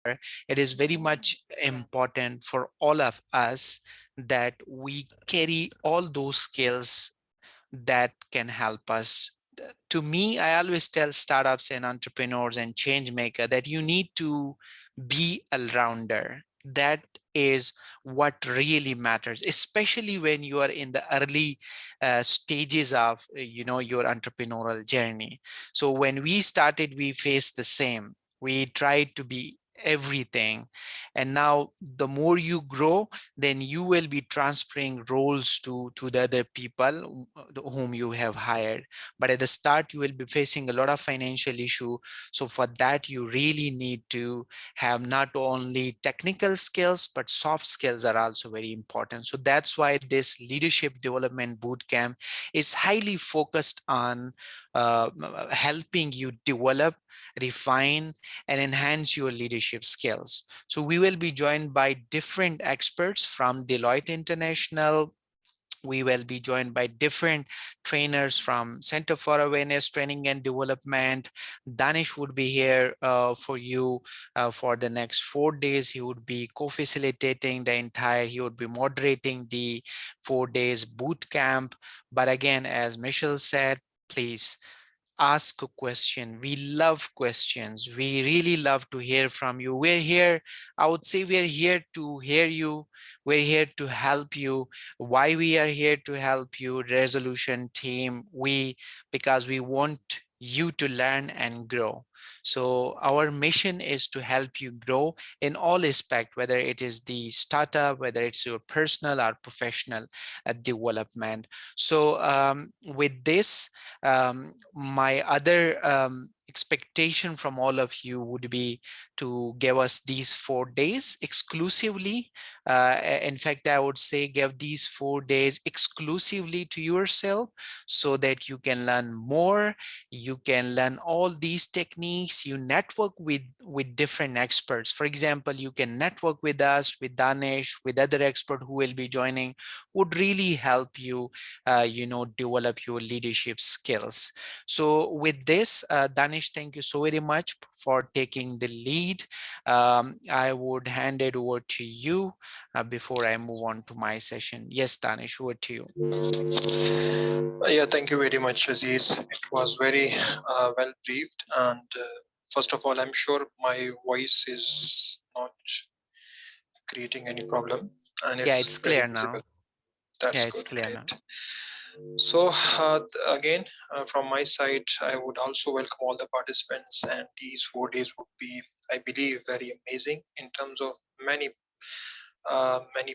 it is very much important for all of us that we carry all those skills that can help us. To me, I always tell startups and entrepreneurs and change maker that you need to be a rounder. That is what really matters, especially when you are in the early stages of your entrepreneurial journey. So when we started, we faced the same. We tried to be everything, and now the more you grow, then you will be transferring roles to the other people whom you have hired. But at the start, you will be facing a lot of financial issue. So for that, you really need to have not only technical skills, but soft skills are also very important. So that's why this leadership development bootcamp is highly focused on helping you develop, refine, and enhance your leadership skills. So we will be joined by different experts from Deloitte International. We will be joined by different trainers from Center for Awareness Training and Development. Danish would be here for you for the next 4 days. He would be co-facilitating he would be moderating the 4 days boot camp. But again, as Michelle said, please ask a question. We love questions. We really love to hear from you. We're here, I would say we're here to hear you. We're here to help you. Why we are here to help you, resolution team? Because we want you to learn and grow. So our mission is to help you grow in all aspects, whether it is the startup, whether it's your personal or professional development. So with this, my other expectation from all of you would be to give us these 4 days exclusively. In fact, I would say give these 4 days exclusively to yourself so that you can learn more. You can learn all these techniques. You network with different experts. For example, you can network with us, with Danish, with other experts who will be joining, would really help you, develop your leadership skills. So with this, Danish, thank you so very much for taking the lead. I would hand it over to you before I move on to my session. Yes, Danish, over to you. Yeah, thank you very much, Aziz. It was very well briefed. And first of all, I'm sure my voice is not creating any problem and Yeah, it's it's very clear now. visible. That's Yeah, it's good. clear now. Great. So again, from my side, I would also welcome all the participants, and these 4 days would be, I believe, very amazing in terms of many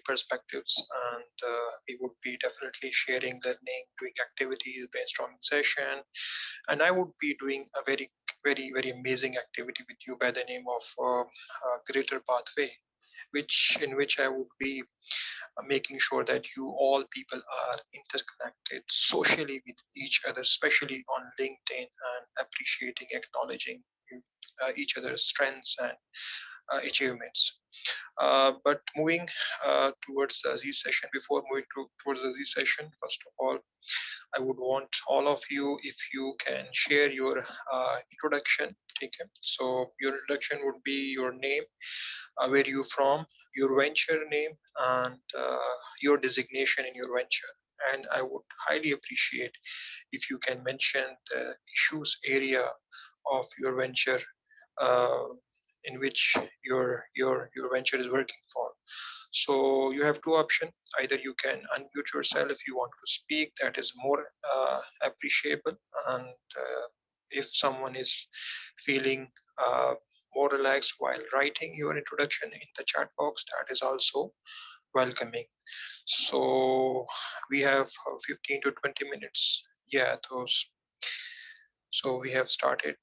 perspectives, and we would be definitely sharing, learning, doing activities, brainstorming session, and I would be doing a very amazing activity with you by the name of Greater Pathway, in which I would be making sure that you all people are interconnected socially with each other, especially on LinkedIn, and appreciating, acknowledging each other's strengths and achievements. But moving towards the Z session, before moving towards the Z session, first of all, I would want all of you, if you can share your introduction. Okay, so your introduction would be your name, where you from, your venture name, and your designation in your venture. And I would highly appreciate if you can mention the issues area of your venture, uh, in which your venture is working for. So you have two options. Either you can unmute yourself if you want to speak, that is more appreciable. And if someone is feeling more relaxed while writing your introduction in the chat box, that is also welcoming. So we have 15 to 20 minutes. Yeah, those. So we have started.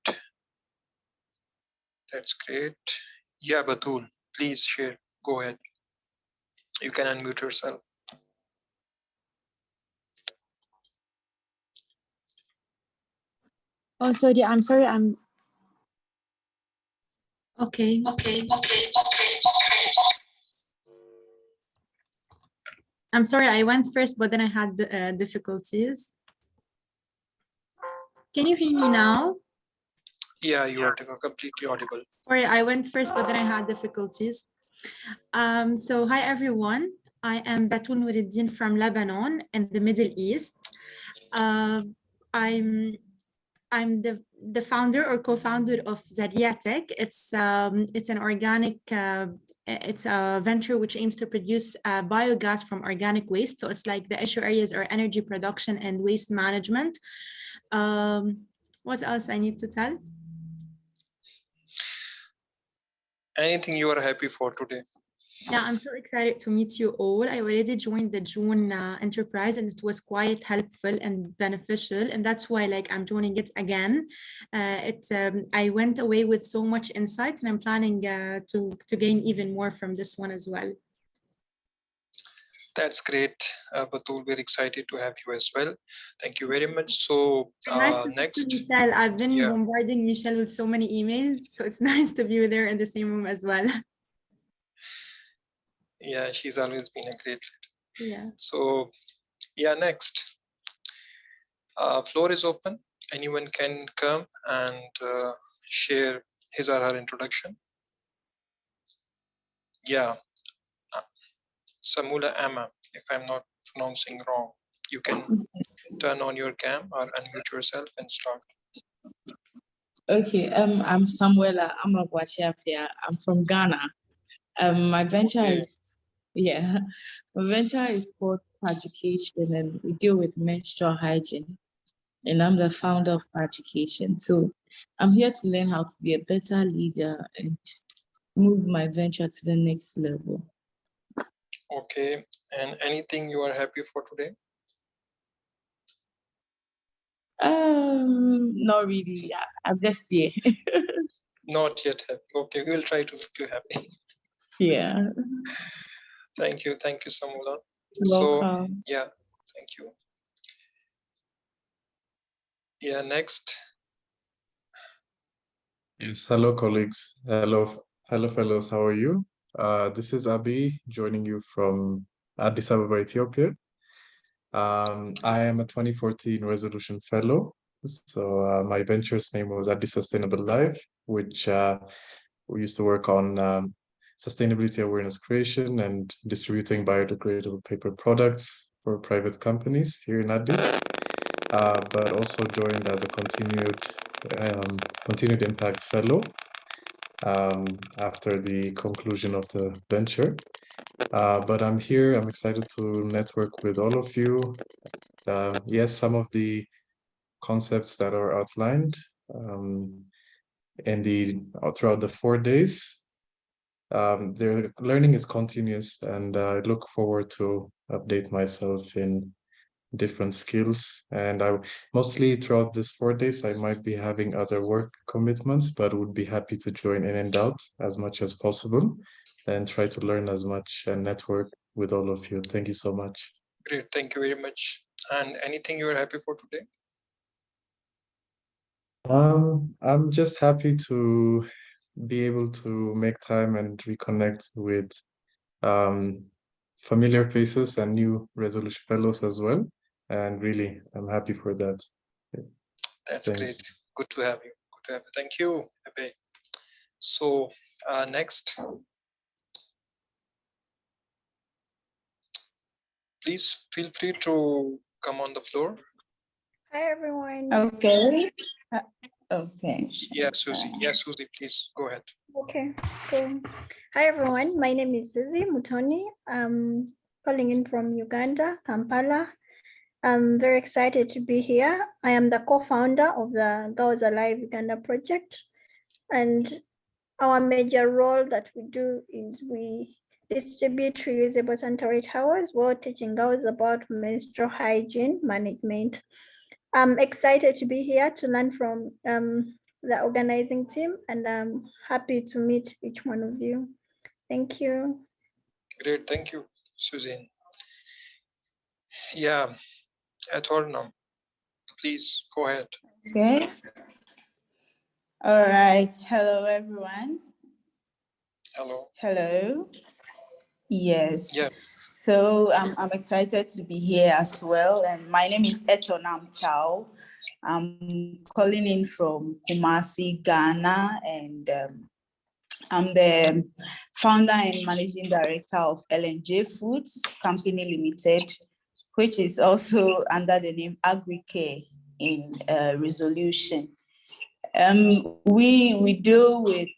That's great. Yeah, Batul, please share. Go ahead. You can unmute yourself. Oh, sorry. I'm sorry. Okay. I'm sorry. I went first, but then I had difficulties. Can you hear me now? Yeah, you are completely audible. Sorry, I went first, but then I had difficulties. So hi everyone. I am Batul Nuruddin from Lebanon in the Middle East. I'm the founder or co-founder of Zaria Tech. It's an organic it's a venture which aims to produce biogas from organic waste. So it's like the issue areas are energy production and waste management. What else I need to tell? Anything you are happy for today? Yeah, I'm so excited to meet you all. I already joined the June enterprise and it was quite helpful and beneficial. And that's why like I'm joining it again. I went away with so much insight and I'm planning to gain even more from this one as well. That's great, Batul. We're excited to have you as well. Thank you very much. So And nice to meet you, next, Michelle. I've been yeah, bombarding Michelle with so many emails. So it's nice to be with her in the same room as well. yeah, she's always been a great leader. Yeah. So yeah, next, floor is open. Anyone can come and share his or her introduction. Yeah, uh, Samula Amma, if I'm not pronouncing wrong, you can turn on your cam or unmute yourself and start. Okay, I'm Samuela Amagwashiafia. I'm from Ghana. My venture Okay, is, yeah, my venture is called Education, and we deal with menstrual hygiene. And I'm the founder of Education. So I'm here to learn how to be a better leader and move my venture to the next level. okay. And anything you are happy for today? Not really. I'm just here. Not yet happy. Okay, we'll try to make you happy. Yeah. Thank you, Samula. So Welcome. yeah, thank you. Yeah, next. Yes, hello colleagues. Hello fellows. How are you? This is Abi joining you from Addis Ababa, Ethiopia. I am a 2014 Resolution Fellow. So my venture's name was Addis Sustainable Life, which we used to work on sustainability awareness creation and distributing biodegradable paper products for private companies here in Addis. But also joined as a continued impact fellow after the conclusion of the venture. But I'm here, I'm excited to network with all of you. Yes, some of the concepts that are outlined throughout the 4 days. Their learning is continuous, and I look forward to update myself in different skills. And I mostly throughout this 4 days, I might be having other work commitments, but would be happy to join in and out as much as possible and try to learn as much and network with all of you. Thank you so much. Great, thank you very much. And anything you are happy for today? I'm just happy to be able to make time and reconnect with um, familiar faces and new Resolution Fellows as well. And really, I'm happy for that. That's Thanks. great. Good to have you. Good to have you. Thank you, Abe. So next, please feel free to come on the floor. Hi, everyone. Okay. Okay. Yeah, Susie. Yeah, Susie, please go ahead. Okay. So, hi, everyone. My name is Susie Mutoni. I'm calling in from Uganda, Kampala. I'm very excited to be here. I am the co-founder of the Girls Alive Uganda project. And our major role that we do is we distribute reusable sanitary towels while teaching girls about menstrual hygiene management. I'm excited to be here to learn from the organizing team, and I'm happy to meet each one of you. Thank you. Great, thank you, Susan. Yeah, Athornam, please go ahead. Okay. All right. Hello, everyone. Hello. Hello. Yes. Yeah. So I'm excited to be here as well. And my name is Etonam Chow. I'm calling in from Kumasi, Ghana, and I'm the founder and managing director of L&J Foods Company Limited, which is also under the name AgriCare in Resolution. We deal with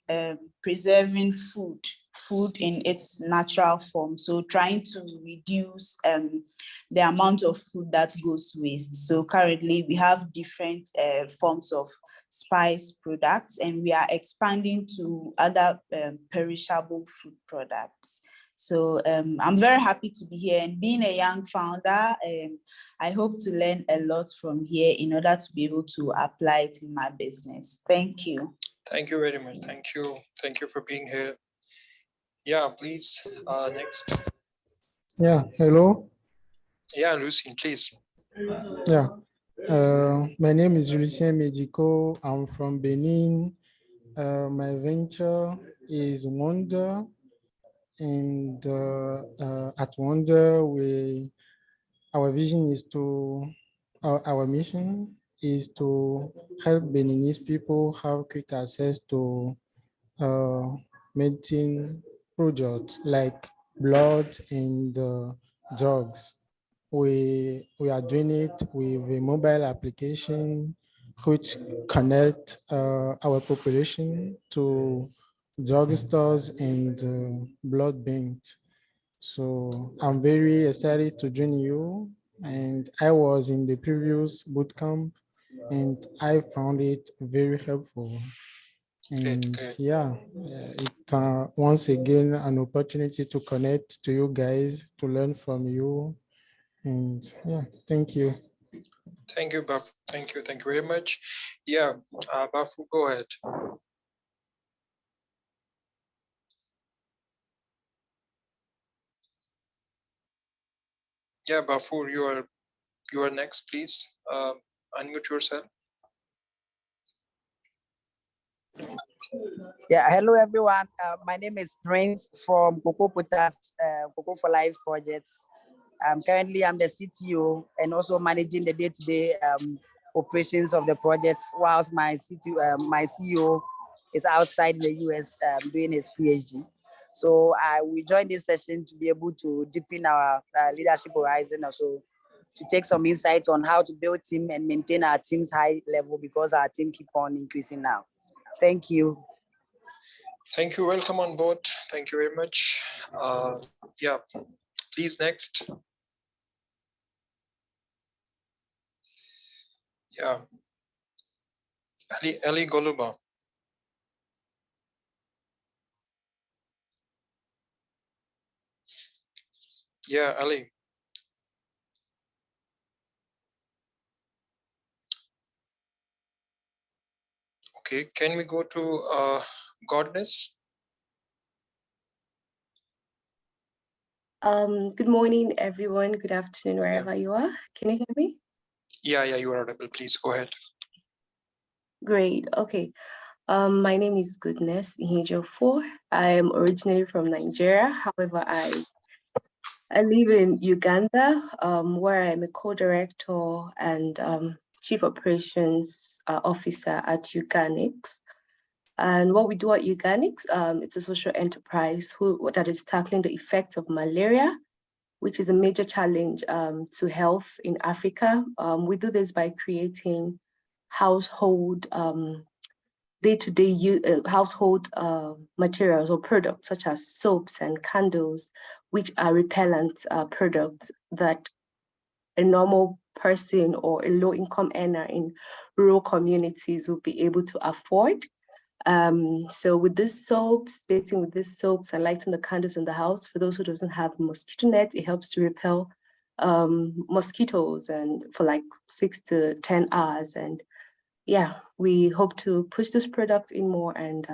preserving food in its natural form. So trying to reduce the amount of food that goes waste. So currently we have different forms of spice products, and we are expanding to other perishable food products. So I'm very happy to be here, and being a young founder, I hope to learn a lot from here in order to be able to apply it in my business. Thank you. Thank you very much. Thank you. Thank you for being here. Yeah, please. Next. Yeah, hello. Yeah, Lucy, please. Yeah, my name is Lucien Medico. I'm from Benin. My venture is Wonder, and at Wonder, our vision is our mission is to help Beninese people have quick access to medicine products like blood and drugs. We are doing it with a mobile application which connect our population to drugstores and blood banks. So I'm very excited to join you. And I was in the previous bootcamp and I found it very helpful. And Great. yeah, it once again an opportunity to connect to you guys, to learn from you. And yeah, thank you. Thank you, Bafu. Thank you very much. Yeah, Bafu, go ahead. Yeah, Bafu, you are next, please. Unmute yourself. Yeah, hello everyone. My name is Prince from Cocoa Potas, Cocoa for Life projects. Currently, I'm the CTO and also managing the day-to-day operations of the projects, whilst my CEO is outside in the US doing his PhD. So we joined this session to be able to deepen our leadership horizon, also to take some insight on how to build team and maintain our team's high level, because our team keep on increasing now. Thank you. Thank you. Welcome on board. Thank you very much. Yeah, please next. Yeah, Ali Goluba. Yeah, Ali. Okay, can we go to Godness? Good morning, everyone. Good afternoon, wherever you are. Can you hear me? Yeah, you are audible. Please go ahead. Great. Okay. My name is Goodness Ihejo4. I am originally from Nigeria. However, I live in Uganda, where I'm a co-director and chief operations officer at Uganix. And what we do at Uganix, it's a social enterprise that is tackling the effects of malaria, which is a major challenge to health in Africa. We do this by creating household, day-to-day household materials or products such as soaps and candles, which are repellent products that a normal person or a low-income earner in rural communities will be able to afford. So with these soaps, bathing with these soaps and lighting the candles in the house, for those who doesn't have mosquito net, it helps to repel mosquitoes and for like 6 to 10 hours. And yeah, we hope to push this product in more and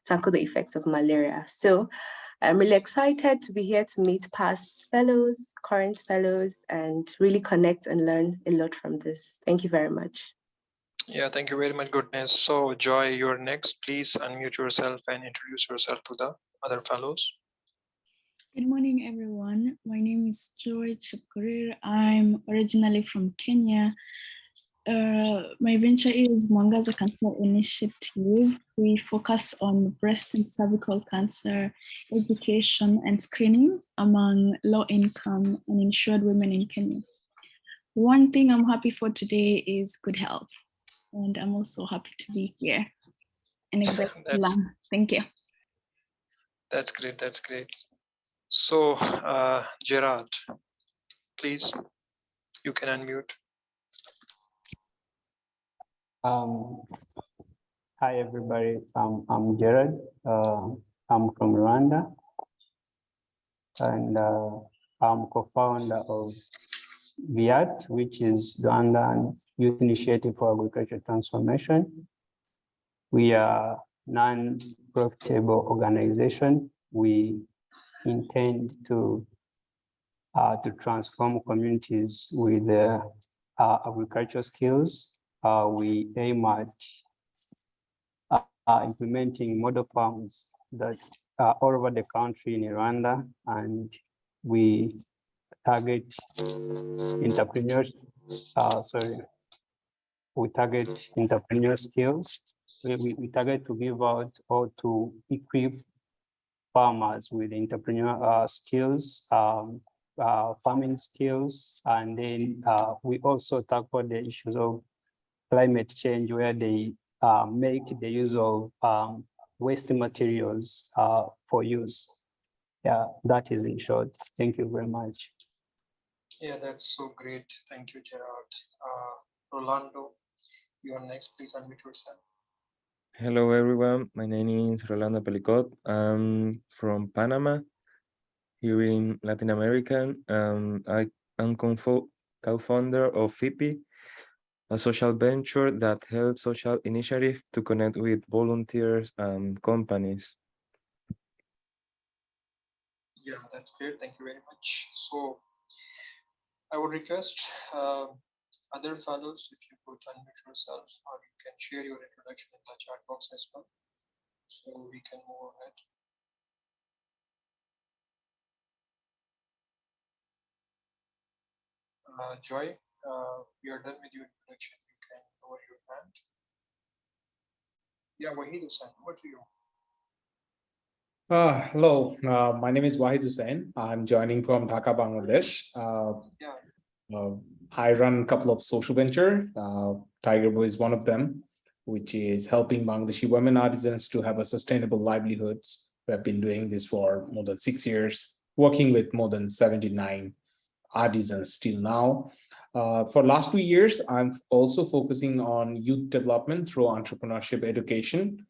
tackle the effects of malaria. So I'm really excited to be here to meet past fellows, current fellows, and really connect and learn a lot from this. Thank you very much. Yeah, thank you very much, Goodness. So Joy, you're next. Please unmute yourself and introduce yourself to the other fellows. Good morning, everyone. My name is Joy Chipkorir. I'm originally from Kenya. My venture is Mwangaza Cancer Initiative. We focus on breast and cervical cancer education and screening among low-income and insured women in Kenya. One thing I'm happy for today is good health, and I'm also happy to be here and excited to learn. Thank you. That's great. That's great. So, Gerard, please, you can unmute. Hi everybody, I'm Gerard. I'm from Rwanda, and I'm co-founder of VIAT, which is Rwandan Youth Initiative for Agricultural Transformation. We are non-profitable organization. We intend to transform communities with agricultural skills. We aim at implementing model farms that are all over the country in Rwanda, and we target entrepreneurs. We target entrepreneur skills. We target to give out or to equip farmers with entrepreneur skills, farming skills, and then we also tackle the issues of climate change, where they make the use of waste materials for use. Yeah, that is in short. Thank you very much. Yeah, that's so great. Thank you, Gerard. Rolando, you are next. Please unmute yourself. Hello, everyone. My name is Rolando Pelicot. I'm from Panama, here in Latin America. I'm co-founder of FIPI, a social venture that helps social initiatives to connect with volunteers and companies. Yeah, that's great. Thank you very much. So I would request other fellows, if you could unmute yourselves, or you can share your introduction in the chat box as well, so we can move ahead. Joy, we are done with your introduction. You can lower your hand. Yeah, Wahid Hussain, over to you. Hello, my name is Wahid Hussain. I'm joining from Dhaka, Bangladesh. I run a couple of social venture. Tiger Boy is one of them, which is helping Bangladeshi women artisans to have a sustainable livelihoods. We have been doing this for more than 6 years, working with more than 79 artisans till now. For last 2 years, I'm also focusing on youth development through entrepreneurship education.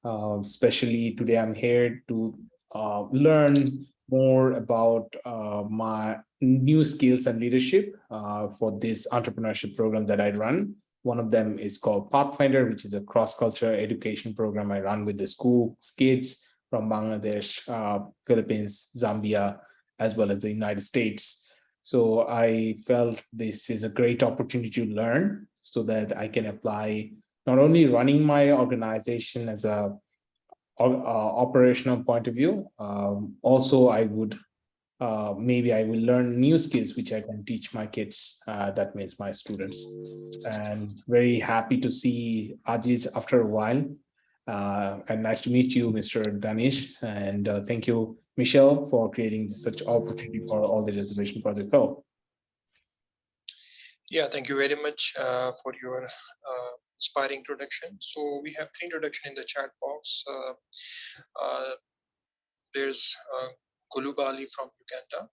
Especially today, I'm here to learn more about my new skills and leadership for this entrepreneurship program that I run. One of them is called Pathfinder, which is a cross-cultural education program I run with the school kids from Bangladesh, Philippines, Zambia, as well as the United States. So I felt this is a great opportunity to learn so that I can apply not only running my organization as a operational point of view, also I would maybe I will learn new skills which I can teach my kids, that means my students. And very happy to see Ajiz after a while. And nice to meet you, Mr. Danish. And thank you, Michelle, for creating such opportunity for all the reservation project fellow. Yeah, thank you very much for your inspiring introduction. So we have 3 introduction in the chat box. There's Gulubali from Uganda,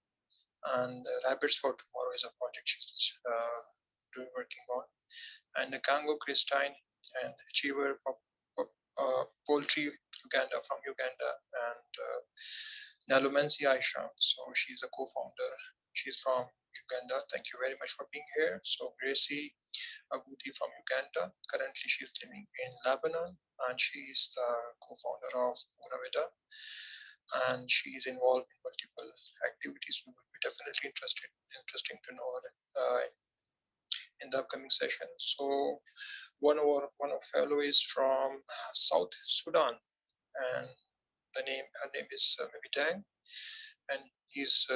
and Rabbits for Tomorrow is a project she's working on, and Kango Christine and Achiever Poultry Uganda from Uganda, and Nalumansi Aisha. So she's a co-founder. She's from Uganda. Thank you very much for being here. So Gracie Aguti from Uganda. Currently, she's living in Lebanon, and she's the co-founder of Gravita, and she is involved in multiple activities. We would be definitely interesting to know her in the upcoming session. So one of fellow is from South Sudan, and her name is Mabitang, and he's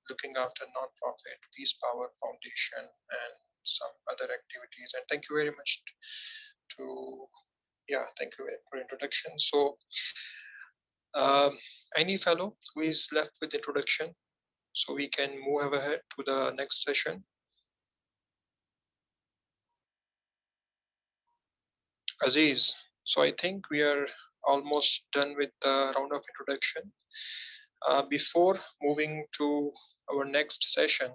looking after non-profit Peace Power Foundation, and some other activities. And thank you very much to, yeah, thank you for introduction. So any fellow who is left with introduction, so we can move ahead to the next session. Aziz, so I think we are almost done with the round of introduction. Before moving to our next session,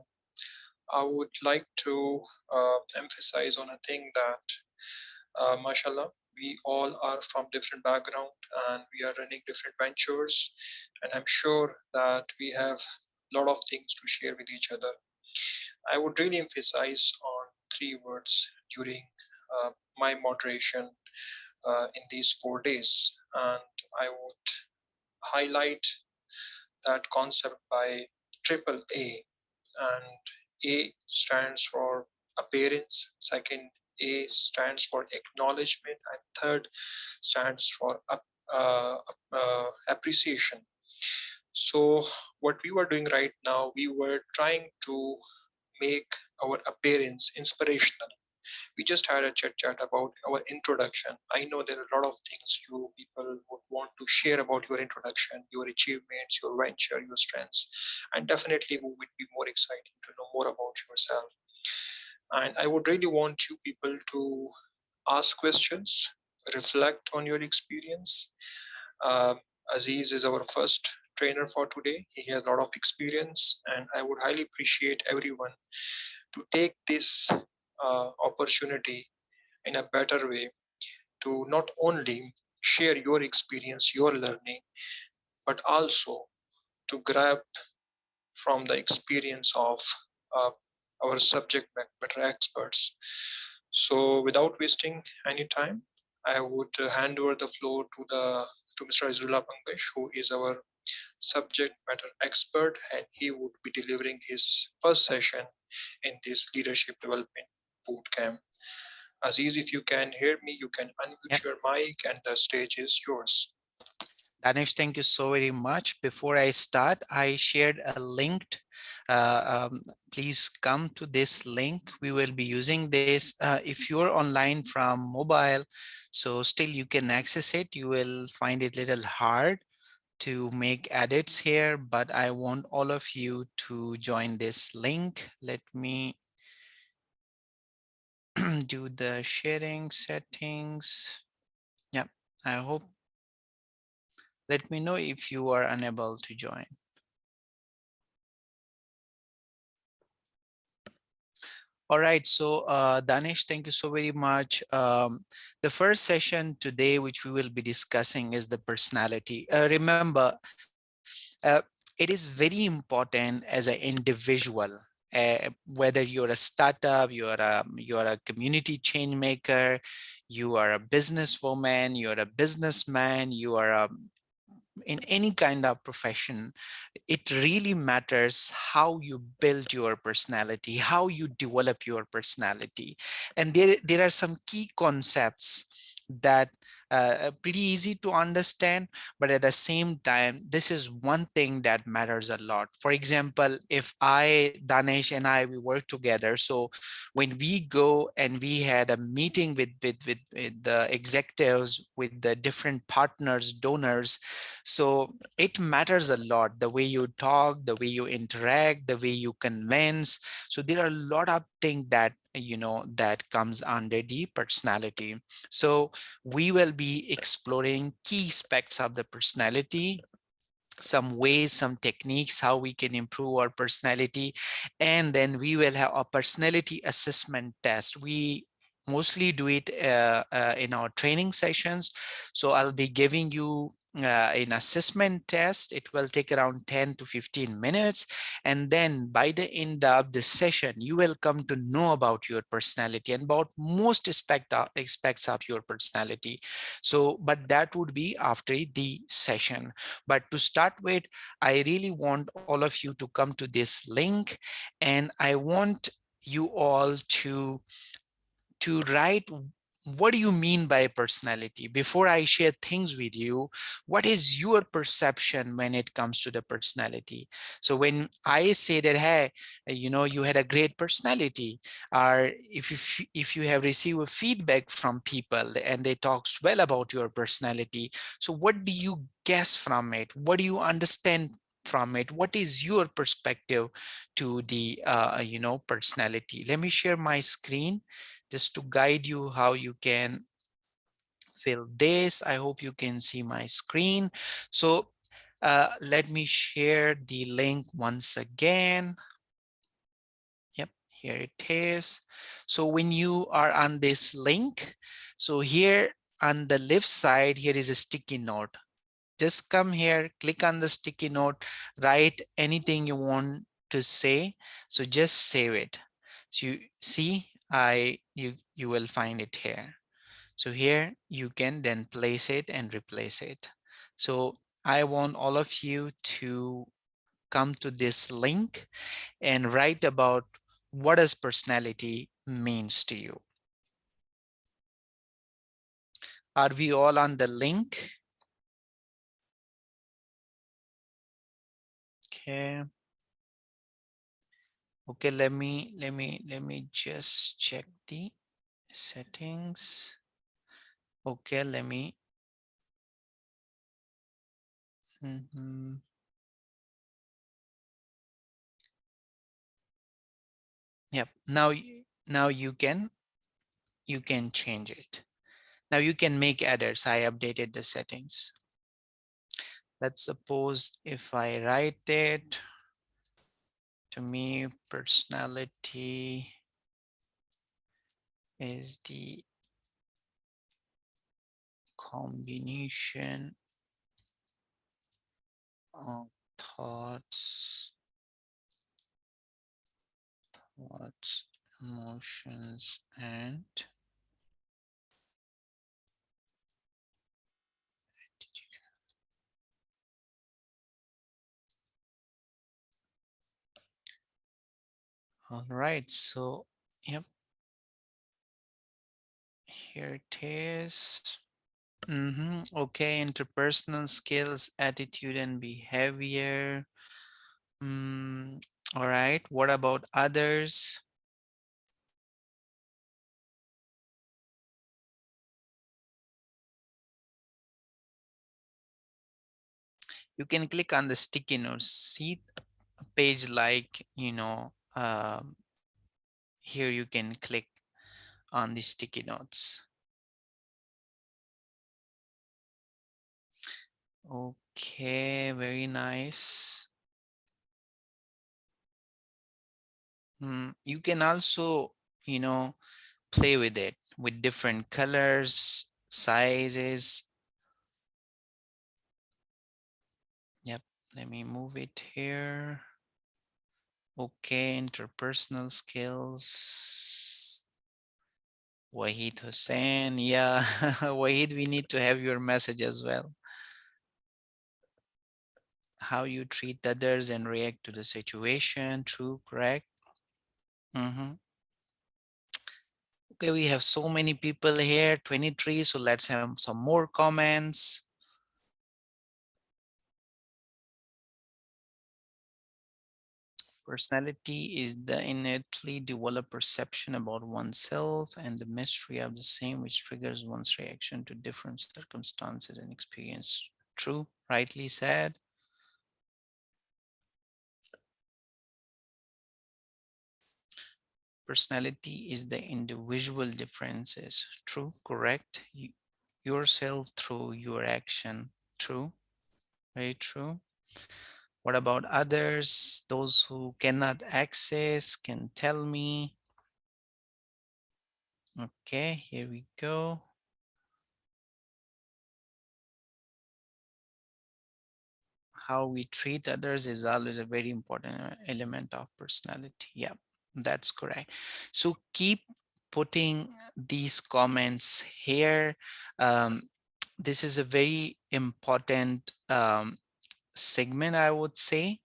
I would like to emphasize on a thing that, mashallah, we all are from different background and we are running different ventures, and I'm sure that we have a lot of things to share with each other. I would really emphasize on three words during my moderation in these 4 days, and I would highlight that concept by triple A. And A stands for appearance, second A stands for acknowledgement, and third stands for appreciation. So what we were doing right now, we were trying to make our appearance inspirational. We just had a chit chat about our introduction. I know there are a lot of things you people would want to share about your introduction, your achievements, your venture, your strengths, and definitely we would be more excited to know more about yourself. And I would really want you people to ask questions, reflect on your experience. Uh, Aziz is our first trainer for today. He has a lot of experience, and I would highly appreciate everyone to take this opportunity in a better way to not only share your experience, your learning, but also to grab from the experience of uh, our subject matter experts. So without wasting any time, I would hand over the floor to Mr. Azrullah Pangash, who is our subject matter expert, and he would be delivering his first session in this leadership development bootcamp. Aziz, if you can hear me, you can unmute your mic and the stage is yours. Danish, thank you so very much. Before I start, I shared a link. Please come to this link. We will be using this. If you're online from mobile, so still you can access it. You will find it a little hard to make edits here, but I want all of you to join this link. Let me do the sharing settings. Yeah, I hope. Let me know if you are unable to join. All right, so Danish, thank you so very much. The first session today, which we will be discussing, is the personality. Remember, it is very important as an individual, whether you're a startup, you're a community change maker, you are a businesswoman, you're a businessman, you are in any kind of profession, it really matters how you build your personality, how you develop your personality. And there are some key concepts that are pretty easy to understand, but at the same time, this is one thing that matters a lot. For example, if Danesh and I, we work together. So when we go and we had a meeting with the executives, with the different partners, donors, so it matters a lot, the way you talk, the way you interact, the way you convince. So there are a lot of things that, that comes under the personality. So we will be exploring key aspects of the personality, some ways, some techniques, how we can improve our personality. And then we will have a personality assessment test. We mostly do it in our training sessions. So I'll be giving you an assessment test. It will take around 10 to 15 minutes. And then by the end of the session, you will come to know about your personality and about most aspects of your personality. So, but that would be after the session. But to start with, I really want all of you to come to this link, and I want you all to write what do you mean by personality? Before I share things with you, what is your perception when it comes to the personality? So when I say that, hey, you know, you had a great personality, or if you have received a feedback from people and they talks well about your personality, so what do you guess from it? What do you understand from it? What is your perspective to the you know, personality? Let me share my screen just to guide you how you can fill this. I hope you can see my screen. So let me share the link once again. Yep, here it is. So when you are on this link, so here on the left side, here is a sticky note. Just come here, click on the sticky note, write anything you want to say. So just save it. So you see, you will find it here. So here you can then place it and replace it. So I want all of you to come to this link and write about what does personality means to you. Are we all on the link? Okay. Okay, let me just check the settings. Okay, let me. Yep. Now you can change it. Now you can make edits. I updated the settings. Let's suppose if I write it, to me, personality is the combination of thoughts, emotions, and all right. So, yep, here it is. Okay, interpersonal skills, attitude, and behavior. All right. What about others? You can click on the sticky notes. See a page like, you know, here you can click on the sticky notes. Okay, very nice. You can also, you know, play with it with different colors, sizes. Yep, let me move it here. Okay, interpersonal skills. Wahid Hussein, yeah, Wahid, we need to have your message as well. How you treat others and react to the situation, true, correct? Okay, we have so many people here, 23, so let's have some more comments. Personality is the innately developed perception about oneself and the mystery of the same, which triggers one's reaction to different circumstances and experience. True, rightly said. Personality is the individual differences. True, correct. Yourself through your action. True, very true. What about others? Those who cannot access can tell me. Okay, here we go. How we treat others is always a very important element of personality. Yeah, that's correct. So keep putting these comments here. This is a very important segment, I would say,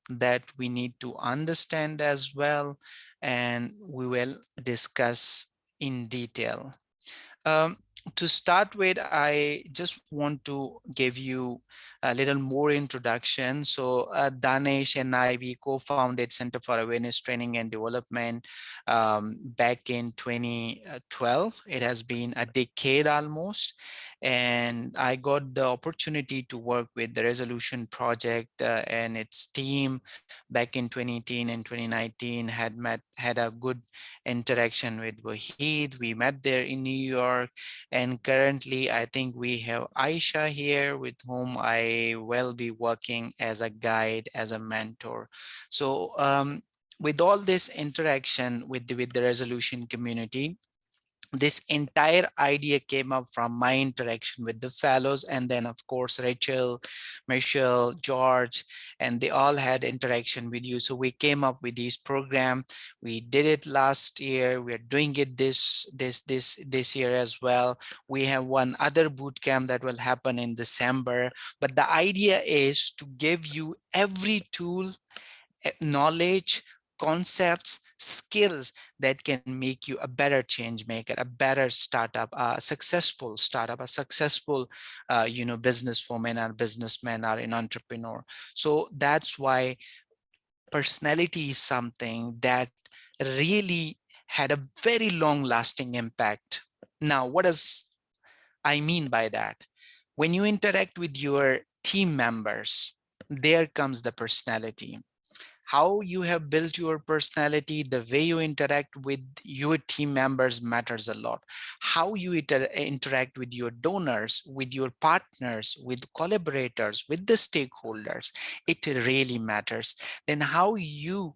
that we need to understand as well, and we will discuss in detail. Um, to start with, I just want to give you a little more introduction. So Danesh and I, we co-founded Center for Awareness Training and Development back in 2012. It has been a decade almost. And I got the opportunity to work with the Resolution Project and its team back in 2018 and 2019, had a good interaction with Wahid. We met there in New York, and currently I think we have Aisha here with whom I will be working as a guide, as a mentor. So with all this interaction with the resolution community, this entire idea came up from my interaction with the fellows, and then of course Rachel, Michelle, George, and they all had interaction with you. So we came up with this program. We did it last year, we are doing it this year as well. We have one other boot camp that will happen in December, but the idea is to give you every tool, knowledge, concepts, skills that can make you a better change maker, a better startup, a successful startup, a successful businesswoman or businessman or an entrepreneur. So that's why personality is something that really had a very long lasting impact. Now, what does I mean by that? When you interact with your team members, there comes the personality. How you have built your personality, the way you interact with your team members matters a lot. How you interact with your donors, with your partners, with collaborators, with the stakeholders, it really matters. Then how you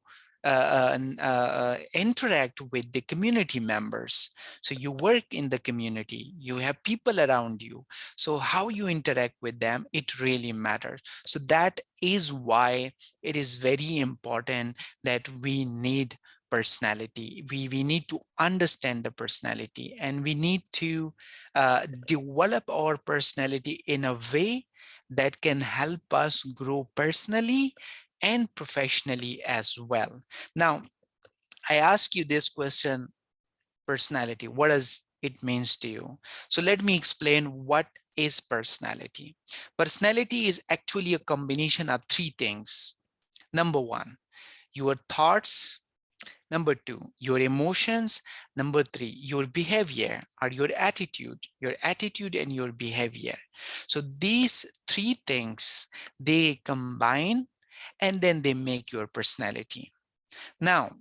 interact with the community members. So you work in the community, you have people around you. So how you interact with them, it really matters. So that is why it is very important that we need personality. We need to understand the personality, and we need to develop our personality in a way that can help us grow personally and professionally as well. Now, I ask you this question: personality, what does it means to you? So let me explain what is personality. Personality is actually a combination of three things. Number one, your thoughts. Number two, your emotions. Number three, your behavior or your attitude and your behavior. So these three things, they combine and then they make your personality. Now,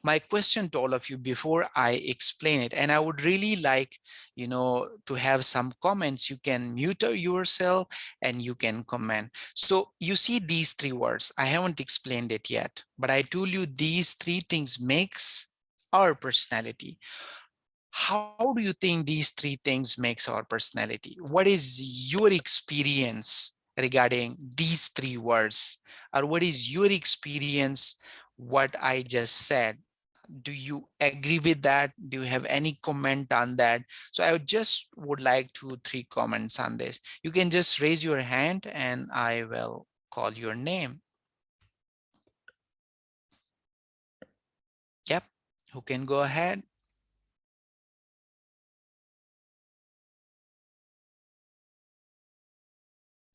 my question to all of you before I explain it, and I would really like, to have some comments. You can mute yourself and you can comment. So you see these three words, I haven't explained it yet, but I told you these three things makes our personality. How do you think these three things makes our personality? What is your experience regarding these three words? Or what is your experience what I just said? Do you agree with that? Do you have any comment on that? So I would like 2-3 comments on this. You can just raise your hand and I will call your name. Yep, who can go ahead?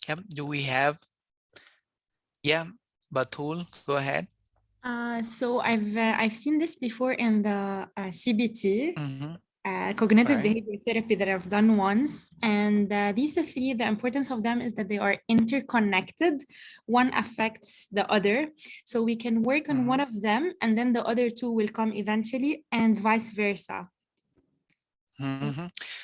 Yep, do we have? Yeah, Batul, go ahead. So I've seen this before in the CBT, cognitive Right. behavior therapy that I've done once, and these three, the importance of them is that they are interconnected. One affects the other, so we can work on one of them, and then the other two will come eventually, and vice versa.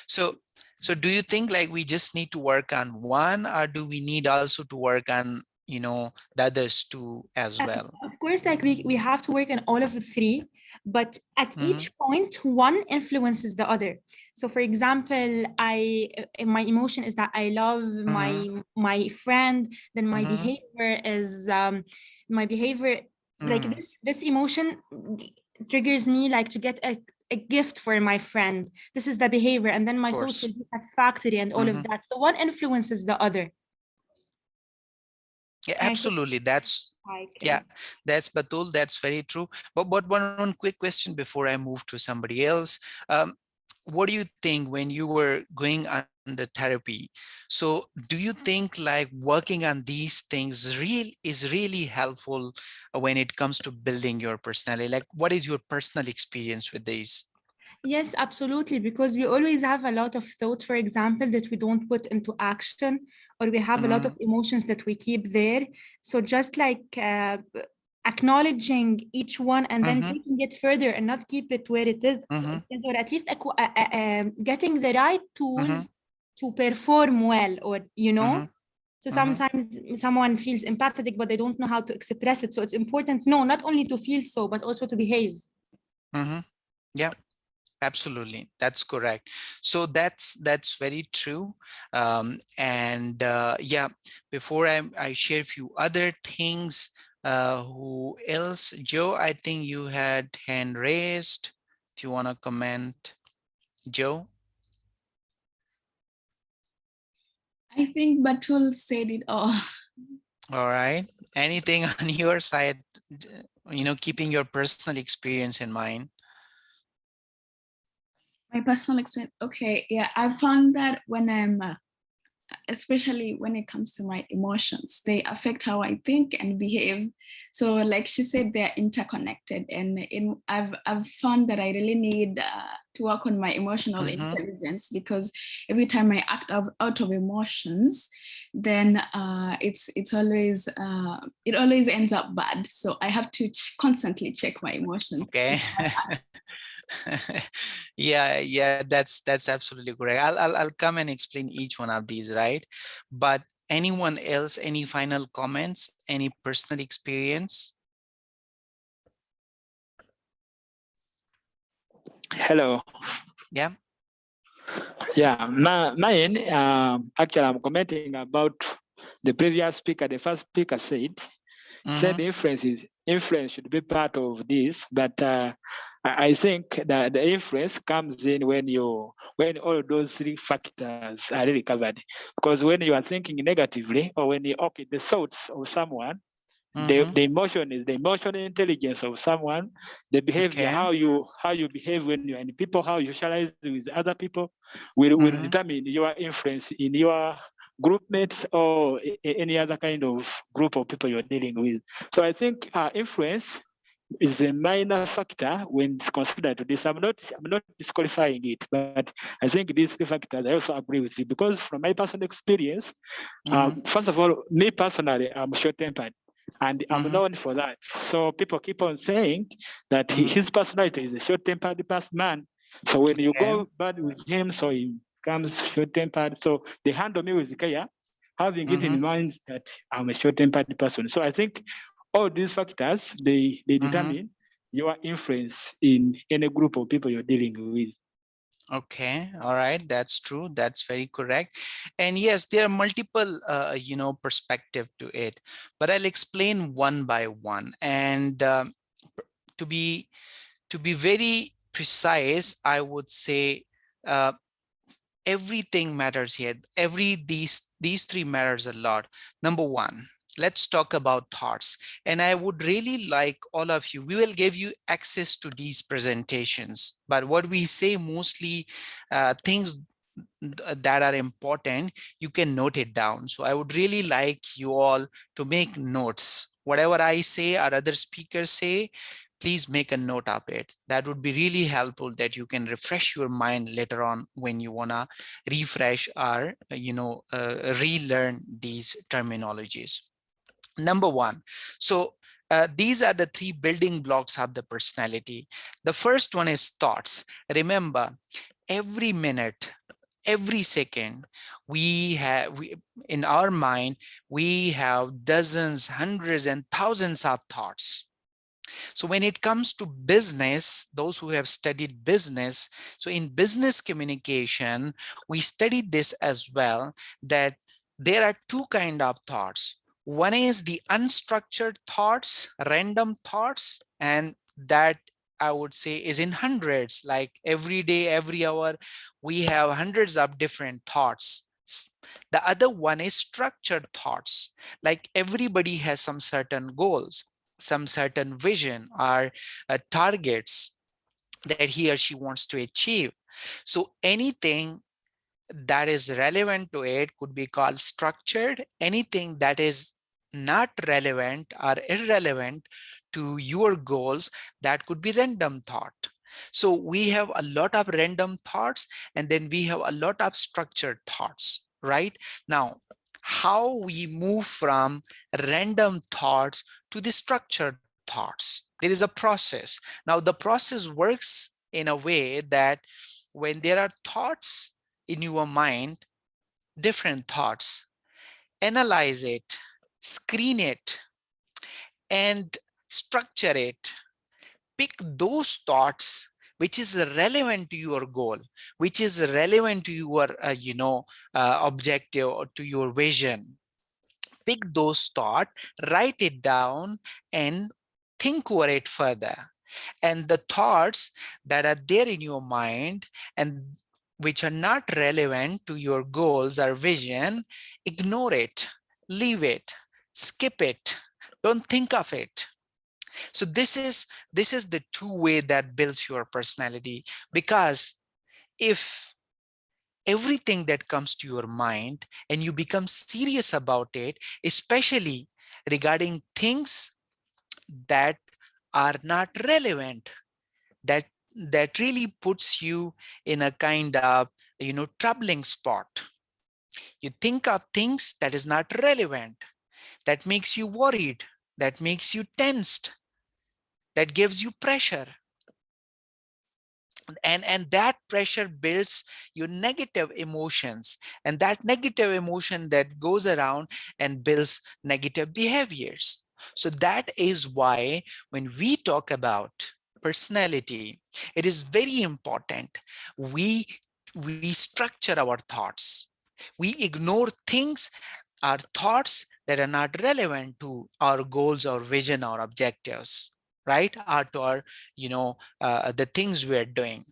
So do you think like we just need to work on one, or do we need also to work on the others two as well? Of course, like we have to work on all of the three, but at each point, one influences the other. So for example, my emotion is that I love my friend, then my behavior is like this emotion triggers me like to get a gift for my friend. This is the behavior, and then my thoughts will be satisfactory and all of that. So one influences the other. Yeah, absolutely. That's Batul. That's very true. But one quick question before I move to somebody else. what do you think when you were going under therapy? So do you think like working on these things is really helpful when it comes to building your personality? Like, what is your personal experience with these? Yes, absolutely. Because we always have a lot of thoughts, for example, that we don't put into action, or we have a lot Mm-hmm, of emotions that we keep there. So just like acknowledging each one and then mm-hmm, taking it further and not keep it where mm-hmm, it is, or at least getting the right mm-hmm, tools to perform well, or mm-hmm, so mm-hmm, sometimes someone feels empathetic, but they don't know how to express it. So it's important, no, not only to feel so, but also to behave. mm-hmm. Yeah. Absolutely, that's correct. So that's very true. And yeah, before I share a few other things, who else? Joe, I think you had hand raised. If you want to comment, Joe. I think Batul said it all. All right. Anything on your side? Keeping your personal experience in mind. My personal experience. Okay, yeah, I found that when I'm especially when it comes to my emotions, they affect how I think and behave. So like she said, they're interconnected, and I've found that I really need to work on my emotional Mm-hmm. intelligence, because every time I act out of emotions, then it's always it always ends up bad. So I have to constantly check my emotions. Okay. Yeah, that's absolutely correct. I'll come and explain each one of these, right? But anyone else, any final comments, any personal experience? Hello. Yeah. Yeah, mine, actually, I'm commenting about the previous speaker. The first speaker said Mm-hmm. influence should be part of this, but I think that the influence comes in when all those three factors are really covered. Because when you are thinking negatively, or when you okay the thoughts of someone, Mm-hmm. the emotion is the emotional intelligence of someone, the behavior, Okay. how you behave when you're in people, how you socialize with other people, will Mm-hmm. determine your influence in your group mates or any other kind of group of people you're dealing with. So I think influence is a minor factor when it's considered to this. I'm not disqualifying it, but I think these three factors I also agree with you, because from my personal experience, Mm-hmm. first of all, me personally, I'm short-tempered, and I'm Mm-hmm. known for that. So people keep on saying that Mm-hmm. his personality is a short-tempered man. So when you Okay. go bad with him, so he becomes short-tempered. So they handle me with care, having it Mm-hmm. in mind that I'm a short-tempered person. So I think all these factors they Mm-hmm. determine your influence in any group of people you're dealing with. Okay, all right, that's true. That's very correct. And yes, there are multiple, perspective to it, but I'll explain one by one. And to be very precise, I would say uh, everything matters here. These three matters a lot. Number one, let's talk about thoughts, and I would really like all of you, we will give you access to these presentations, but what we say mostly, things that are important, you can note it down. So I would really like you all to make notes. Whatever I say or other speakers say, please make a note of it. That would be really helpful, that you can refresh your mind later on when you wanna refresh or relearn these terminologies. Number one, so these are the three building blocks of the personality. The first one is thoughts. Remember, every minute, every second, in our mind, we have dozens, hundreds, and thousands of thoughts. So when it comes to business, those who have studied business, so in business communication, we studied this as well, that there are two kind of thoughts. One is the unstructured thoughts, random thoughts, and that I would say is in hundreds, like every day, every hour, we have hundreds of different thoughts. The other one is structured thoughts, like everybody has some certain goals, some certain vision or targets that he or she wants to achieve. So anything that is relevant to it could be called structured. Anything that is not relevant or irrelevant to your goals, that could be random thought. So we have a lot of random thoughts, and then we have a lot of structured thoughts, right? Now, how we move from random thoughts to the structured thoughts? There is a process. Now, the process works in a way that when there are thoughts in your mind, different thoughts, analyze it, screen it, and structure it. Pick those thoughts which is relevant to your goal, which is relevant to your objective or to your vision. Pick those thoughts, write it down, and think over it further. And the thoughts that are there in your mind and which are not relevant to your goals or vision, ignore it, leave it, skip it, don't think of it. So this is the two-way that builds your personality, because if everything that comes to your mind and you become serious about it, especially regarding things that are not relevant, that that really puts you in a kind of troubling spot. You think of things that is not relevant, that makes you worried, that makes you tensed, that gives you pressure, and that pressure builds your negative emotions, and that negative emotion that goes around and builds negative behaviors. So that is why when we talk about personality, it is very important we structure our thoughts. We ignore things, our thoughts that are not relevant to our goals or vision or objectives, right? Or to our the things we are doing.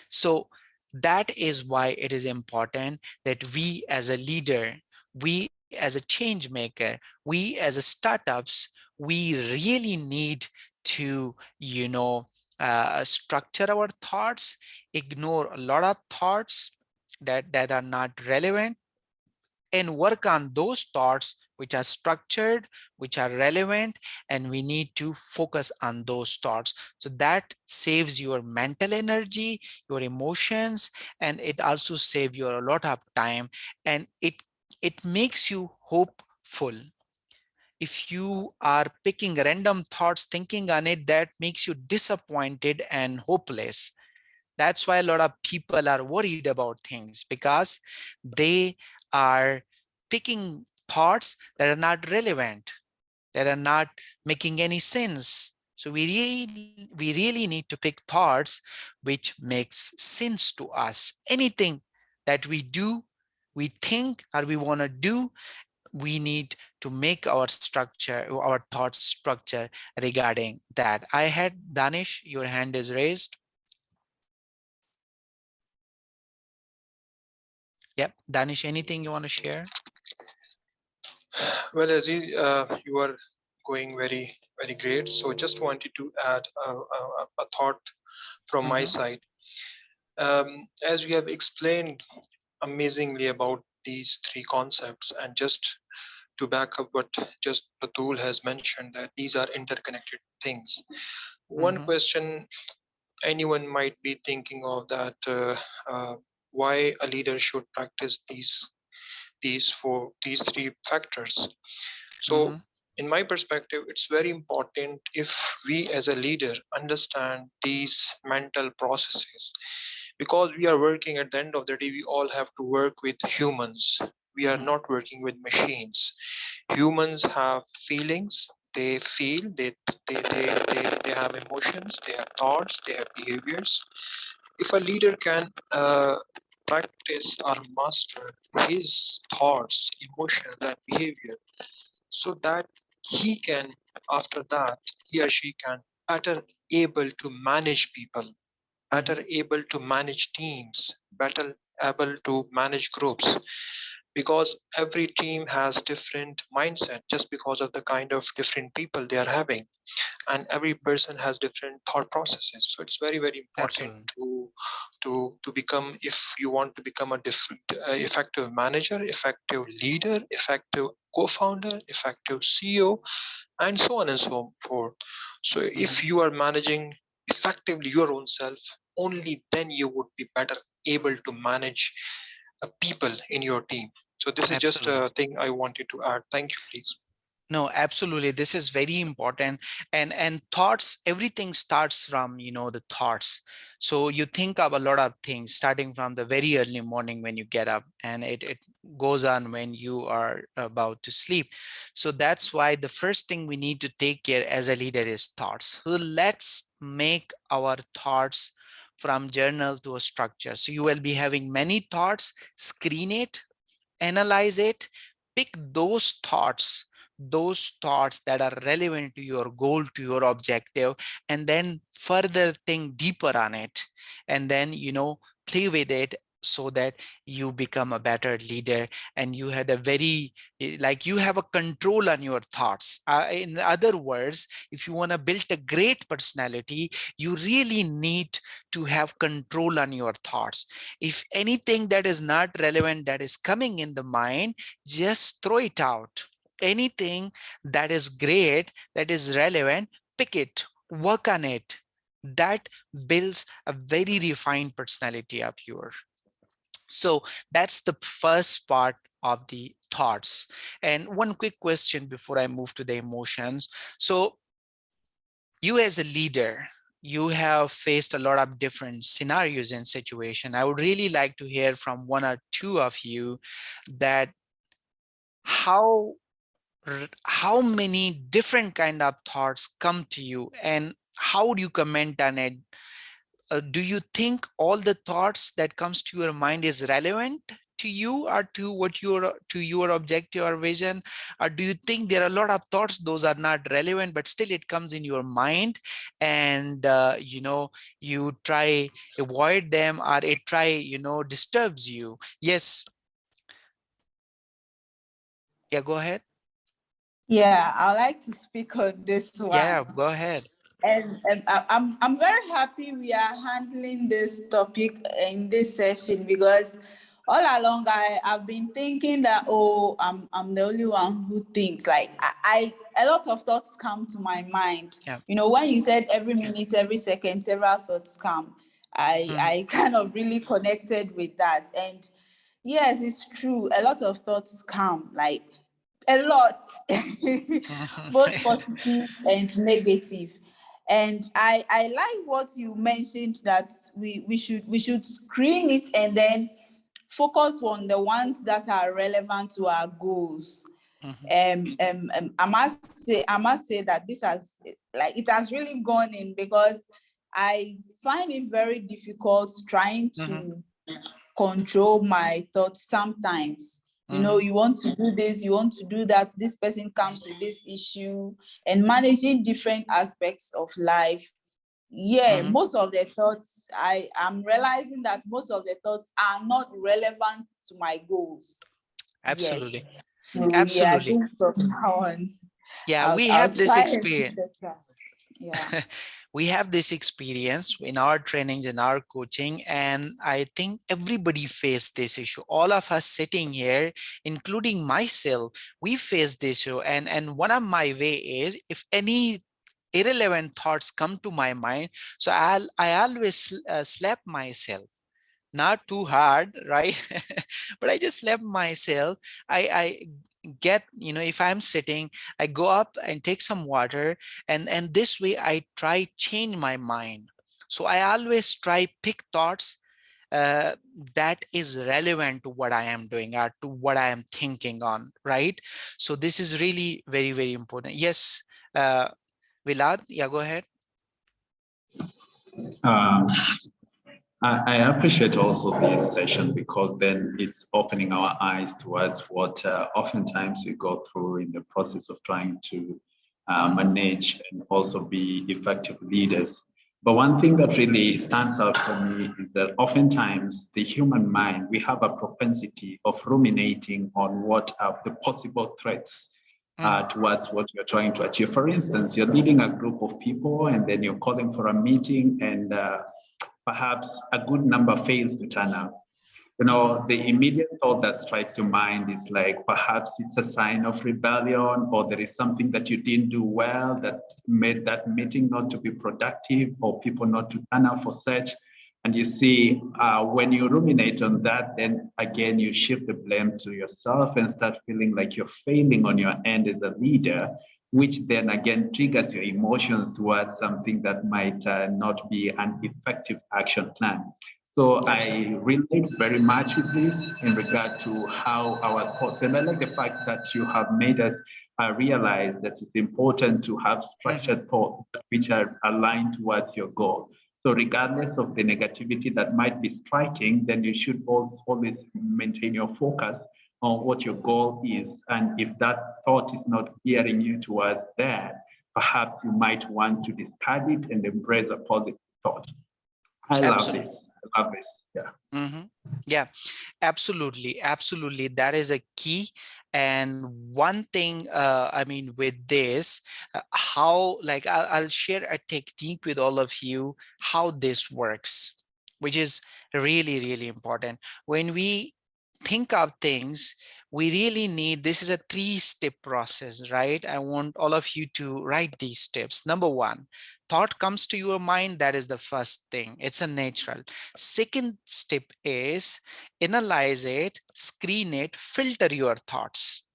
So that is why it is important that we as a leader, we as a change maker, we as a startups, we really need to structure our thoughts, ignore a lot of thoughts that are not relevant, and work on those thoughts which are structured, which are relevant, and we need to focus on those thoughts. So that saves your mental energy, your emotions, and it also saves you a lot of time, and it makes you hopeful. If you are picking random thoughts, thinking on it, that makes you disappointed and hopeless. That's why a lot of people are worried about things, because they are picking thoughts that are not relevant, that are not making any sense. So we really need to pick thoughts which makes sense to us. Anything that we do, we think, or we want to do, we need to make our thoughts structure regarding that. I had Danish, your hand is raised. Yep, Danish, anything you want to share? Well, Aziz, you are going very, very great. So just wanted to add a thought from my side. As we have explained amazingly about these three concepts, and just to back up what just Batul has mentioned, that these are interconnected things. One question anyone might be thinking of, that why a leader should practice these three factors. So in my perspective, it's very important if we as a leader understand these mental processes, because we are working, at the end of the day we all have to work with humans. We are not working with machines. Humans have feelings, they feel, they have emotions, they have thoughts, they have behaviors. If a leader can practice or master his thoughts, emotions, and behavior, so that he can, after that, he or she can better able to manage people, better able to manage teams, better able to manage groups. because every team has different mindset just because of the kind of different people they are having, and every person has different thought processes. So it's very, very important Absolutely. to become, if you want to become a different effective manager, effective leader, effective co-founder, effective CEO, and so on and so forth. So if you are managing effectively your own self, only then you would be better able to manage people in your team. So this is just Absolutely. a thing I wanted to add. Thank you, please. No, absolutely. This is very important. And thoughts, everything starts from, the thoughts. So you think of a lot of things starting from the very early morning when you get up, and it goes on when you are about to sleep. So that's why the first thing we need to take care as a leader is thoughts. So let's make our thoughts from journal to a structure. So you will be having many thoughts, screen it, analyze it, pick those thoughts that are relevant to your goal, to your objective, and then further think deeper on it, and then play with it so that you become a better leader, and you had a very like you have a control on your thoughts. In other words, if you want to build a great personality, you really need to have control on your thoughts. If anything that is not relevant that is coming in the mind, just throw it out. Anything that is great, that is relevant, pick it, work on it. That builds a very refined personality of yours. So that's the first part of the thoughts. And one quick question before I move to the emotions. So you as a leader, you have faced a lot of different scenarios and situation. I would really like to hear from one or two of you that how how many different kind of thoughts come to you, and how do you comment on it? Do you think all the thoughts that comes to your mind is relevant to you, or to your objective or vision? Or do you think there are a lot of thoughts those are not relevant, but still it comes in your mind, and you try avoid them, or it try disturbs you? Yes. Yeah, go ahead. Yeah, I would like to speak on this Yeah, one. go ahead. And I'm very happy we are handling this topic in this session, because all along I've been thinking that, oh, I'm the only one who thinks. Like I a lot of thoughts come to my mind. Yeah. When you said every minute, every second, several thoughts come, I kind of really connected with that. And yes, it's true. A lot of thoughts come, like a lot, both positive and negative. And I like what you mentioned, that we should screen it and then focus on the ones that are relevant to our goals. I must say that this has, like, it has really gone in, because I find it very difficult trying to control my thoughts sometimes. You want to do this, you want to do that, this person comes with this issue, and managing different aspects of life. Yeah, most of the thoughts, I am realizing that most of the thoughts are not relevant to my goals. Yes. Absolutely. So yeah, I Absolutely. think from now on, Yeah, I'll, we I'll have this try and be experience. better. Yeah. We have this experience in our trainings, in our coaching, and I think everybody faced this issue. All of us sitting here, including myself, we face this issue. And one of my way is, if any irrelevant thoughts come to my mind, so I always slap myself. Not too hard, right? But I just slap myself. I get, if I'm sitting, I go up and take some water, and this way I try change my mind. So I always try pick thoughts uh, that is relevant to what I am doing, or to what I am thinking on, right? So this is really very, very important. Yes, Vilad, yeah, go ahead. Um, I appreciate also this session, because then it's opening our eyes towards what oftentimes we go through in the process of trying to manage and also be effective leaders. But one thing that really stands out for me is that oftentimes the human mind, we have a propensity of ruminating on what are the possible threats towards what you're trying to achieve. For instance, you're leading a group of people and then you're calling for a meeting and perhaps a good number fails to turn up. You know, the immediate thought that strikes your mind is like, perhaps it's a sign of rebellion, or there is something that you didn't do well that made that meeting not to be productive, or people not to turn up for such. And you see, when you ruminate on that, then again, you shift the blame to yourself and start feeling like you're failing on your end as a leader, which then again triggers your emotions towards something that might not be an effective action plan. So I relate very much with this in regard to how our thoughts, and I like the fact that you have made us realize that it's important to have structured thoughts which are aligned towards your goal. So regardless of the negativity that might be striking, then you should always maintain your focus on what your goal is. And if that thought is not gearing you towards that, perhaps you might want to discard it and embrace a positive thought. I love this. I love this. Yeah. Yeah, absolutely. Absolutely. That is a key. And one thing, I mean, with this, how, like, I'll share a technique with all of you, how this works, which is really, really important. When we think of things, we really need, this is a 3-step process, right? I want all of you to write these steps. Number 1, thought comes to your mind. That is the first thing. It's a natural. Second step is analyze it, screen it, filter your thoughts.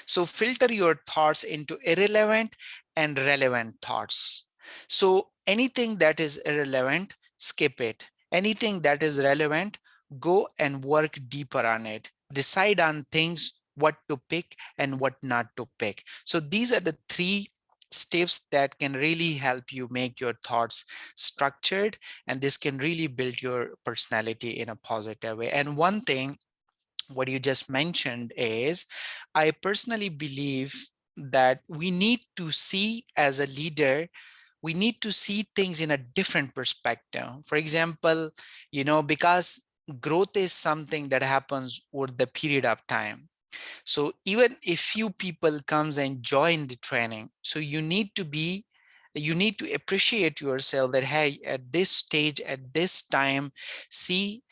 So filter your thoughts into irrelevant and relevant thoughts. So anything that is irrelevant, skip it. Anything that is relevant, go and work deeper on it. Decide on things, what to pick and what not to pick. So these are the 3 steps that can really help you make your thoughts structured, and this can really build your personality in a positive way. And one thing, what you just mentioned is, I personally believe that we need to see, as a leader, we need to see things in a different perspective. For example, you know, because growth is something that happens over the period of time. So even if few people comes and join the training, so you need to appreciate yourself that, hey, at this stage, at this time, see,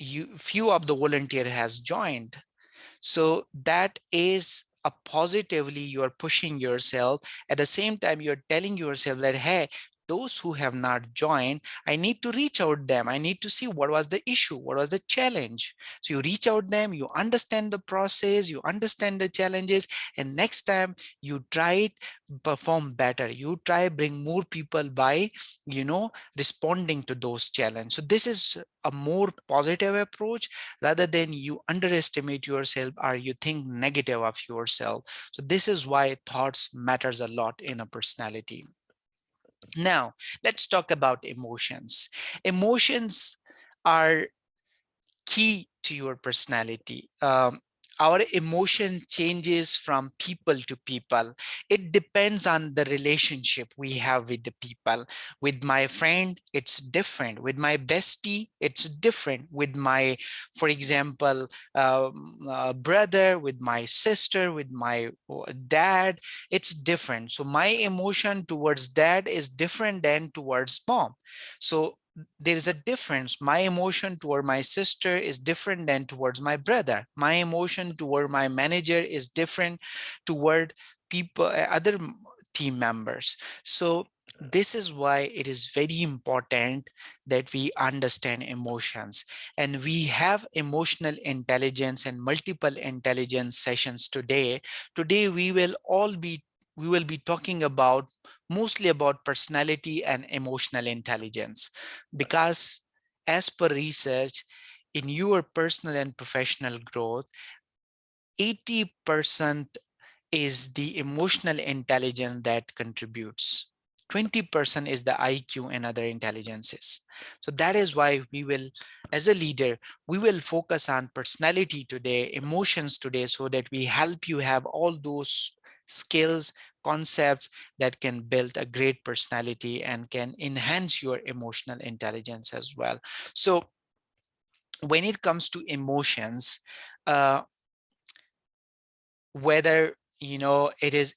few of the volunteer has joined. So that is a positively, you're pushing yourself. At the same time, you're telling yourself that, hey, those who have not joined, I need to reach out them. I need to see what was the issue, what was the challenge. So you reach out them, you understand the process, you understand the challenges, and next time you try it, perform better. You try bring more people by, you know, responding to those challenges. So this is a more positive approach, rather than you underestimate yourself or you think negative of yourself. So this is why thoughts matters a lot in a personality. Now, let's talk about emotions. Emotions are key to your personality. Our emotion changes from people to people. It depends on the relationship we have with the people. With my friend, it's different. With my bestie, it's different. With my, for example, brother, with my sister, with my dad, it's different. So my emotion towards dad is different than towards mom. So there is a difference. My emotion toward my sister is different than towards my brother. My emotion toward my manager is different toward people, other team members. So this is why it is very important that we understand emotions, and we have emotional intelligence and multiple intelligence sessions today. Today we will be talking about mostly about personality and emotional intelligence, because as per research, in your personal and professional growth, 80% is the emotional intelligence that contributes. 20% is the IQ and other intelligences. So that is why we will, as a leader, we will focus on personality today, emotions today, so that we help you have all those skills concepts that can build a great personality and can enhance your emotional intelligence as well. So when it comes to emotions, whether it is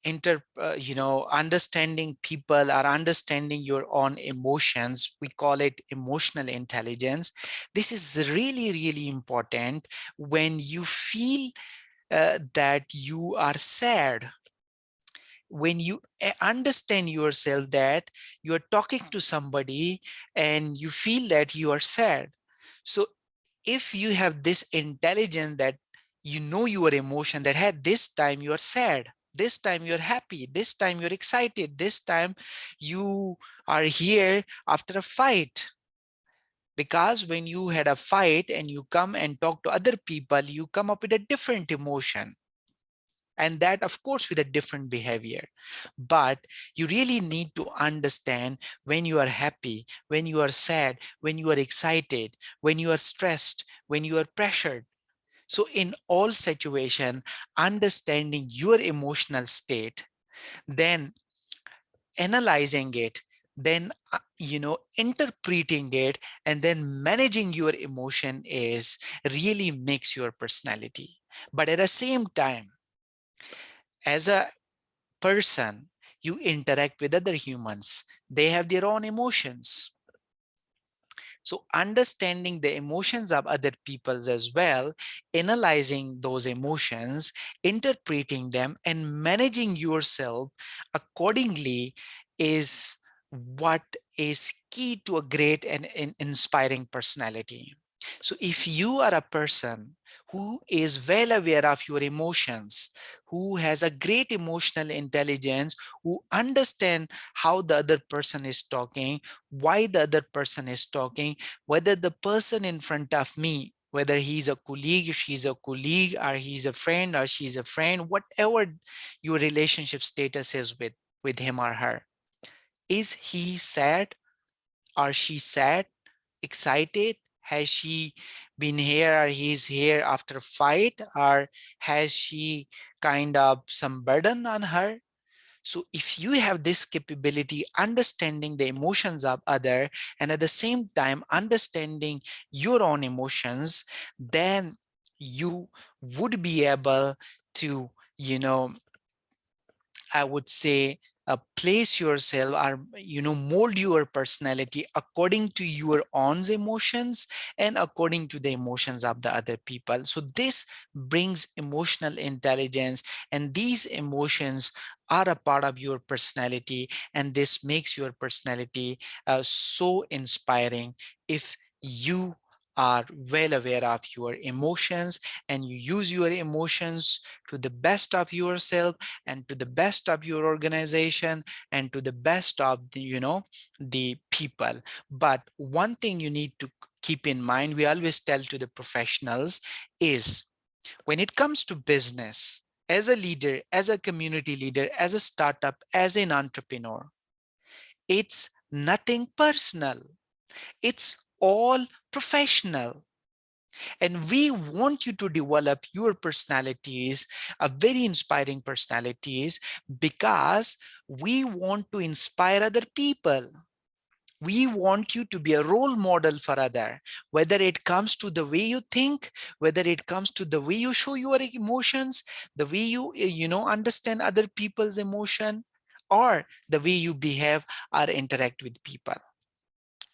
understanding people or understanding your own emotions, we call it emotional intelligence. This is really, really important. When you feel that you are sad, when you understand yourself that you are talking to somebody and you feel that you are sad, so if you have this intelligence that your emotion, that hey, this time you are sad, this time you're happy, this time you're excited, this time you are here after a fight. Because when you had a fight and you come and talk to other people, you come up with a different emotion, and that of course with a different behavior. But you really need to understand when you are happy, when you are sad, when you are excited, when you are stressed, when you are pressured. So in all situation, understanding your emotional state, then analyzing it, then interpreting it, and then managing your emotion is really makes your personality. But at the same time, as a person, you interact with other humans, they have their own emotions. So understanding the emotions of other peoples as well, analyzing those emotions, interpreting them, and managing yourself accordingly is what is key to a great and inspiring personality. So if you are a person who is well aware of your emotions, who has a great emotional intelligence, who understand how the other person is talking, why the other person is talking, whether the person in front of me, whether he's a colleague, she's a colleague, or he's a friend or she's a friend, whatever your relationship status is with him or her, is he sad or she sad, excited? Has she been here or he's here after a fight, or has she kind of some burden on her? So if you have this capability, understanding the emotions of other, and at the same time understanding your own emotions, then you would be able to, I would say, place yourself or mold your personality according to your own emotions and according to the emotions of the other people. So this brings emotional intelligence, and these emotions are a part of your personality, and this makes your personality so inspiring. If you are well aware of your emotions and you use your emotions to the best of yourself and to the best of your organization and to the best of the people. But one thing you need to keep in mind, we always tell to the professionals, is when it comes to business, as a leader, as a community leader, as a startup, as an entrepreneur, it's nothing personal, it's all professional. And we want you to develop your personalities, a very inspiring personalities, because we want to inspire other people. We want you to be a role model for other, whether it comes to the way you think, whether it comes to the way you show your emotions, the way you understand other people's emotion, or the way you behave or interact with people.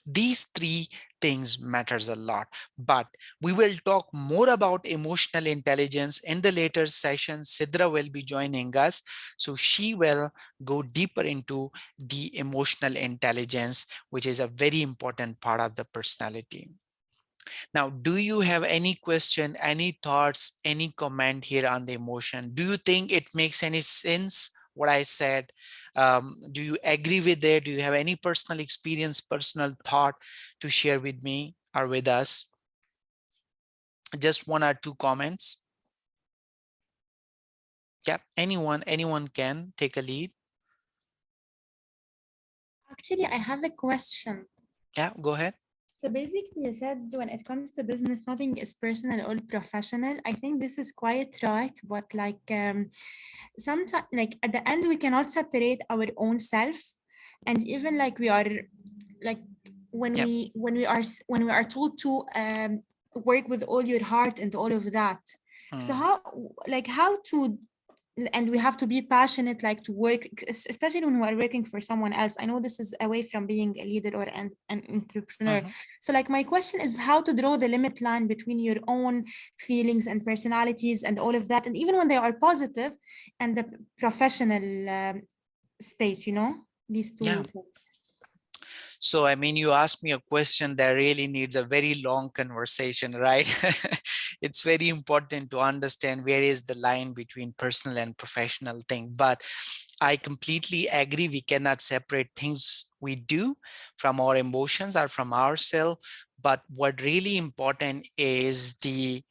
These three things matters a lot. But we will talk more about emotional intelligence in the later session. Sidra will be joining us, so she will go deeper into the emotional intelligence, which is a very important part of the personality. Now, do you have any question, any thoughts, any comment here on the emotion? Do you think it makes any sense what I said? Do you agree with it? Do you have any personal experience, personal thought to share with me or with us? Just one or two comments. Yeah, anyone can take a lead. Actually, I have a question. Yeah, go ahead. So basically, you said when it comes to business, nothing is personal or professional. I think this is quite right, but like sometimes, like at the end, we cannot separate our own self, and even like we are, like Yeah. when we are told to work with all your heart and all of that. So how to, and we have to be passionate, like to work, especially when we're working for someone else. I know this is away from being a leader or an entrepreneur. So like my question is how to draw the limit line between your own feelings and personalities and all of that, and even when they are positive, and the professional space, these two Yeah. things. So, I mean, you asked me a question that really needs a very long conversation, right? It's very important to understand where is the line between personal and professional thing. But I completely agree. We cannot separate things we do from our emotions or from ourselves. But what really important is the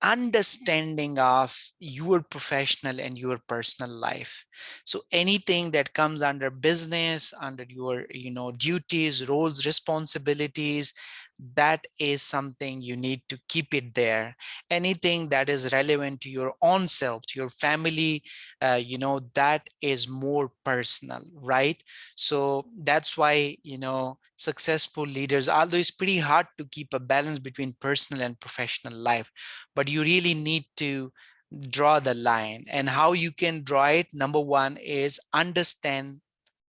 understanding of your professional and your personal life. So anything that comes under business, under your duties, roles, responsibilities, that is something you need to keep it there. Anything that is relevant to your own self, to your family, that is more personal, right? So that's why successful leaders, although it's pretty hard to keep a balance between personal and professional life, but you really need to draw the line. And how you can draw it, number one is understand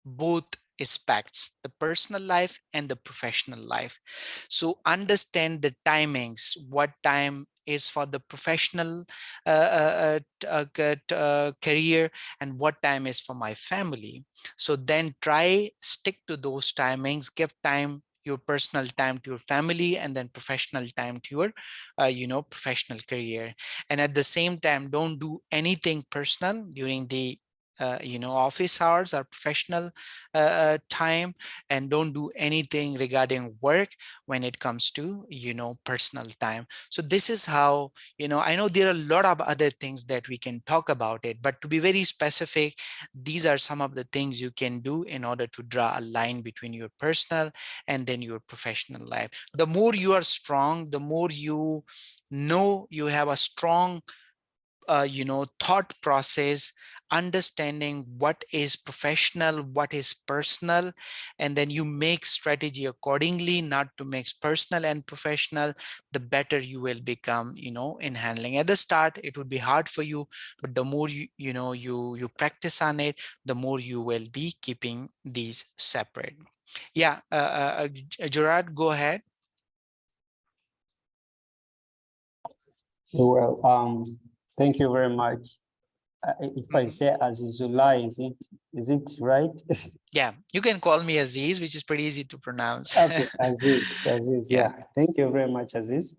both aspects, the personal life and the professional life. So understand the timings, what time is for the professional career and what time is for my family. So then try stick to those timings, give time, your personal time to your family, and then professional time to your professional career. And at the same time, don't do anything personal during the office hours or professional time, and don't do anything regarding work when it comes to personal time. So this is how, I know there are a lot of other things that we can talk about it, but to be very specific, these are some of the things you can do in order to draw a line between your personal and then your professional life. The more you are strong, the more you know you have a strong thought process, understanding what is professional, what is personal, and then you make strategy accordingly, not to mix personal and professional, the better you will become in handling. At the start it would be hard for you, but the more you practice on it, the more you will be keeping these separate. Yeah. Gerard, go ahead. Well, thank you very much. If I say Azizullah, is it right? Yeah, you can call me Aziz, which is pretty easy to pronounce. Okay, Aziz, Yeah. yeah. Thank you very much, Aziz.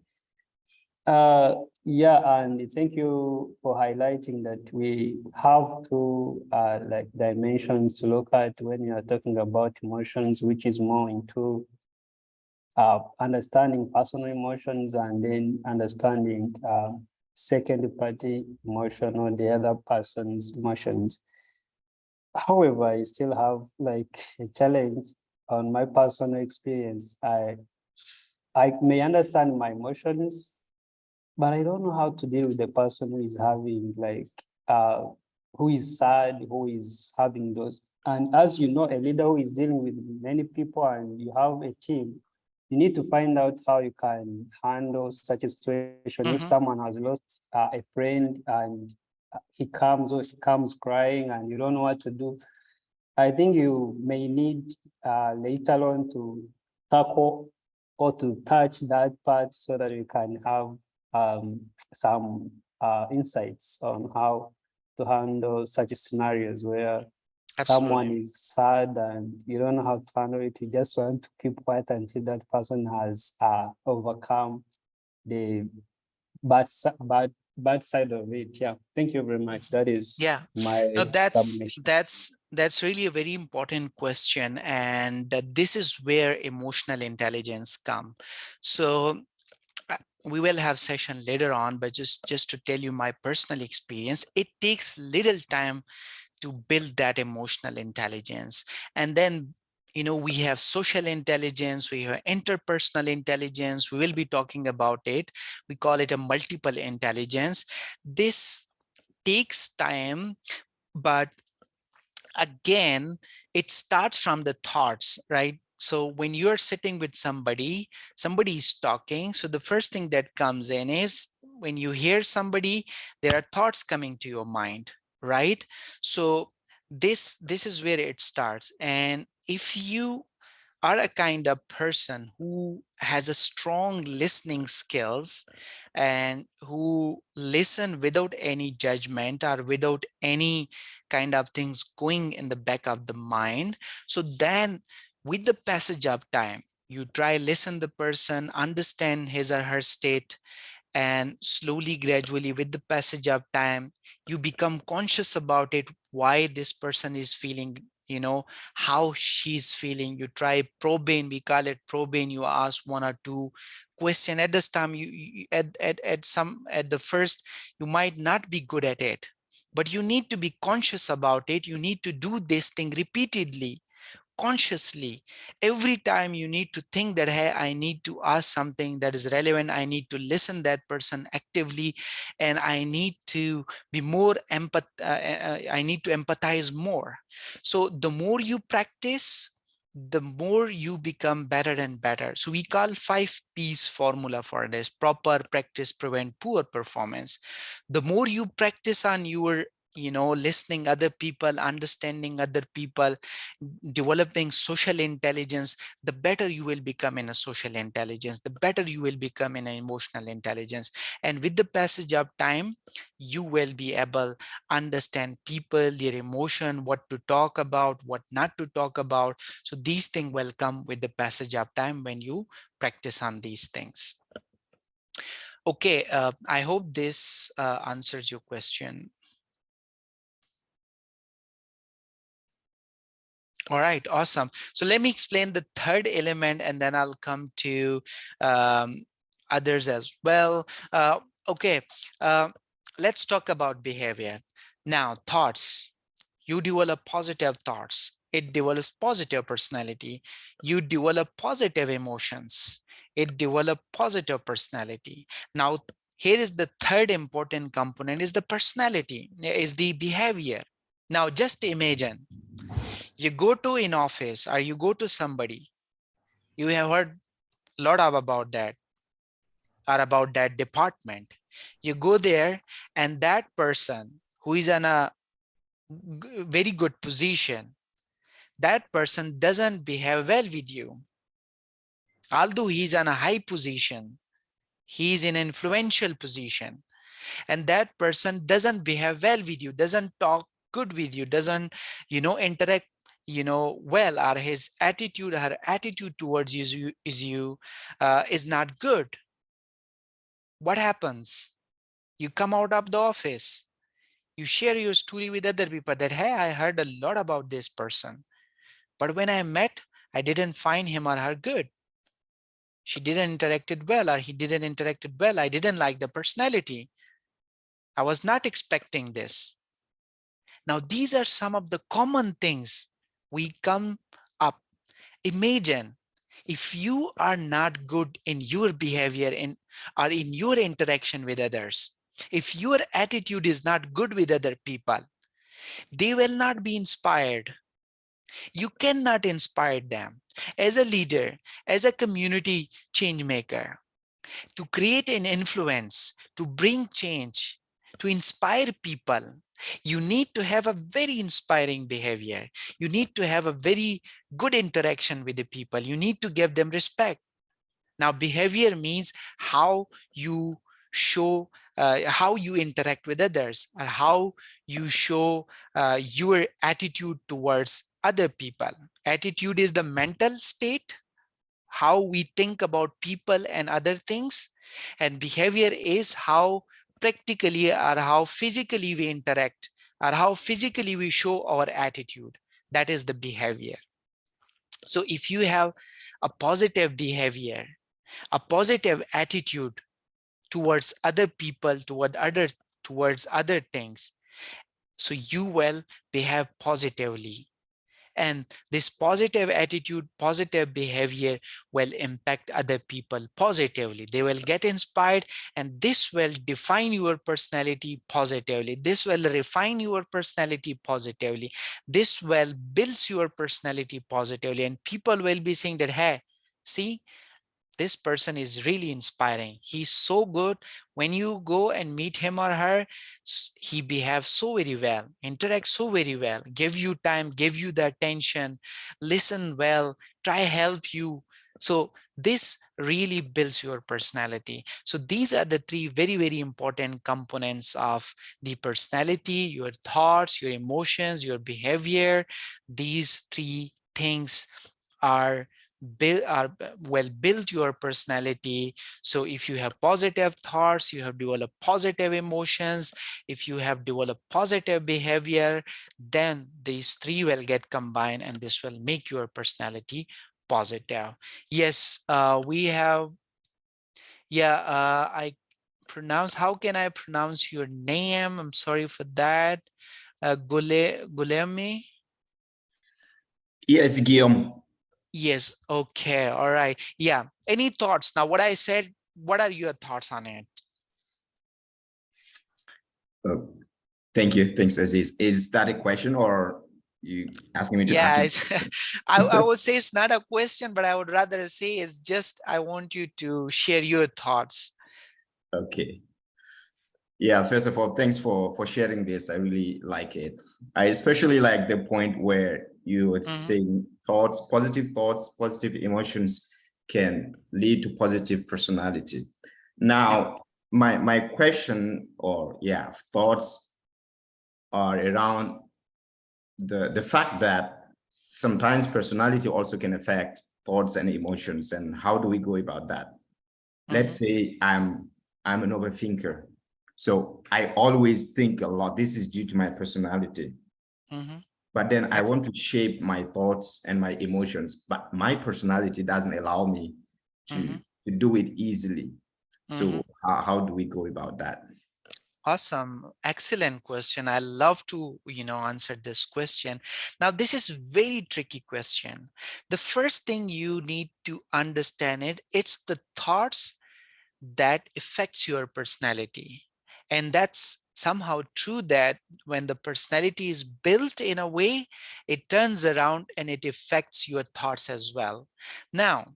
Yeah, and thank you for highlighting that we have two like dimensions to look at when you are talking about emotions, which is more into understanding personal emotions and then understanding second party emotion or the other person's emotions. However, I still have like a challenge on my personal experience. I may understand my emotions, but I don't know how to deal with the person who is having like who is sad, who is having those. And as you know, a leader who is dealing with many people and you have a team, you need to find out how you can handle such a situation. If someone has lost a friend and he comes or she comes crying and you don't know what to do, I think you may need later on to tackle or to touch that part so that you can have some insights on how to handle such scenarios where someone is sad and you don't know how to handle it. You just want to keep quiet until that person has overcome the bad side of it. Yeah, thank you very much. That is my no, explanation. that's really a very important question, and this is where emotional intelligence come. So we will have session later on, but just to tell you my personal experience, it takes little time to build that emotional intelligence. And then we have social intelligence, we have interpersonal intelligence. We will be talking about it. We call it a multiple intelligence. This takes time, but again, it starts from the thoughts, right? So when you're sitting with somebody is talking, so the first thing that comes in is when you hear somebody, there are thoughts coming to your mind, right? So this is where it starts. And if you are a kind of person who has a strong listening skills and who listen without any judgment or without any kind of things going in the back of the mind, so then with the passage of time, you try listen the person, understand his or her state, and slowly, gradually, with the passage of time, you become conscious about it, why this person is feeling, how she's feeling. You try probing, we call it probing. You ask one or two question at this time. At the first, you might not be good at it, but you need to be conscious about it. You need to do this thing repeatedly, consciously. Every time you need to think that, hey, I need to ask something that is relevant, I need to listen that person actively, and I need to be more I need to empathize more. So the more you practice, the more you become better and better. So we call 5 P's formula for this: proper practice prevent poor performance. The more you practice on your listening other people, understanding other people, developing social intelligence, the better you will become in a social intelligence, the better you will become in an emotional intelligence. And with the passage of time, you will be able understand people, their emotion, what to talk about, what not to talk about. So these things will come with the passage of time when you practice on these things. Okay, I hope this answers your question. All right, awesome. So let me explain the third element, and then I'll come to others as well. Okay, let's talk about behavior. Now, thoughts. You develop positive thoughts. It develops positive personality. You develop positive emotions. It develops positive personality. Now, here is the third important component is the personality, is the behavior. Now, just imagine you go to an office or you go to somebody, you have heard a lot about that or about that department. You go there and that person who is in a very good position, that person doesn't behave well with you. Although he's in a high position, he's in an influential position, and that person doesn't behave well with you, doesn't talk good with you, doesn't interact well, or his attitude, her attitude towards you is not good. What happens? You come out of the office, you share your story with other people that, hey, I heard a lot about this person, but when I met, I didn't find him or her good. She didn't interacted well, or he didn't interacted well. I didn't like the personality. I was not expecting this. Now, these are some of the common things we come up. Imagine if you are not good in your behavior or in your interaction with others, if your attitude is not good with other people, they will not be inspired. You cannot inspire them. As a leader, as a community change maker, to create an influence, to bring change, to inspire people, you need to have a very inspiring behavior. You need to have a very good interaction with the people. You need to give them respect. Now, behavior means how you show, how you interact with others, or how you show your attitude towards other people. Attitude is the mental state, how we think about people and other things, and behavior is how practically or how physically we interact or how physically we show our attitude. That is the behavior. So if you have a positive behavior, a positive attitude towards other people, towards other things, so you will behave positively. And this positive attitude, positive behavior will impact other people positively. They will get inspired, and this will define your personality positively. This will refine your personality positively. This will build your personality positively, and people will be saying that, hey, see, this person is really inspiring. He's so good. When you go and meet him or her, he behaves so very well, interacts so very well, give you time, give you the attention, listen well, try help you. So this really builds your personality. So these are the three very, very important components of the personality: your thoughts, your emotions, your behavior. These three things are will build your personality. So if you have positive thoughts, you have developed positive emotions, if you have developed positive behavior, then these three will get combined, and this will make your personality positive. Yes, we have, yeah, I pronounce, how can I pronounce your name? I'm sorry for that. Gulemi. Yes, Guillaume. Yes. Okay. All right. Yeah. Any thoughts? Now, what I said, what are your thoughts on it? Thank you. Thanks, Aziz. Is that a question, or you asking me to Yeah, answer? I would say it's not a question, but I would rather say it's just, I want you to share your thoughts. Okay. Yeah, first of all, thanks for sharing this. I really like it. I especially like the point where you were saying positive thoughts, positive emotions can lead to positive personality. Now, my question, or yeah, thoughts are around the fact that sometimes personality also can affect thoughts and emotions. And how do we go about that? Let's say I'm an overthinker. So I always think a lot. This is due to my personality. But then I want to shape my thoughts and my emotions, but my personality doesn't allow me to do it easily. So how do we go about that? Awesome. Excellent question. I love to, answer this question. Now, this is very tricky question. The first thing you need to understand it's the thoughts that affects your personality. And that's somehow true, that when the personality is built in a way, it turns around and it affects your thoughts as well. Now,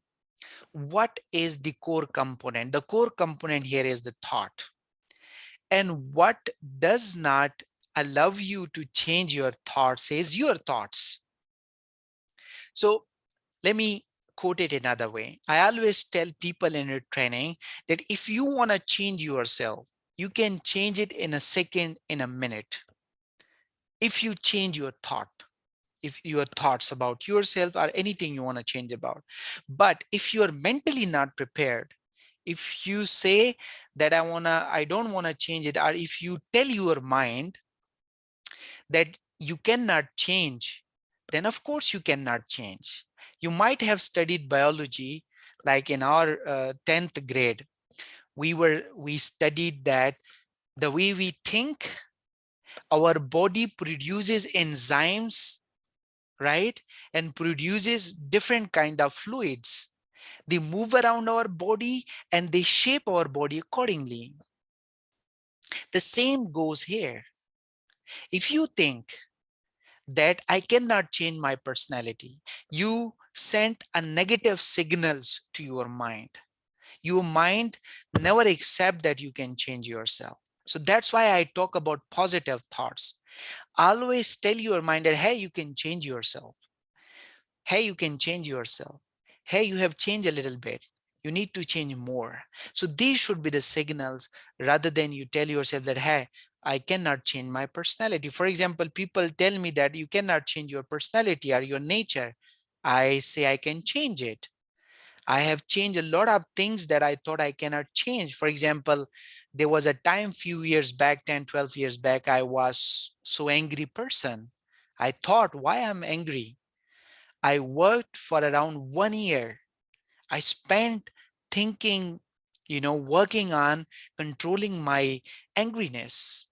what is the core component? The core component here is the thought. And what does not allow you to change your thoughts is your thoughts. So let me quote it another way. I always tell people in your training that if you want to change yourself, you can change it in a second, in a minute. If you change your thought, if your thoughts about yourself or anything you want to change about. But if you're mentally not prepared, if you say that I don't want to change it, or if you tell your mind that you cannot change, then of course you cannot change. You might have studied biology, like in our 10th grade, we studied that the way we think, our body produces enzymes, right? And produces different kind of fluids. They move around our body and they shape our body accordingly. The same goes here. If you think that I cannot change my personality, you sent a negative signals to your mind. Your mind never accept that you can change yourself. So that's why I talk about positive thoughts. Always tell your mind that, hey, you can change yourself. Hey, you can change yourself. Hey, you have changed a little bit. You need to change more. So these should be the signals, rather than you tell yourself that, hey, I cannot change my personality. For example, people tell me that you cannot change your personality or your nature. I say I can change it. I have changed a lot of things that I thought I cannot change. For example, there was a time few years back, 10, 12 years back, I was so angry person. I thought, why I'm angry? I worked for around 1 year. I spent thinking, working on controlling my angriness.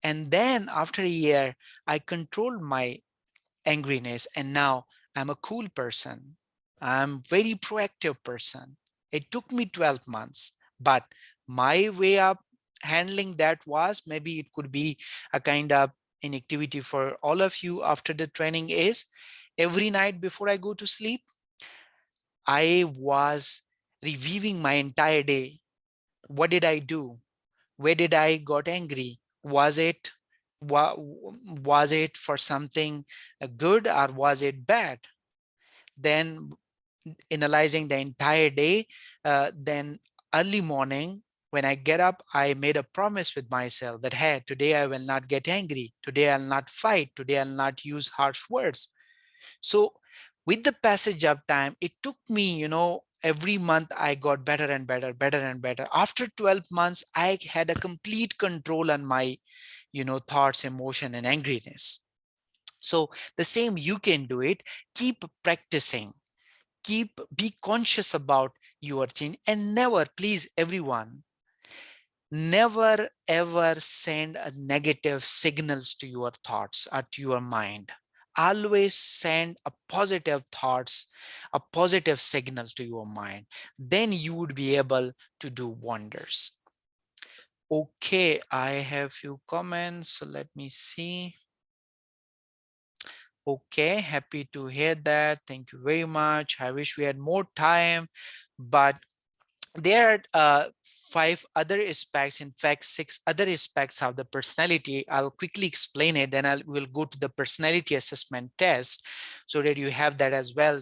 And then after a year, I controlled my angriness, and now I'm a cool person. I'm very proactive person. It took me 12 months, but my way of handling that was, maybe it could be a kind of an activity for all of you after the training, is every night before I go to sleep, I was reviewing my entire day. What did I do? Where did I got angry? Was it for something good, or was it bad? Then analyzing the entire day, then early morning when I get up, I made a promise with myself that, hey, today I will not get angry. Today I'll not fight. Today I'll not use harsh words. So with the passage of time, it took me, every month I got better and better, better and better. After 12 months, I had a complete control on my, thoughts, emotion, and angriness. So the same you can do it. Keep practicing. Be conscious about your change, and never, please, everyone, never ever send a negative signals to your thoughts or to your mind. Always send a positive thoughts, a positive signal to your mind. Then you would be able to do wonders. Okay, I have few comments, so let me see. Okay, happy to hear that. Thank you very much. I wish we had more time, but there are 5 other aspects, in fact 6 other aspects of the personality. I'll quickly explain it, then we'll go to the personality assessment test so that you have that as well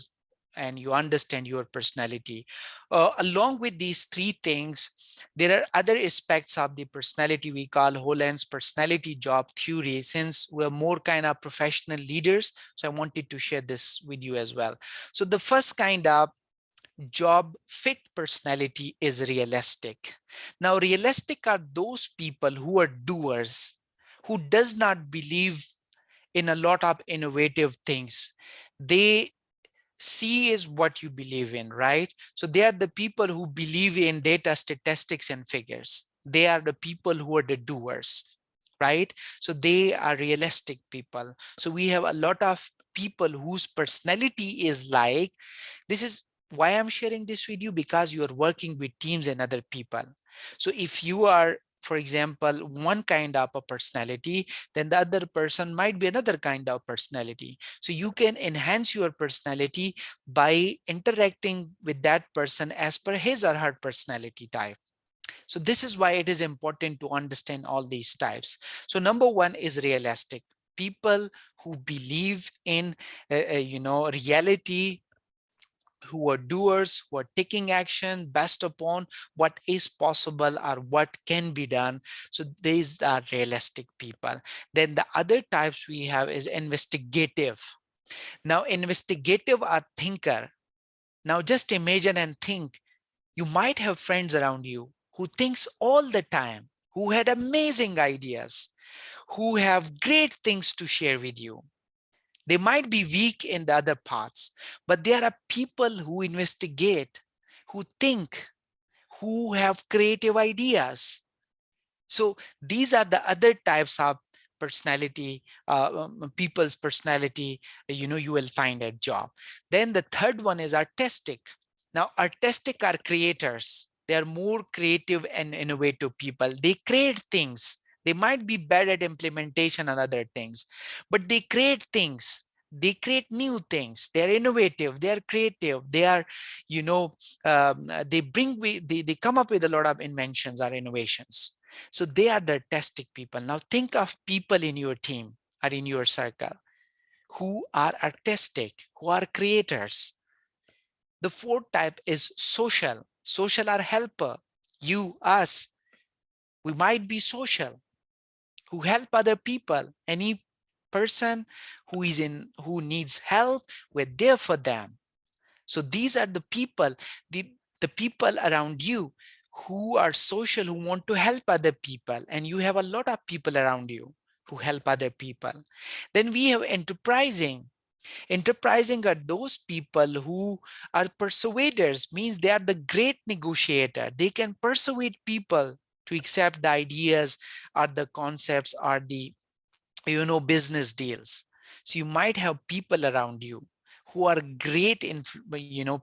and you understand your personality. Along with these 3 things, there are other aspects of the personality we call Holland's personality job theory. Since we're more kind of professional leaders, so I wanted to share this with you as well. So the first kind of job fit personality is realistic. Now, realistic are those people who are doers, who does not believe in a lot of innovative things. They see is what you believe in, right? So they are the people who believe in data, statistics, and figures. They are the people who are the doers, right? So they are realistic people. So we have a lot of people whose personality is like, this is why I'm sharing this with you, because you are working with teams and other people. So if you are, for example, one kind of a personality, then the other person might be another kind of personality. So you can enhance your personality by interacting with that person as per his or her personality type. So this is why it is important to understand all these types. So number 1 is realistic. People who believe in, reality, who are doers, who are taking action based upon what is possible or what can be done. So these are realistic people. Then the other types we have is investigative. Now, investigative are thinker. Now just imagine and think, you might have friends around you who thinks all the time, who had amazing ideas, who have great things to share with you. They might be weak in the other parts, but there are people who investigate, who think, who have creative ideas. So these are the other types of personality, people's personality, you will find at job. Then the third one is artistic. Now, artistic are creators. They are more creative and innovative people. They create things. They might be bad at implementation and other things, but they create things. They create new things. They're innovative. They are creative. They are, they come up with a lot of inventions or innovations. So they are the artistic people. Now think of people in your team or in your circle who are artistic, who are creators. The fourth type is social. Social are helper. You, us, we might be social, who help other people. Any person who needs help, we're there for them. So these are the people, the people around you who are social, who want to help other people. And you have a lot of people around you who help other people. Then we have enterprising. Enterprising are those people who are persuaders, means they are the great negotiator. They can persuade people to accept the ideas or the concepts or the business deals. So you might have people around you who are great in,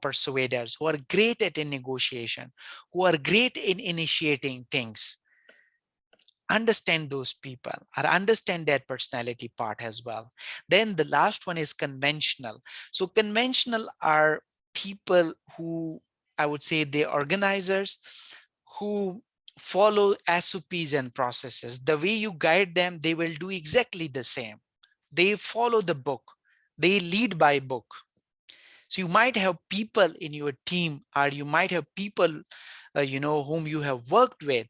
persuaders, who are great at in negotiation, who are great in initiating things. Understand those people or understand their personality part as well. Then the last one is conventional. So conventional are people who, I would say, they're organizers who follow SOPs and processes. The way you guide them, they will do exactly the same. They follow the book. They lead by book. So you might have people in your team, or you might have people, whom you have worked with.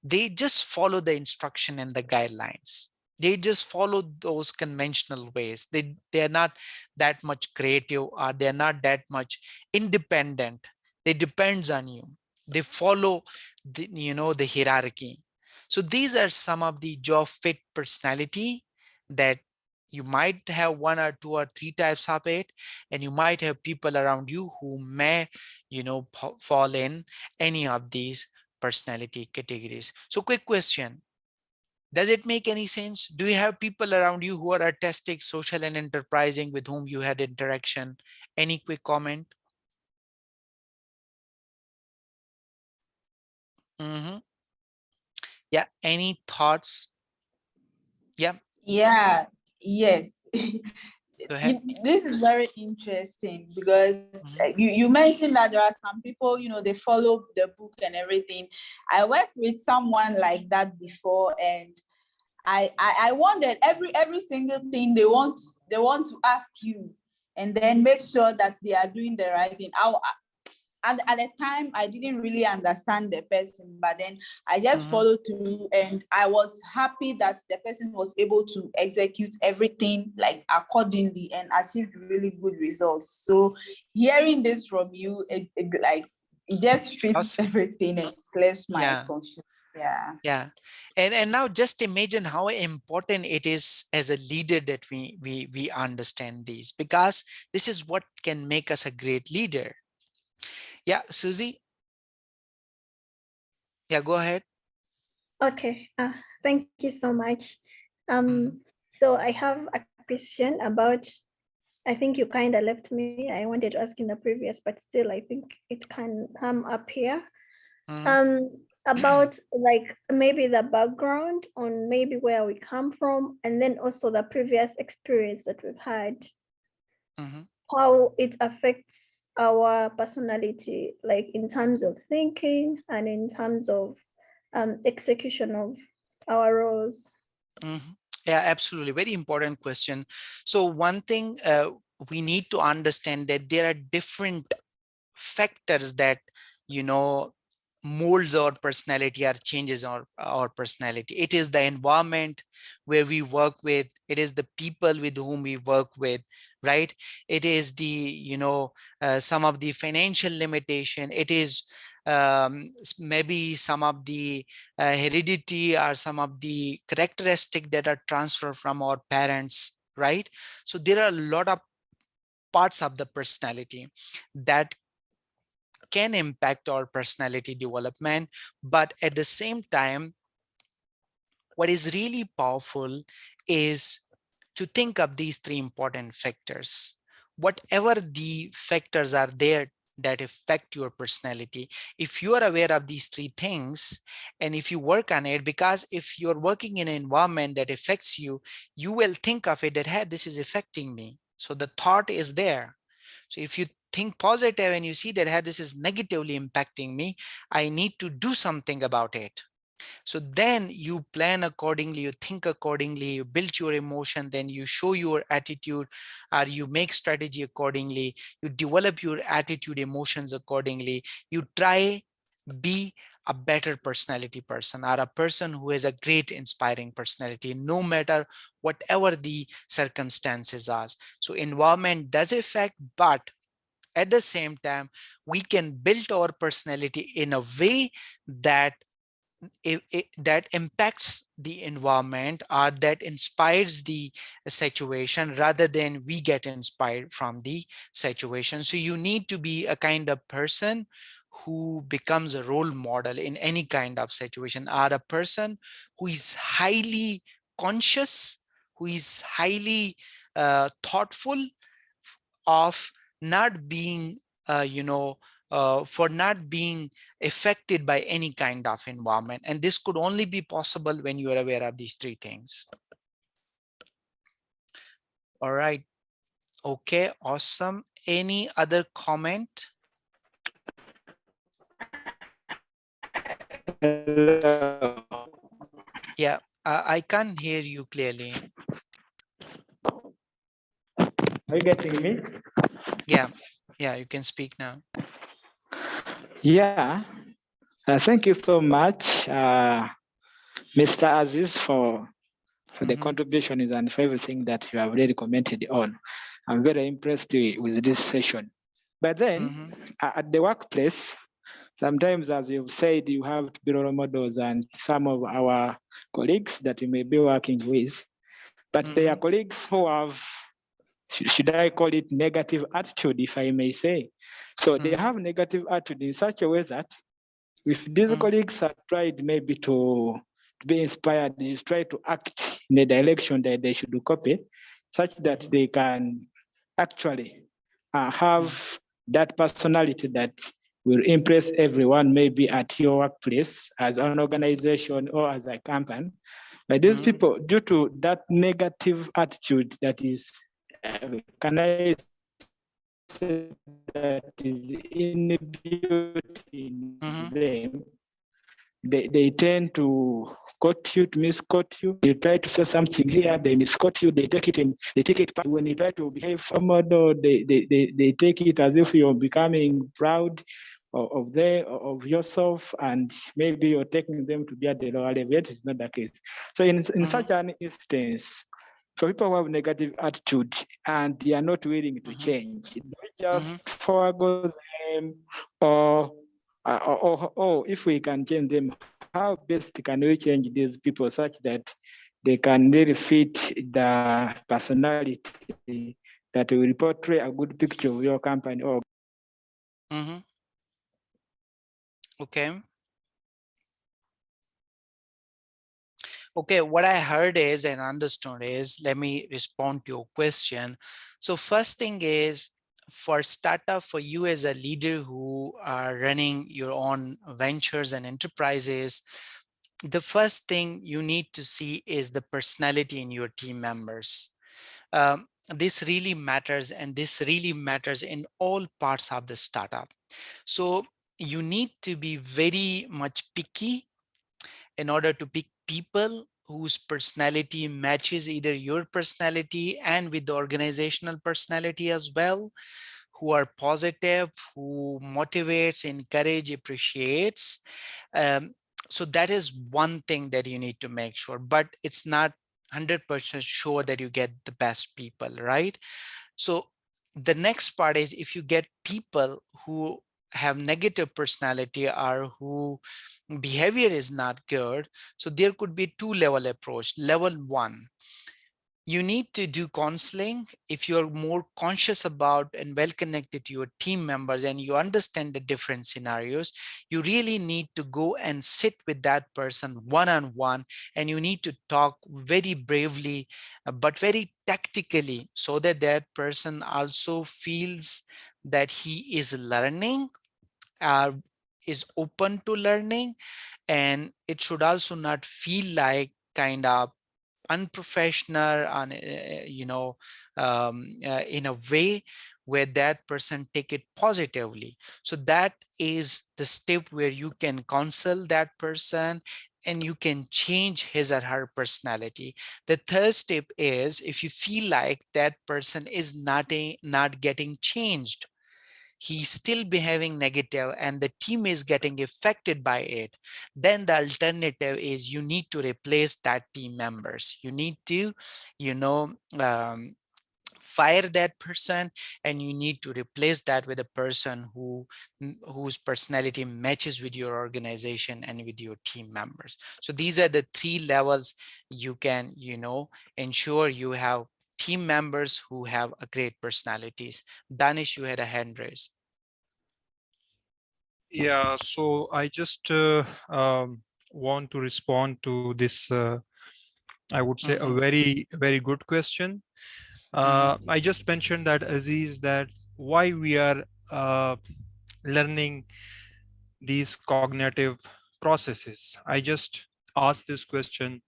They just follow the instruction and the guidelines. They just follow those conventional ways. They are not that much creative, or they're not that much independent. They depends on you. They follow the hierarchy. So these are some of the job fit personality that you might have one or two or three types of it, and you might have people around you who may fall in any of these personality categories. So quick question, does it make any sense? Do you have people around you who are artistic, social, and enterprising with whom you had interaction? Any quick comment? Yeah, any thoughts? Yeah, Yeah, yes. go ahead. This is very interesting because you mentioned that there are some people, they follow the book and everything. I worked with someone like that before, and I wondered every single thing they want to ask you, and then make sure that they are doing the right thing. At the time, I didn't really understand the person, but then I just followed through, and I was happy that the person was able to execute everything like accordingly and achieved really good results. So hearing this from you, it just fits Awesome. everything and clears my Yeah. confusion. Yeah. Yeah. And now just imagine how important it is as a leader that we understand these, because this is what can make us a great leader. Yeah, Susie. Yeah, go ahead. Okay, thank you so much. So I have a question about, I think you kind of left me. I wanted to ask in the previous, but still I think it can come up here. About like maybe the background on maybe where we come from, and then also the previous experience that we've had, how it affects our personality, like in terms of thinking and in terms of execution of our roles. Yeah, absolutely. Very important question. So one thing we need to understand that there are different factors that molds our personality or changes our personality. It is the environment where we work with, it is the people with whom we work with, right? It is the some of the financial limitation. It is maybe some of the heredity or some of the characteristic that are transferred from our parents, right? So there are a lot of parts of the personality that can impact our personality development. But at the same time, what is really powerful is to think of these three important factors. Whatever the factors are there that affect your personality, if you are aware of these three things and if you work on it, because if you're working in an environment that affects you, you will think of it that, hey, this is affecting me. So the thought is there. So if you think positive and you see that, hey, this is negatively impacting me, I need to do something about it. So then you plan accordingly, you think accordingly, you build your emotion, then you show your attitude, or you make strategy accordingly, you develop your attitude, emotions accordingly, you try be a better personality person, or a person who has a great inspiring personality, no matter whatever the circumstances are. So environment does affect, but at the same time, we can build our personality in a way that that impacts the environment or that inspires the situation rather than we get inspired from the situation. So you need to be a kind of person who becomes a role model in any kind of situation, or a person who is highly conscious, who is highly thoughtful of not being, for not being affected by any kind of environment. And this could only be possible when you are aware of these three things. All right. Okay, awesome. Any other comment? Yeah, I can't hear you clearly. Are you getting me? Yeah, you can speak now. Yeah, thank you so much, Mr. Aziz, for the contributions and for everything that you have really commented on. I'm very impressed with this session. But then at the workplace, sometimes, as you've said, you have to be role models and some of our colleagues that you may be working with, but they are colleagues who have, should I call it negative attitude, if I may say. So they have negative attitude in such a way that if these colleagues have tried maybe to be inspired, is try to act in the direction that they should copy, such that they can actually have that personality that will impress everyone, maybe at your workplace, as an organization or as a company. But these people, due to that negative attitude that is, can I say, that is inbuilt in them, they tend to quote you, to misquote you. You try to say something here, they misquote you, they take it in, they take it back. When you try to behave formal, they take it as if you're becoming proud of yourself, and maybe you're taking them to be at the lower level. It's not the case. So in such an instance, for people who have negative attitude and they are not willing to change, don't just forego them, or if we can change them, how best can we change these people such that they can really fit the personality that will portray a good picture of your company? Or Okay. Okay, what I heard is and understood is, let me respond to your question. So first thing is, for startup, for you as a leader who are running your own ventures and enterprises, the first thing you need to see is the personality in your team members. This really matters, and this really matters in all parts of the startup. So you need to be very much picky in order to pick people whose personality matches either your personality and with the organizational personality as well, who are positive, who motivates, encourage, appreciates. So that is one thing that you need to make sure, but it's not 100% sure that you get the best people, right? So the next part is, if you get people who have negative personality or who behavior is not good, so there could be two level approach. Level one, you need to do counseling. If you're more conscious about and well connected to your team members and you understand the different scenarios, you really need to go and sit with that person one-on-one, and you need to talk very bravely, but very tactically, so that that person also feels that he is learning, uh, is open to learning, and it should also not feel like kind of unprofessional and in a way where that person take it positively. So that is the step where you can counsel that person and you can change his or her personality. The third step is, if you feel like that person is not getting changed, he's still behaving negative and the team is getting affected by it, then the alternative is you need to replace that team members. You need to, you know, fire that person, and you need to replace that with a person whose personality matches with your organization and with your team members. So these are the three levels you can, ensure you have team members who have a great personalities. Danish, you had a hand raise. Yeah, so I just want to respond to this, I would say, a very, very good question. I just mentioned that, Aziz, that why we are learning these cognitive processes. I just asked this question,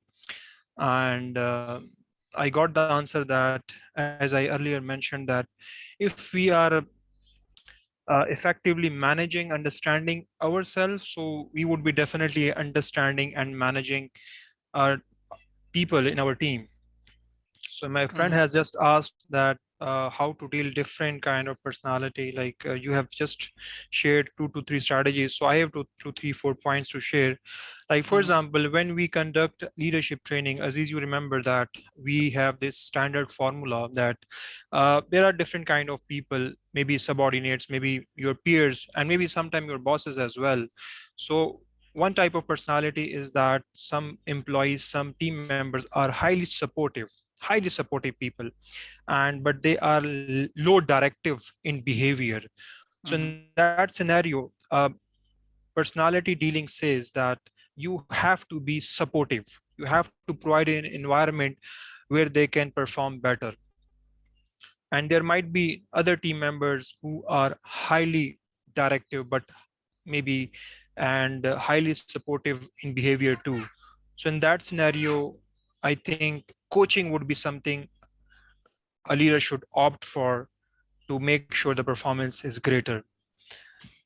and I got the answer that, as I earlier mentioned, that if we are effectively managing, understanding ourselves, so we would be definitely understanding and managing our people in our team. So my friend has just asked that how to deal different kind of personality. Like you have just shared 2 to 3 strategies. So I have 2, 3, 4 points to share. Like for example, when we conduct leadership training, Aziz, you remember that we have this standard formula that there are different kind of people, maybe subordinates, maybe your peers, and maybe sometimes your bosses as well. So one type of personality is that some employees, some team members are highly supportive people, and but they are low directive in behavior. So in that scenario, personality dealing says that you have to be supportive, you have to provide an environment where they can perform better. And there might be other team members who are highly directive, but maybe and highly supportive in behavior too. So in that scenario, I think coaching would be something a leader should opt for to make sure the performance is greater.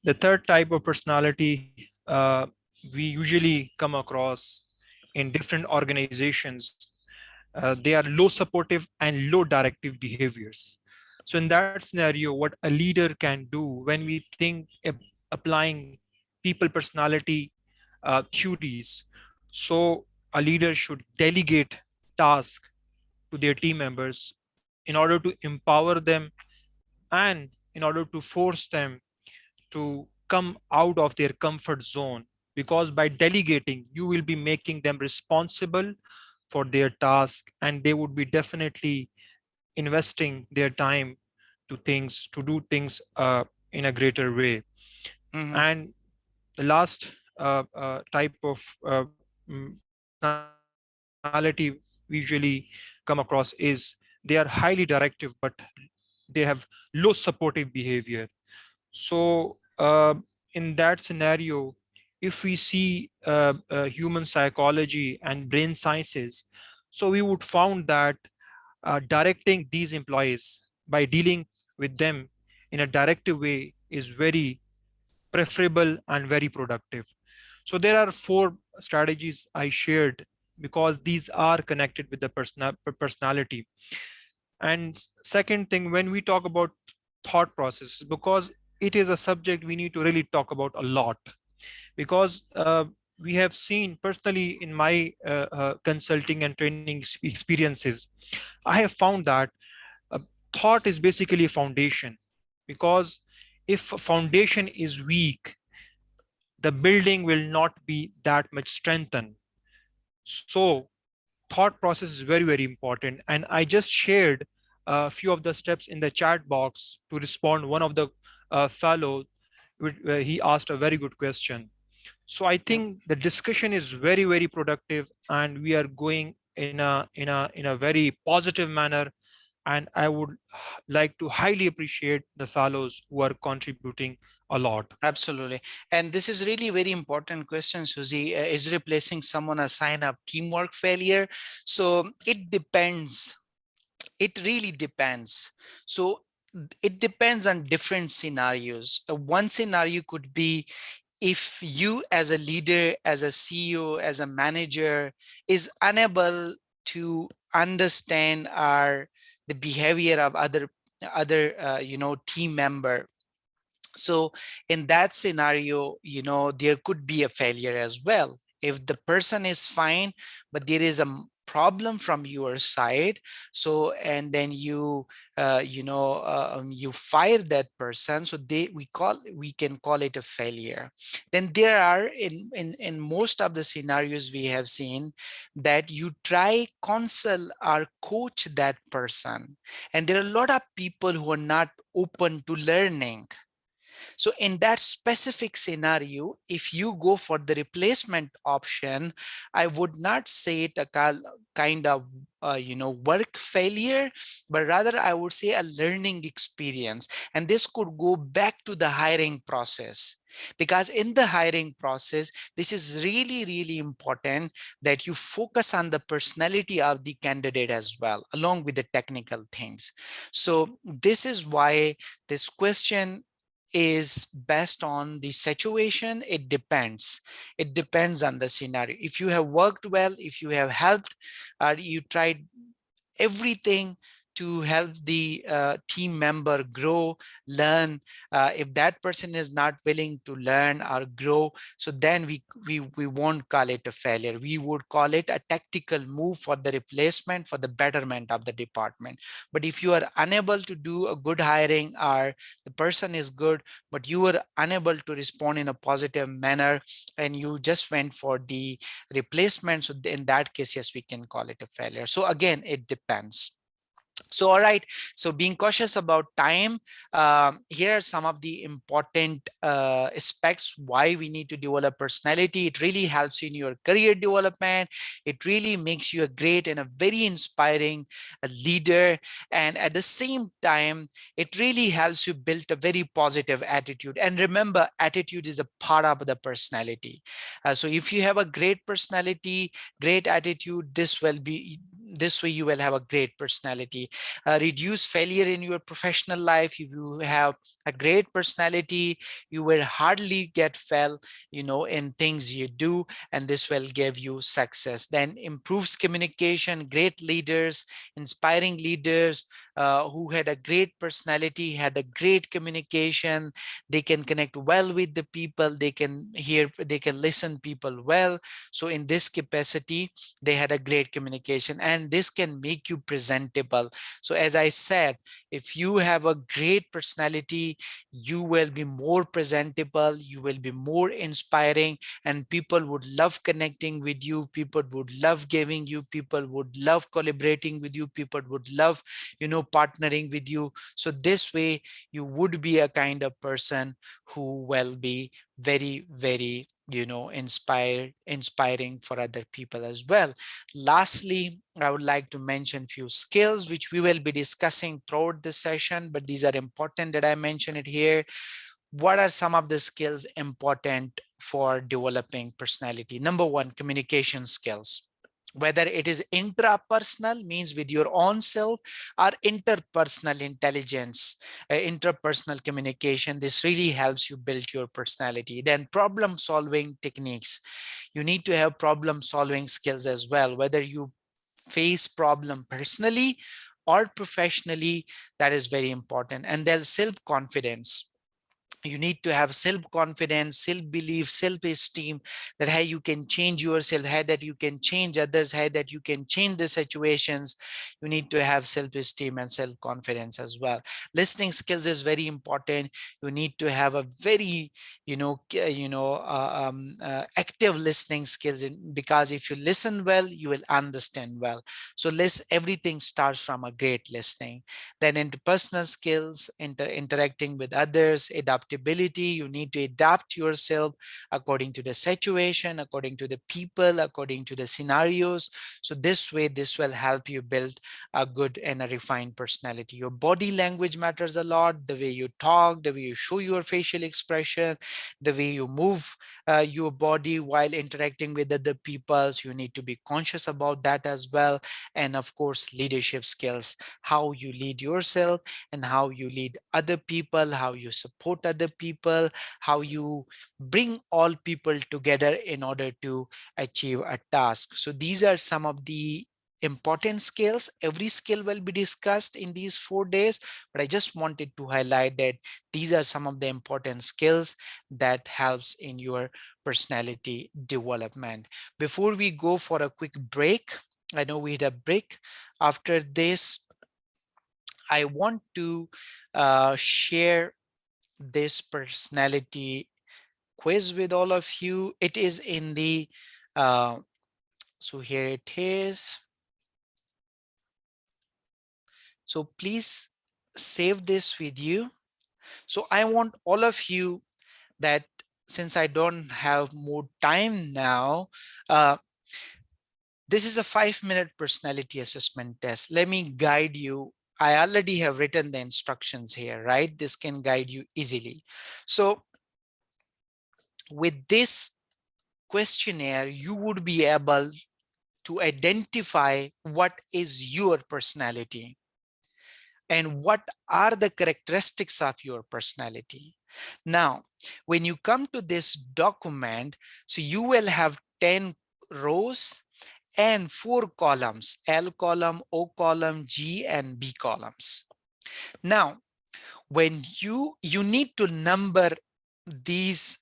The third type of personality we usually come across in different organizations, they are low supportive and low directive behaviors. So in that scenario, what a leader can do when we think applying people personality theories, so a leader should delegate tasks to their team members in order to empower them and in order to force them to come out of their comfort zone, because by delegating you will be making them responsible for their task, and they would be definitely investing their time to do things in a greater way. And the last type of personality we usually come across is they are highly directive, but they have low supportive behavior. So in that scenario, if we see human psychology and brain sciences, so we would found that directing these employees by dealing with them in a directive way is very preferable and very productive. So there are 4 strategies I shared because these are connected with the personality. And second thing, when we talk about thought process, because it is a subject we need to really talk about a lot, because we have seen personally in my consulting and training experiences, I have found that uh, thought is basically a foundation, because if a foundation is weak, the building will not be that much strengthened. So thought process is very, very important. And I just shared a few of the steps in the chat box to respond one of the fellow, where he asked a very good question. So I think the discussion is very, very productive, and we are going in a very positive manner. And I would like to highly appreciate the fellows who are contributing a lot. Absolutely. And this is really very important question, Susie. Is replacing someone a sign of teamwork failure? So it depends. It really depends. So it depends on different scenarios. One scenario could be if you as a leader, as a CEO, as a manager is unable to understand the behavior of other team member. So in that scenario, there could be a failure as well. If the person is fine, but there is a problem from your side, so and then you fire that person, so we can call it a failure. Then there are in most of the scenarios we have seen that you try counsel or coach that person, and there are a lot of people who are not open to learning. So in that specific scenario, if you go for the replacement option, I would not say it a kind of work failure, but rather I would say a learning experience. And this could go back to the hiring process, because in the hiring process, this is really, really important that you focus on the personality of the candidate as well, along with the technical things. So this is why this question is based on the situation. It depends on the scenario. If you have worked well, if you have helped, or you tried everything to help the team member grow, learn. If that person is not willing to learn or grow, so then we won't call it a failure. We would call it a tactical move for the replacement, for the betterment of the department. But if you are unable to do a good hiring, or the person is good, but you were unable to respond in a positive manner, and you just went for the replacement, so in that case, yes, we can call it a failure. So again, it depends. So all right, so being cautious about time, here are some of the important aspects why we need to develop personality. It really helps you in your career development. It really makes you a great and a very inspiring leader, and at the same time, it really helps you build a very positive attitude. And remember, attitude is a part of the personality. So if you have a great personality, great attitude, this way you will have a great personality. Reduce failure in your professional life. If you have a great personality, you will hardly get fail, in things you do, and this will give you success. Then improves communication. Great leaders, inspiring leaders, who had a great personality, had a great communication. They can connect well with the people. They can hear, they can listen people well. So in this capacity, they had a great communication, and this can make you presentable. So as I said, if you have a great personality, you will be more presentable, you will be more inspiring, and people would love connecting with you. People would love giving you, people would love collaborating with you, people would love, partnering with you. So this way, you would be a kind of person who will be very, very, inspiring for other people as well. Lastly, I would like to mention few skills which we will be discussing throughout this session, but these are important that I mention it here. What are some of the skills important for developing personality? Number one, communication skills. Whether it is intrapersonal, means with your own self, or interpersonal intelligence, interpersonal communication, this really helps you build your personality. Then problem solving techniques. You need to have problem solving skills as well, whether you face problem personally or professionally. That is very important. And then self-confidence. You need to have self-confidence, self-belief, self-esteem, that how you can change yourself, how that you can change others, how that you can change the situations. You need to have self-esteem and self-confidence as well. Listening skills is very important. You need to have a very, active listening skills, because if you listen well, you will understand well. So everything starts from a great listening. Then interpersonal skills, interacting with others, adaptability. You need to adapt yourself according to the situation, according to the people, according to the scenarios. So this way, this will help you build a good and a refined personality. Your body language matters a lot. The way you talk, the way you show your facial expression, the way you move your body while interacting with other people. So you need to be conscious about that as well. And of course, leadership skills, how you lead yourself and how you lead other people, how you support other people, how you bring all people together in order to achieve a task. So these are some of the important skills. Every skill will be discussed in these 4 days, but I just wanted to highlight that these are some of the important skills that helps in your personality development. Before we go for a quick break, I know we had a break. After this, I want to share this personality quiz with all of you. It is in the, so here it is. So please save this with you. So I want all of you that, since I don't have more time now, this is a 5-minute personality assessment test. Let me guide you. I already have written the instructions here, right? This can guide you easily. So with this questionnaire, you would be able to identify what is your personality and what are the characteristics of your personality. Now, when you come to this document, so you will have 10 rows and 4 columns, L column, O column, G and B columns. Now, when you need to number these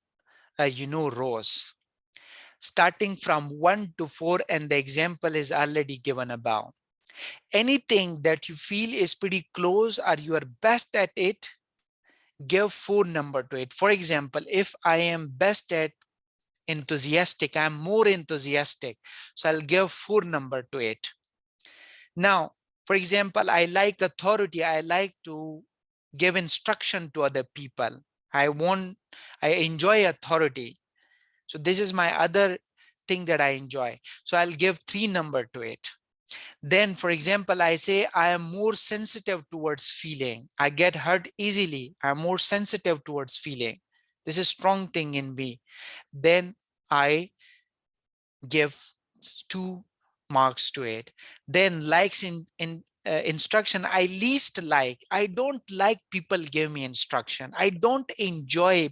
rows starting from 1 to 4, and the example is already given above. Anything that you feel is pretty close or you are best at it, give 4 number to it. For example, if I am best at enthusiastic, I'm more enthusiastic, so I'll give 4 number to it. Now, for example, I like authority, I like to give instruction to other people. I enjoy authority. So this is my other thing that I enjoy. So I'll give 3 number to it. Then, for example, I say I am more sensitive towards feeling. I get hurt easily. I'm more sensitive towards feeling. This is a strong thing in me. Then I give 2 marks to it. Then likes in instruction, I least like. I don't like people give me instruction. I don't enjoy,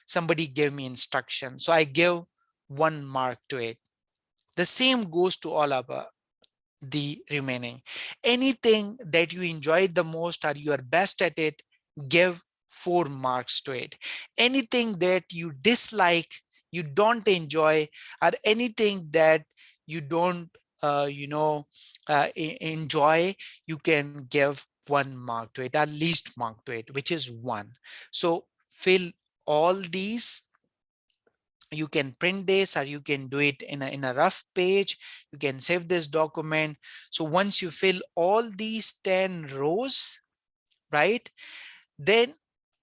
somebody give me instruction. So I give 1 mark to it. The same goes to all of the remaining. Anything that you enjoy the most or you are best at it, give 4 marks to it. Anything that you dislike, you don't enjoy, or anything that you don't enjoy, you can give 1 mark to it, at least mark to it, which is 1. So fill all these. You can print this or you can do it in a rough page. You can save this document. So once you fill all these 10 rows, right, then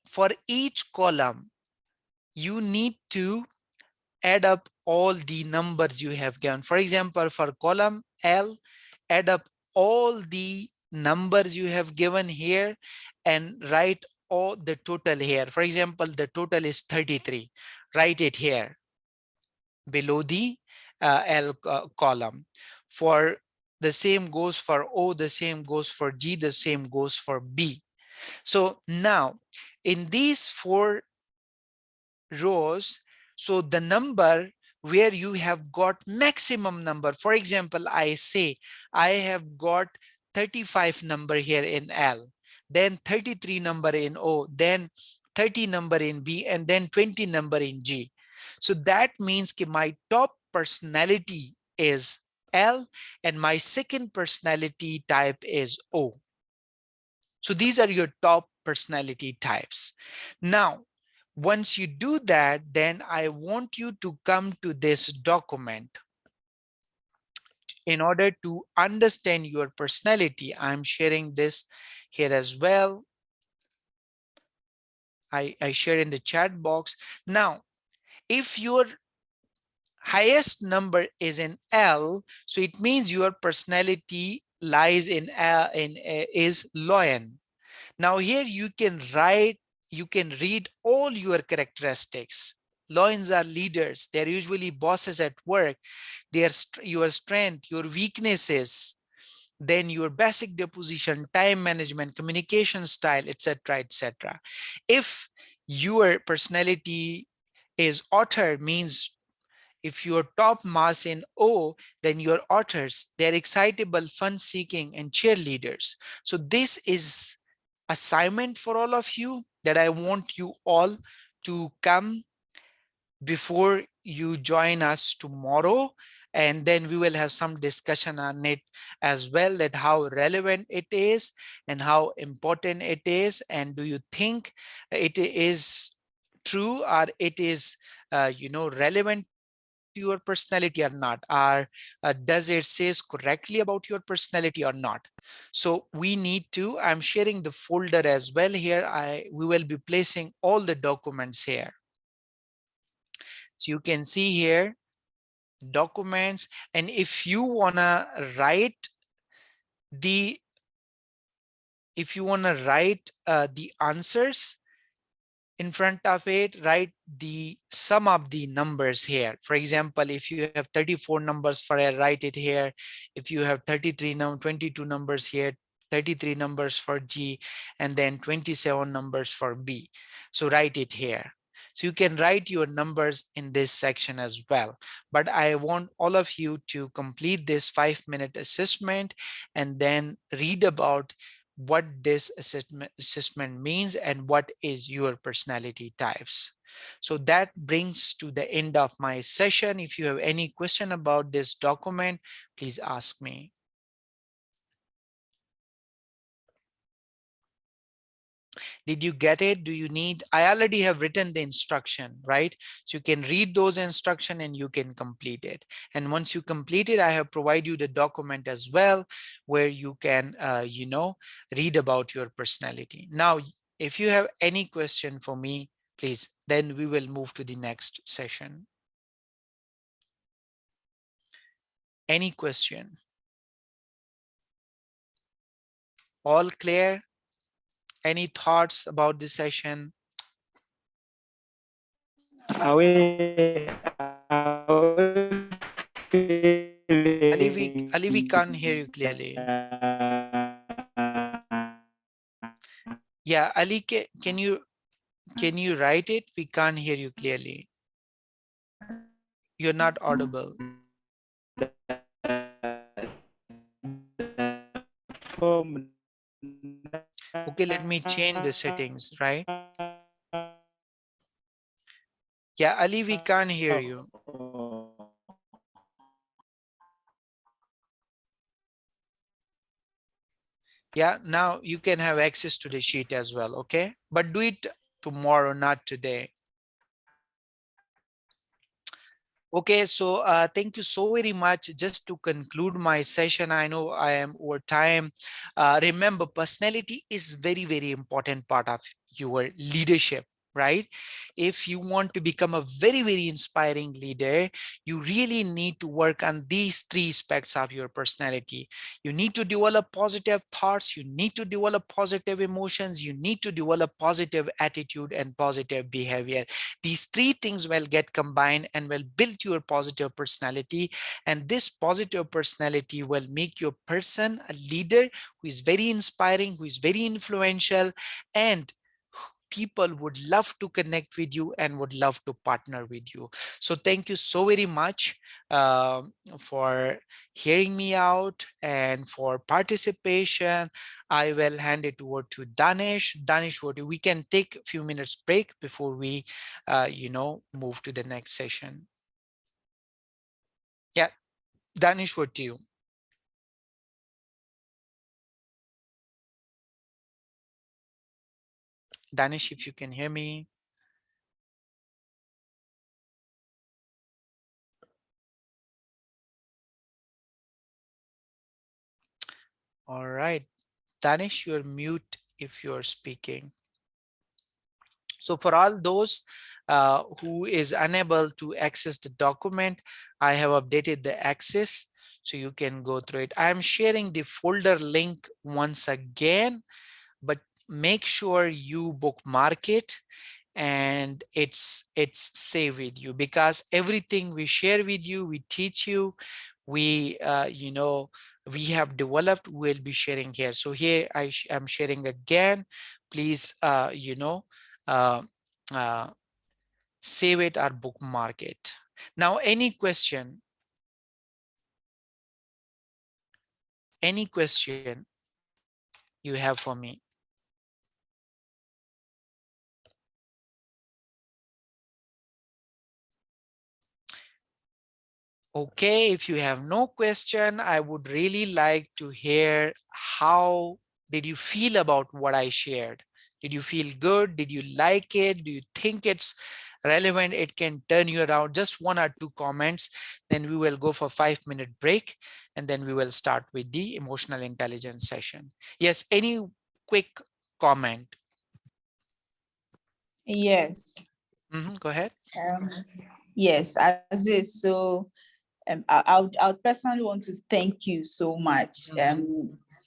for each column, you need to add up all the numbers you have given. For example, for column L, add up all the numbers you have given here and write all the total here. For example, the total is 33. Write it here below the L column. For the same goes for O, the same goes for G, the same goes for B. So now in these 4 rows, so the number where you have got maximum number, for example, I say I have got 35 number here in L, then 33 number in O, then 30 number in B, and then 20 number in G. So that means my top personality is L and my second personality type is O. So these are your top personality types. Now, once you do that, then I want you to come to this document. In order to understand your personality, I'm sharing this here as well. I share in the chat box. Now, if your highest number is in L, so it means your personality lies in is loyal. Now here you can read all your characteristics. Lions are leaders. They're usually bosses at work. They are your strength, your weaknesses, then your basic deposition, time management, communication style, etc., etc. If your personality is otter, means if your top mass in O, then your otters, they're excitable, fun-seeking, and cheerleaders. So this is assignment for all of you that I want you all to come before you join us tomorrow, and then we will have some discussion on it as well, that how relevant it is and how important it is, and do you think it is true or it is relevant your personality or not? Does it says correctly about your personality or not? So we need to, I'm sharing the folder as well here. We will be placing all the documents here. So you can see here documents, and if you wanna write the answers in front of it, write the sum of the numbers here. For example, if you have 34 numbers for A, write it here. If you have 22 numbers here, 33 numbers for G, and then 27 numbers for B. So write it here. So you can write your numbers in this section as well. But I want all of you to complete this 5-minute assessment and then read about what this assessment means and what is your personality types. So that brings to the end of my session. If you have any question about this document, please ask me. Did you get it? Do you need, I already have written the instruction, right? So you can read those instruction and you can complete it. And once you complete it, I have provided you the document as well, where you can, read about your personality. Now, if you have any question for me, please, then we will move to the next session. Any question? All clear? Any thoughts about this session? Ali, Ali, we can't hear you clearly. Yeah, Ali, can you write it? We can't hear you clearly. You're not audible. Okay, let me change the settings, right? Yeah, Ali, we can't hear you. Yeah, now you can have access to the sheet as well, okay? But do it tomorrow, not today. Okay, so thank you so very much. Just to conclude my session, I know I am over time. Remember, personality is very, very important part of your leadership, right? If you want to become a very, very inspiring leader, you really need to work on these 3 aspects of your personality. You need to develop positive thoughts, you need to develop positive emotions, you need to develop positive attitude and positive behavior. These 3 things will get combined and will build your positive personality, and this positive personality will make your person a leader who is very inspiring, who is very influential, and people would love to connect with you and would love to partner with you. So thank you so very much for hearing me out and for participation. I will hand it over to Danish. Danish, we can take a few minutes break before we, move to the next session. Yeah, Danish, what to you? Danish, if you can hear me. All right, Danish, you're mute if you're speaking. So for all those who is unable to access the document, I have updated the access so you can go through it. I'm sharing the folder link once again, but make sure you bookmark it and it's saved with you, because everything we share with you, we teach you, we we have developed, we'll be sharing here. So here I am sharing again. Please uh, uh, save it or bookmark it. Now, any question you have for me? Okay, if you have no question, I would really like to hear, how did you feel about what I shared? Did you feel good? Did you like it? Do you think it's relevant, it can turn you around. Just 1 or 2 comments, then we will go for 5-minute break, and then we will start with the emotional intelligence session. Yes, any quick comment? Yes. Go ahead. Um, yes, as is. So I would personally want to thank you so much.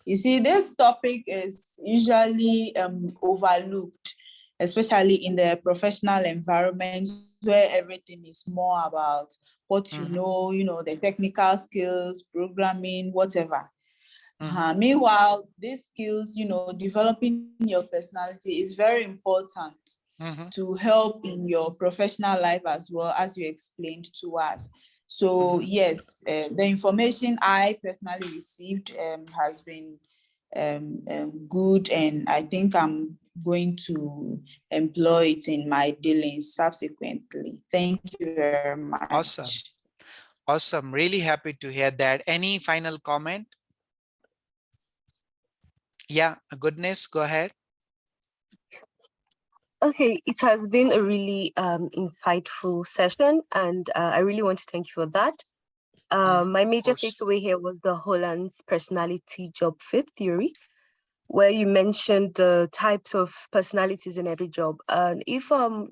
You see, this topic is usually overlooked, especially in the professional environment where everything is more about what you know, the technical skills, programming, whatever. Meanwhile, these skills, you know, developing your personality is very important to help in your professional life as well, as you explained to us. So yes, the information I personally received has been good, and I think I'm going to employ it in my dealings subsequently. Thank you very much. Awesome. Really happy to hear that. Any final comment? Yeah, goodness, go ahead. Okay, it has been a really insightful session, and I really want to thank you for that. My major takeaway here was the Holland's personality job fit theory, where you mentioned the types of personalities in every job. And if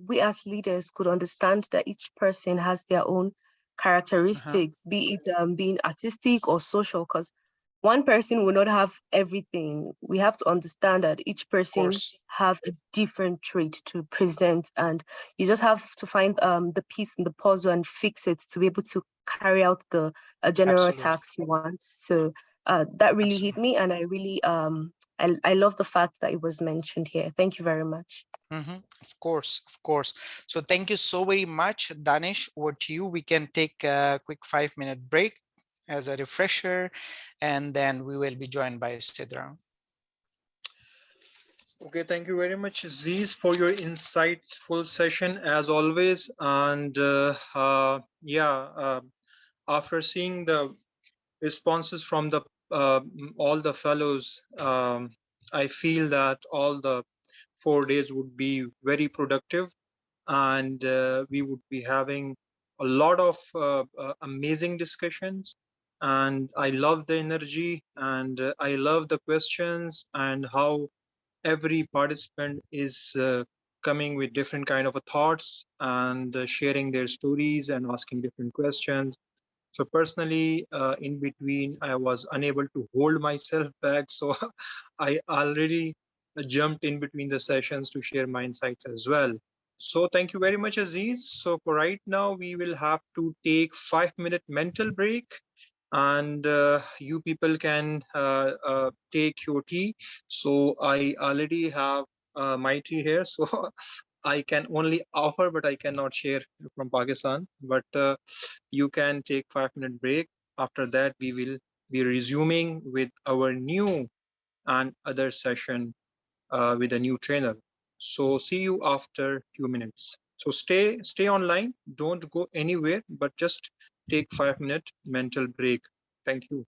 we as leaders could understand that each person has their own characteristics, be it being artistic or social, because one person will not have everything. We have to understand that each person have a different trait to present, and you just have to find the piece in the puzzle and fix it to be able to carry out the general tasks you want. So that really hit me, and I really I love the fact that it was mentioned here. Thank you very much. Of course, of course. So thank you so very much, Danish. Over to you. We can take a quick 5-minute break as a refresher, and then we will be joined by Sidra. Okay, thank you very much, Aziz, for your insightful session as always. And after seeing the responses from the all the fellows, I feel that all the 4 days would be very productive, and we would be having a lot of amazing discussions. And I love the energy, and I love the questions, and how every participant is coming with different kind of thoughts, and sharing their stories and asking different questions. So personally, in between, I was unable to hold myself back. So I already jumped in between the sessions to share my insights as well. So thank you very much, Aziz. So for right now, we will have to take 5-minute mental break, and you people can take your tea. So I already have my tea here. So I can only offer, but I cannot share from Pakistan. But you can take 5-minute break. After that, we will be resuming with our new and other session with a new trainer. So see you after few minutes. So stay online. Don't go anywhere, but just take 5-minute mental break. Thank you.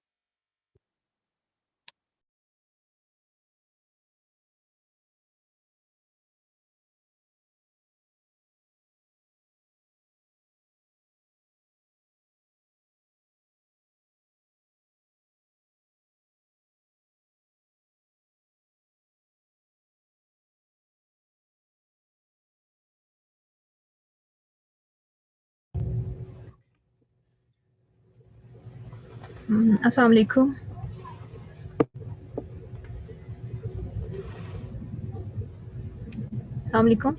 Assalamu alaikum. Assalamu alaikum.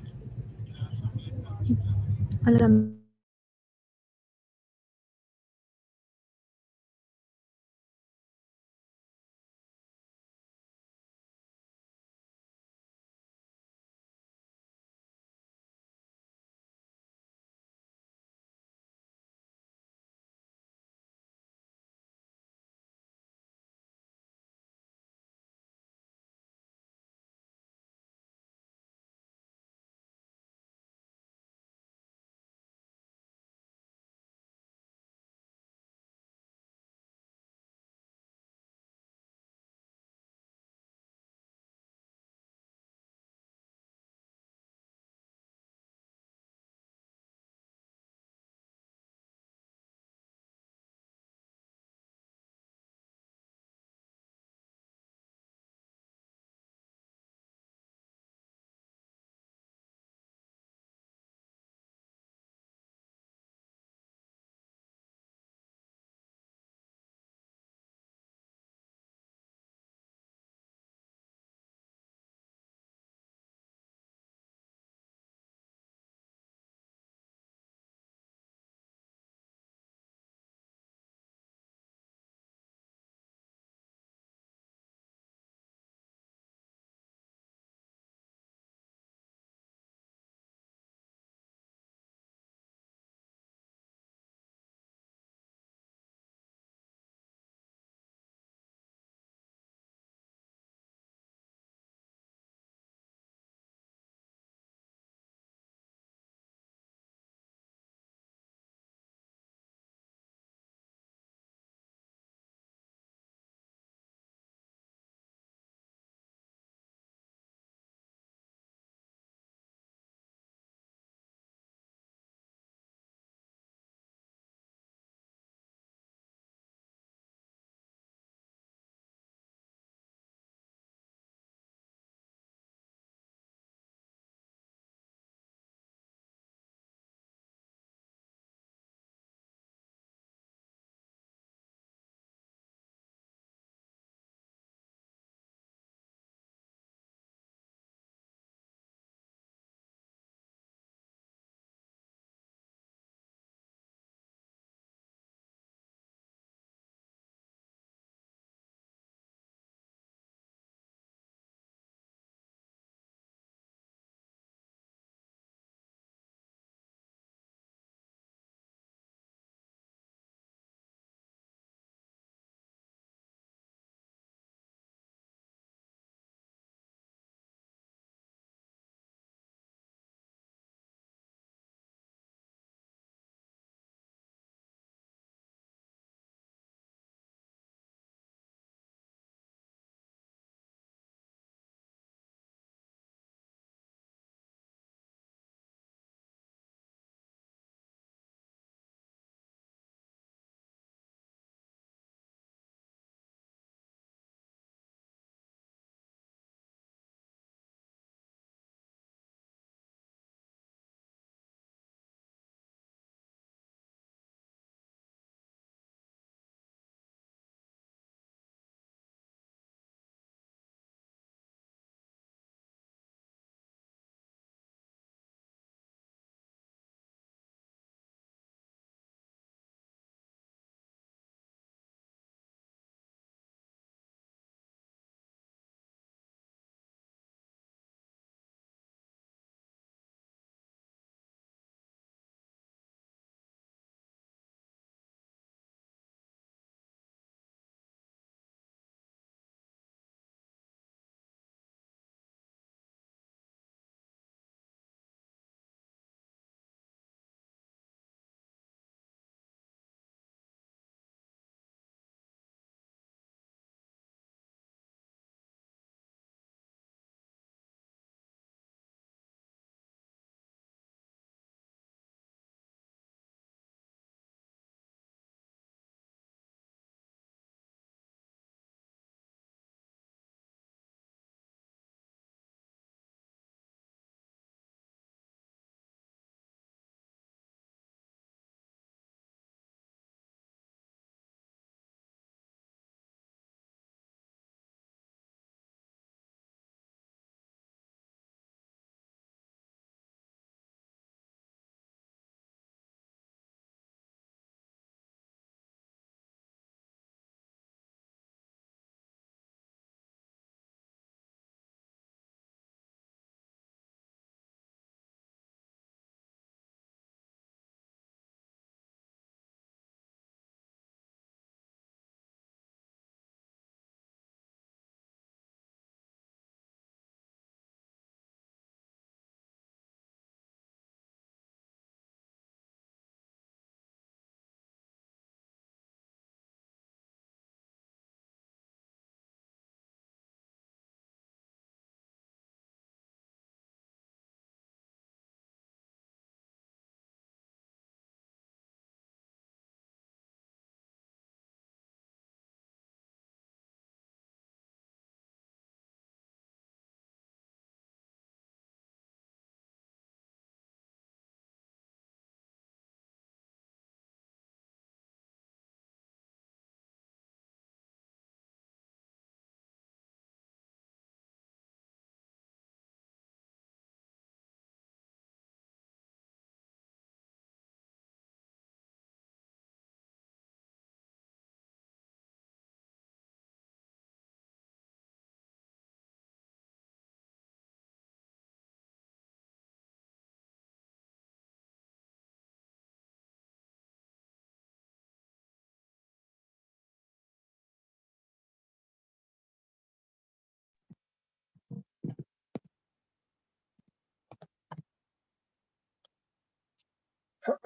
So,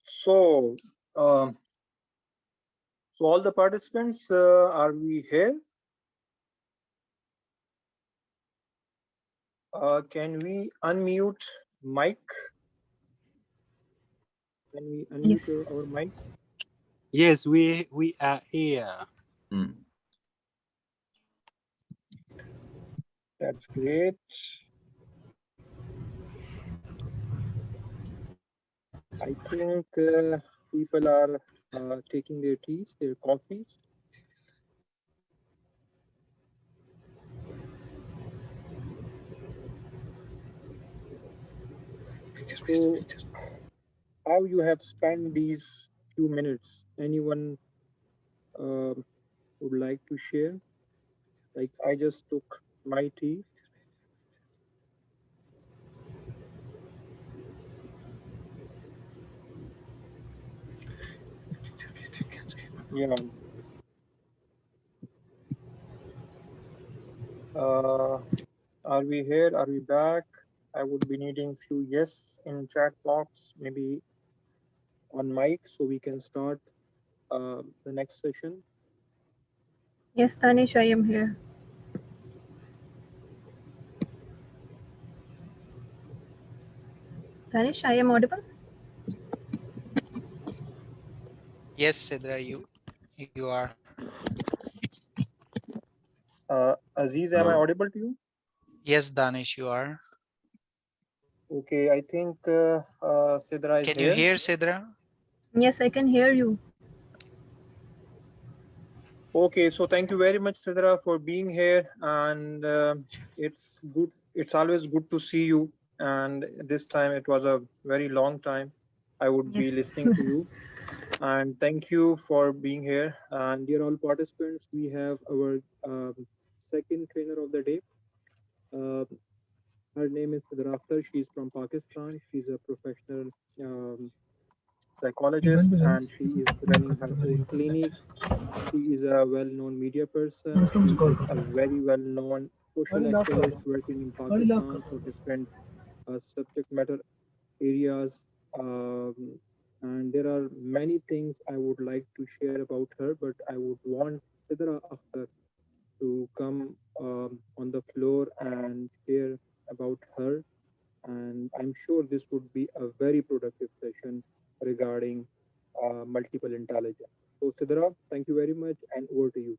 so all the participants, are we here? Can we unmute mic? Can we unmute our mics? Yes, we are here. That's great. I think people are taking their teas, their coffees. So, how you have spent these few minutes? Anyone would like to share? Like, I just took my tea. Yeah. Are we here? Are we back? I would be needing few yes in chat box, maybe on mic, so we can start the next session. Yes, Tanish, I am here. Tanish, I am audible? Yes, Sidra, you are. Aziz, am I audible to you? Yes, Danish, you are. Okay, I think Sidra is Can you here. hear Sidra? Yes, I can hear you. Okay, so thank you very much, Sidra, for being here, and it's good. It's always good to see you. And this time it was a very long time. I would be listening to you. And thank you for being here. And dear all participants, we have our second trainer of the day. Her name is Sidra Akhtar. She's from Pakistan. She's a professional psychologist, and she is running her own clinic. She is a well-known media person. She is a very well-known social activist working in Pakistan for different subject matter areas. And there are many things I would like to share about her, but I would want Sidra Akhtar to come on the floor and share about her. And I'm sure this would be a very productive session regarding multiple intelligence. So, Sidra, thank you very much, and over to you.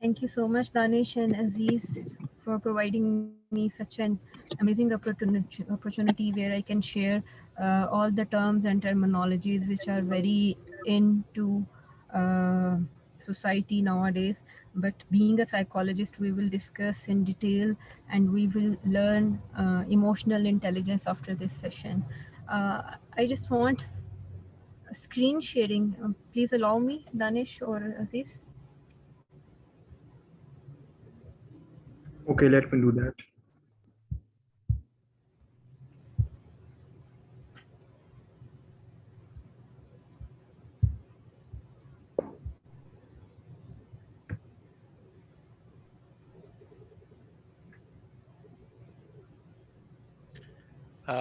Thank you so much, Danish and Aziz, for providing me such an amazing opportunity where I can share all the terms and terminologies which are very into society nowadays. But being a psychologist, we will discuss in detail and we will learn emotional intelligence after this session. I just want screen sharing. Please allow me, Danish or Aziz. Okay, let me do that.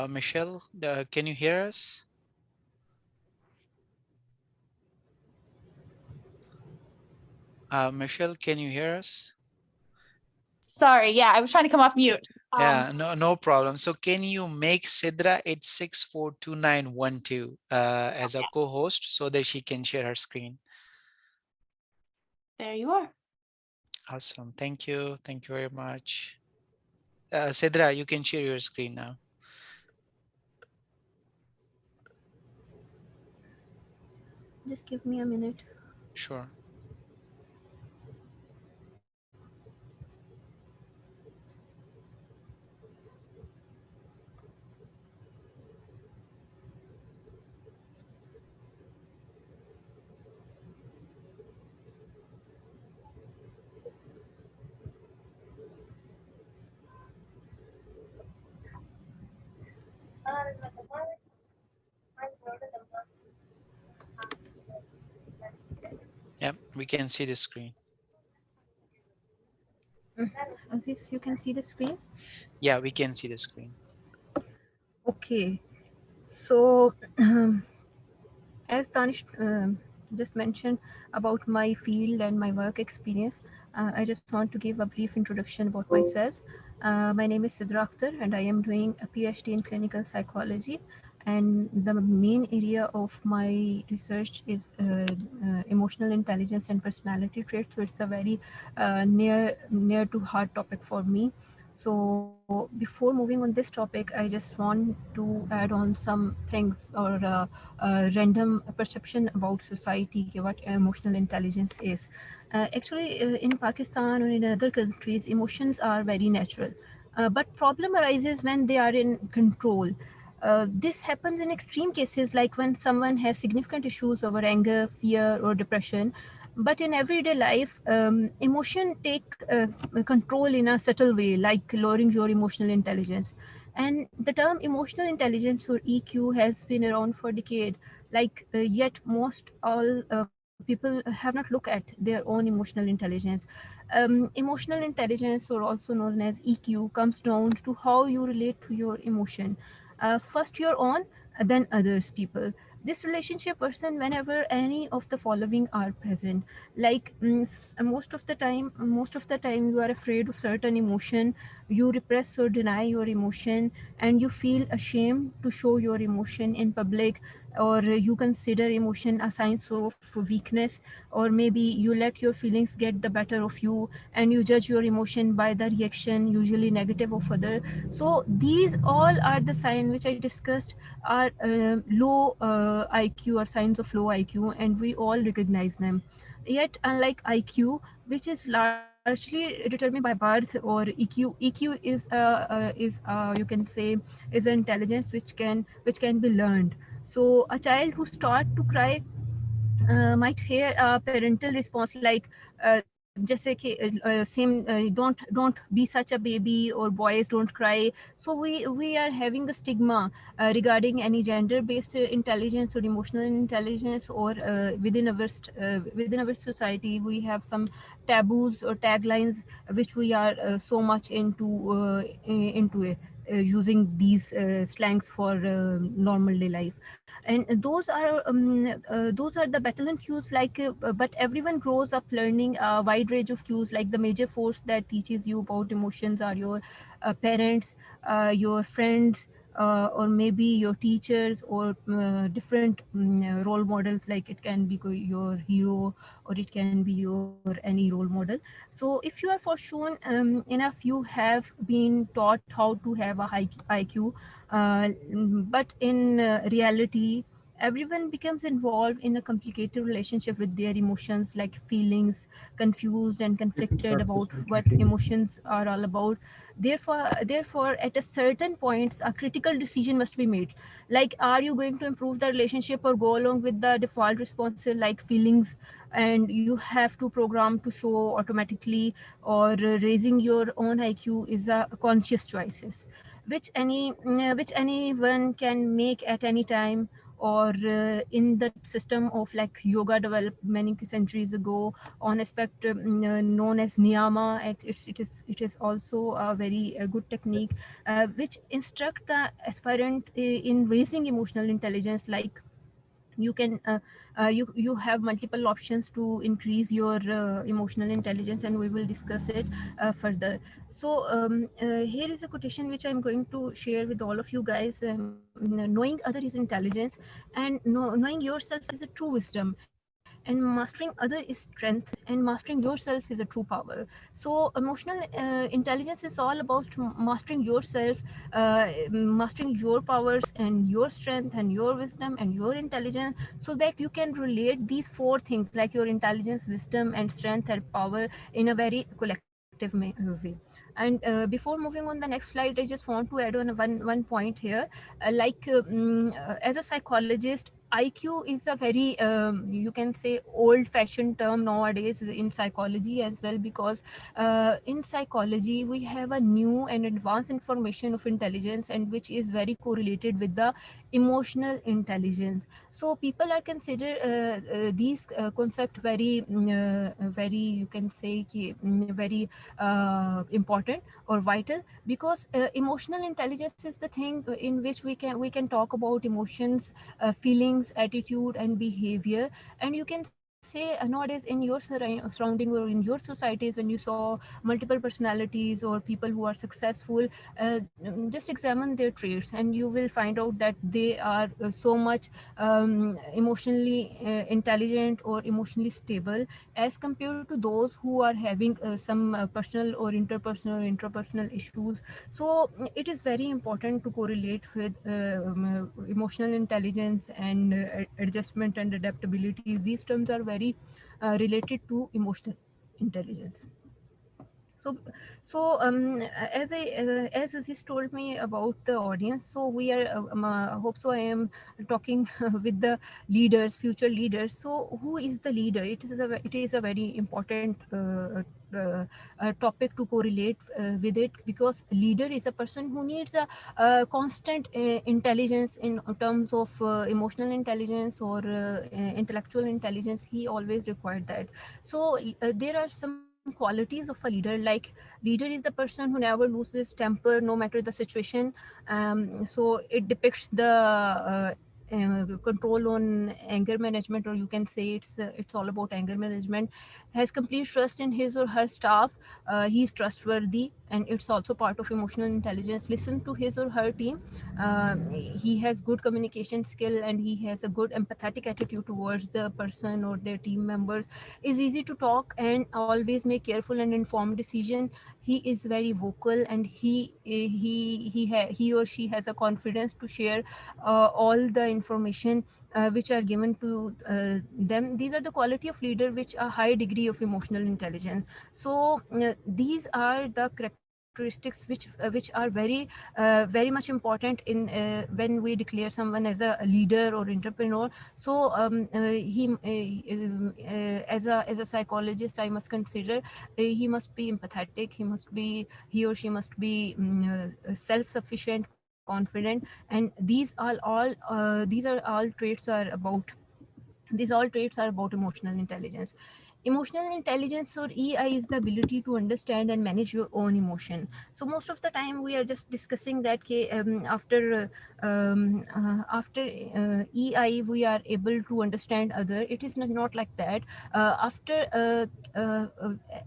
Michelle, can you hear us? Michelle, can you hear us? Sorry, yeah, I was trying to come off mute. Yeah, no problem. So can you make Sidra 86642912 as a co-host so that she can share her screen? There you are. Awesome. Thank you. Thank you very much. Sidra, you can share your screen now. Just give me a minute. Sure. Yep, we can see the screen. Aziz, you can see the screen? Yeah, we can see the screen. Okay, so as Tanish just mentioned about my field and my work experience, I just want to give a brief introduction about myself. My name is Sidra Akhtar and I am doing a PhD in clinical psychology. And the main area of my research is emotional intelligence and personality traits. So it's a very near to heart topic for me. So before moving on this topic, I just want to add on some things or random perception about society, what emotional intelligence is. Actually, in Pakistan or in other countries, emotions are very natural. But problem arises when they are in control. This happens in extreme cases like when someone has significant issues over anger, fear, or depression. But in everyday life, emotion take control in a subtle way, like lowering your emotional intelligence. And the term emotional intelligence or EQ has been around for decades. Like yet most all people have not looked at their own emotional intelligence. Emotional intelligence, or also known as EQ, comes down to how you relate to your emotion. First your own, then others people. This relationship worsen whenever any of the following are present. Like most of the time you are afraid of certain emotion, you repress or deny your emotion, and you feel ashamed to show your emotion in public, or you consider emotion a sign of weakness, or maybe you let your feelings get the better of you and you judge your emotion by the reaction, usually negative, of other. So these all are the signs which I discussed are low IQ, or signs of low IQ, and we all recognize them. Yet unlike IQ, which is largely determined by birth, or EQ is you can say is an intelligence which can be learned. So a child who start to cry might hear a parental response like जैसे कि same don't be such a baby, or boys don't cry. So we are having a stigma regarding any gender based intelligence or emotional intelligence, or within our society we have some taboos or taglines which we are so much into it, using these slangs for normal day life. And those are the battalion cues, like but everyone grows up learning a wide range of cues. Like the major force that teaches you about emotions are your parents, your friends, or maybe your teachers, or different role models. Like it can be your hero, or it can be your any role model. So if you are fortunate enough, you have been taught how to have a high IQ, but in reality, everyone becomes involved in a complicated relationship with their emotions, like feelings confused and conflicted about what emotions are all about. Therefore at a certain point a critical decision must be made, like are you going to improve the relationship or go along with the default responses like feelings, and you have to program to show automatically, or raising your own IQ is a conscious choices which anyone can make at any time, or in the system of like yoga developed many centuries ago on aspect known as niyama. It is also a very good technique which instruct the aspirant in raising emotional intelligence. Like you can you have multiple options to increase your emotional intelligence, and we will discuss it further. So here is a quotation which I'm going to share with all of you guys. Knowing other is intelligence, and knowing yourself is a true wisdom, and mastering other is strength, and mastering yourself is a true power. So emotional intelligence is all about mastering yourself, mastering your powers and your strength and your wisdom and your intelligence, so that you can relate these four things, like your intelligence, wisdom, and strength and power, in a very collective way. And before moving on the next slide, I just want to add on one point here. As a psychologist, IQ is a very you can say old fashioned term nowadays in psychology as well, because in psychology we have a new and advanced information of intelligence, and which is very correlated with the emotional intelligence. So people are consider these concept very very, you can say very important or vital, because emotional intelligence is the thing in which we can talk about emotions, feelings, attitude and behavior. And you can say nowadays in your surrounding or in your societies, when you saw multiple personalities or people who are successful, just examine their traits and you will find out that they are so much emotionally intelligent or emotionally stable, as compared to those who are having some personal or interpersonal or intrapersonal issues. So it is very important to correlate with emotional intelligence and adjustment and adaptability. These terms are very related to emotional intelligence. So, as as Aziz told me about the audience, so we are hope so I am talking with the leaders, future leaders. So who is the leader? It is a very important topic to correlate with it, because leader is a person who needs a constant intelligence in terms of emotional intelligence or intellectual intelligence. He always required that. So there are some qualities of a leader, like leader is the person who never loses temper no matter the situation. So it depicts the control on anger management, or you can say it's all about anger management. Has complete trust in his or her staff. He is trustworthy, and it's also part of emotional intelligence. Listen to his or her team. He has good communication skill, and he has a good empathetic attitude towards the person or their team members. Is easy to talk and always make careful and informed decision. He is very vocal, and he or she has a confidence to share all the information which are given to them. These are the quality of leader which a high degree of emotional intelligence. So these are the characteristics which are very much important in when we declare someone as a leader or entrepreneur. So as a psychologist, I must consider he must be empathetic, he or she must be self-sufficient, confident, and these all traits are about emotional intelligence. Emotional intelligence, or EI, is the ability to understand and manage your own emotion. So most of the time we are just discussing that after EI we are able to understand other. It is not like that. After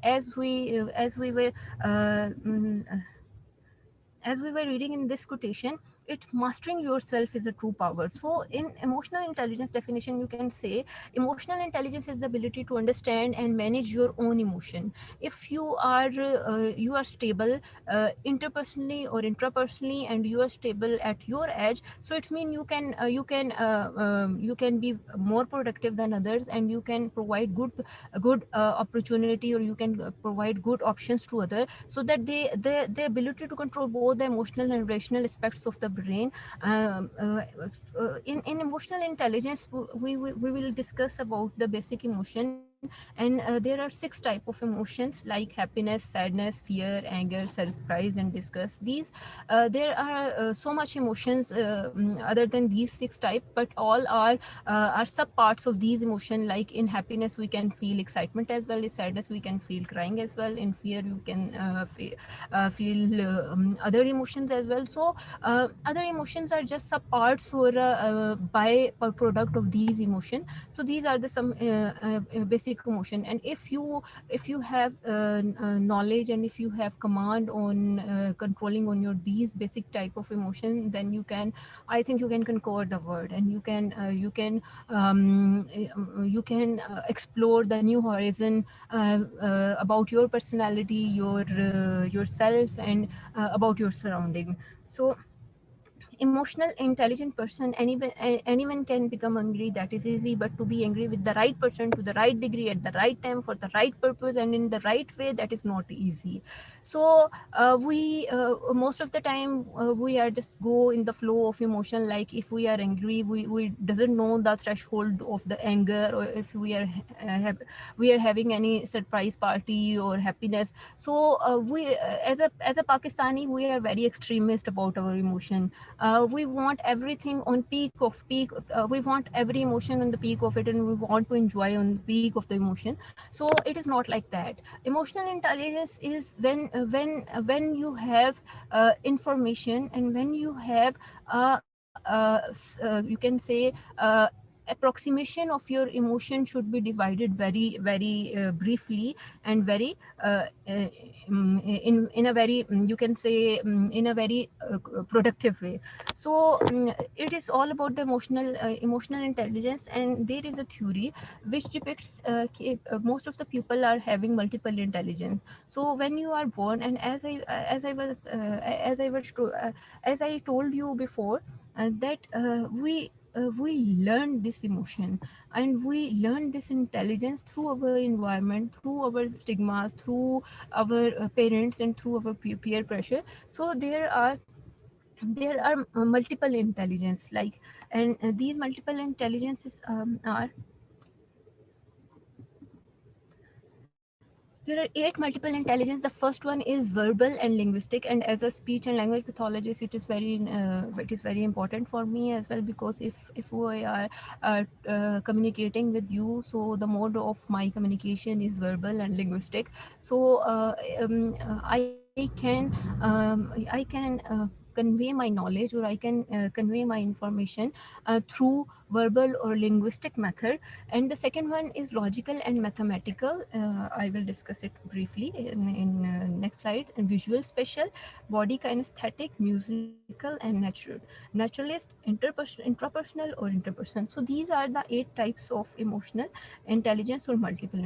as we were as we were reading in this quotation, it's mastering yourself is a true power. So in emotional intelligence definition, you can say emotional intelligence is the ability to understand and manage your own emotion. If you are stable interpersonally or intrapersonally, and you are stable at your edge, so it means you can be more productive than others, and you can provide good opportunity, or you can provide good options to others, so that the ability to control both the emotional and rational aspects of the brain. In emotional intelligence, we will discuss about the basic emotion, and there are 6 type of emotions, like happiness, sadness, fear, anger, surprise and disgust. There are so much emotions other than these 6 type, but all are sub parts of these emotion. Like in happiness we can feel excitement as well, in sadness we can feel crying as well, in fear you can feel other emotions as well. So other emotions are just sub parts or by product of these emotion. So these are the some basic emotion, and if you have knowledge, and if you have command on controlling on your these basic type of emotion, then I think you can conquer the world, and you can explore the new horizon about your personality, yourself, and about your surrounding. So emotional intelligent person, anyone can become angry, that is easy. But to be angry with the right person, to the right degree, at the right time, for the right purpose, and in the right way, that is not easy. So we most of the time we are just go in the flow of emotion. Like if we are angry, we doesn't know the threshold of the anger, or if we are having any surprise party or happiness. So we as a Pakistani, we are very extremist about our emotion. We want everything on peak of peak. We want every emotion on the peak of it, and we want to enjoy on the peak of the emotion. So it is not like that. Emotional intelligence is when you have information, and when you have you can say approximation of your emotion should be divided very briefly and very in a very you can say in a very productive way. So it is all about the emotional intelligence, and there is a theory which depicts most of the people are having multiple intelligence. So when you are born, and as I told you before, that we learn this emotion, and we learn this intelligence through our environment, through our stigmas, through our parents, and through our peer pressure. So there are multiple intelligence, like, and these multiple intelligences are there are 8 multiple intelligence. The first one is verbal and linguistic, and as a speech and language pathologist, it is very important for me as well, because if we are communicating with you, so the mode of my communication is verbal and linguistic. So I can convey my knowledge, or I can convey my information through verbal or linguistic method. And the second one is logical and mathematical. I will discuss it briefly in next slide. And visual, spatial, body kinesthetic, musical, and natural. Naturalist, intrapersonal, or interperson. So these are the 8 types of emotional intelligence or multiple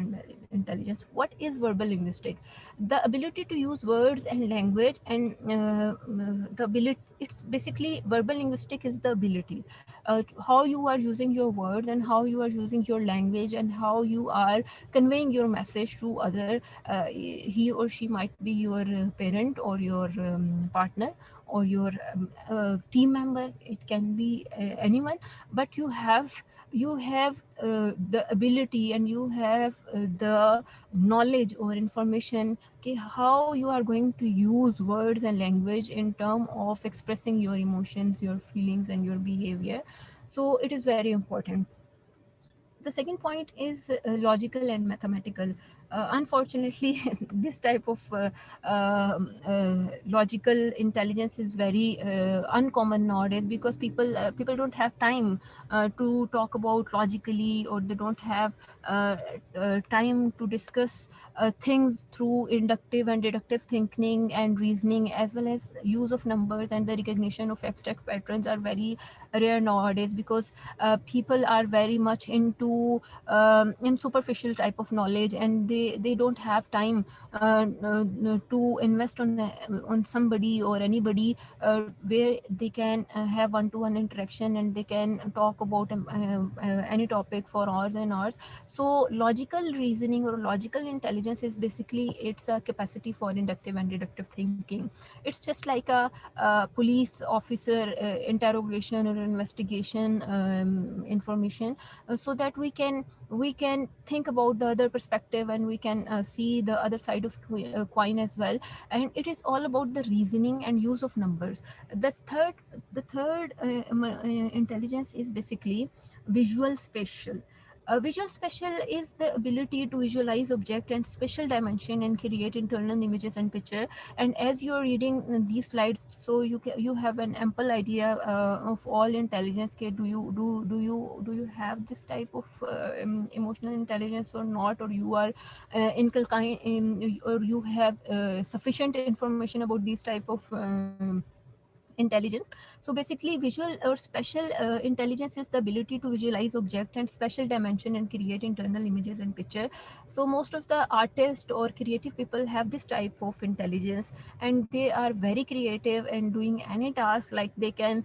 intelligence. What is verbal linguistic? The ability to use words and language, and the ability, it's basically verbal linguistic is the ability how you are using your words, and how you are using your language, and how you are conveying your message to other. He or she might be your parent, or your partner, or your team member. It can be anyone, but you have the ability, and you have the knowledge or information, okay, how you are going to use words and language in term of expressing your emotions, your feelings, and your behavior. So it is very important. The second point is logical and mathematical. Unfortunately, this type of logical intelligence is very uncommon nowadays, because people don't have time to talk about logically, or they don't have time to discuss things through inductive and deductive thinking and reasoning, as well as use of numbers, and the recognition of abstract patterns are very rare nowadays, because people are very much into in superficial type of knowledge, and they don't have time to invest on somebody or anybody where they can have one-to-one interaction, and they can talk about any topic for hours and hours. So logical reasoning or logical intelligence is basically, it's a capacity for inductive and deductive thinking. It's just like a police officer interrogation or investigation information, so that we can think about the other perspective, and we can see the other side of coin as well. And it is all about the reasoning and use of numbers. The third intelligence is basically visual spatial. Visual spatial is the ability to visualize object and spatial dimension, and create internal images and picture. And as you're reading these slides, so you have an ample idea of all intelligence. Okay, do you have this type of emotional intelligence or not, or you are or you have sufficient information about these type of intelligence. So basically, visual or special intelligence is the ability to visualize object and special dimension, and create internal images and picture. So most of the artists or creative people have this type of intelligence, and they are very creative in doing any task. Like they can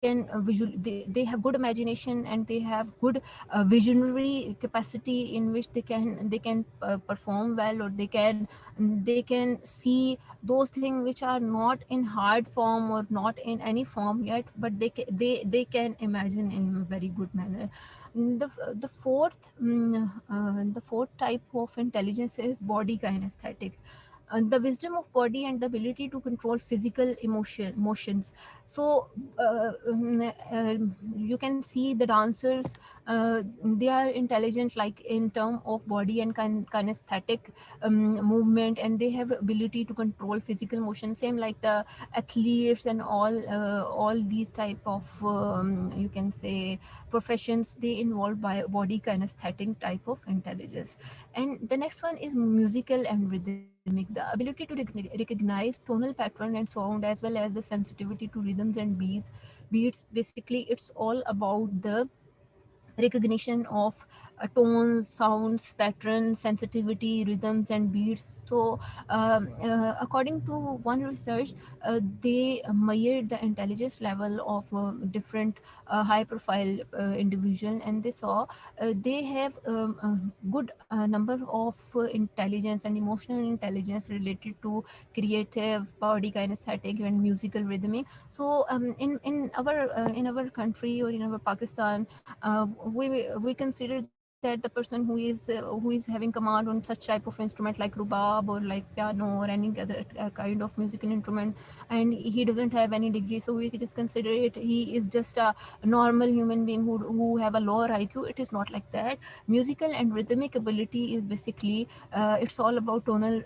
they have good imagination, and they have good visionary capacity, in which they can perform well, or they can see those things which are not in hard form, or not in any form yet, but they can imagine in a very good manner. The fourth type of intelligence is body kinesthetic. the wisdom of body and the ability to control physical motions. So you can see the dancers, they are intelligent like in term of body and kinesthetic movement, and they have ability to control physical motion, same like the athletes and all these type of you can say professions, they involve body kinesthetic type of intelligence. And the next one is musical and rhythmic, the ability to recognize tonal pattern and sound, as well as the sensitivity to rhythms and beats. Basically it's all about the recognition of tones, sounds, patterns, sensitivity, rhythms, and beats. So, according to one research, they measured the intelligence level of different high-profile individual, and they saw they have a good number of intelligence and emotional intelligence related to creative, body kinesthetic, and musical rhythmic. So, in our country or in our Pakistan, we consider that the person who is having command on such type of instrument like rubab or like piano or any other kind of musical instrument, and he doesn't have any degree, so we just consider it he is just a normal human being who have a lower IQ. It is not like that. Musical and rhythmic ability is basically it's all about tonal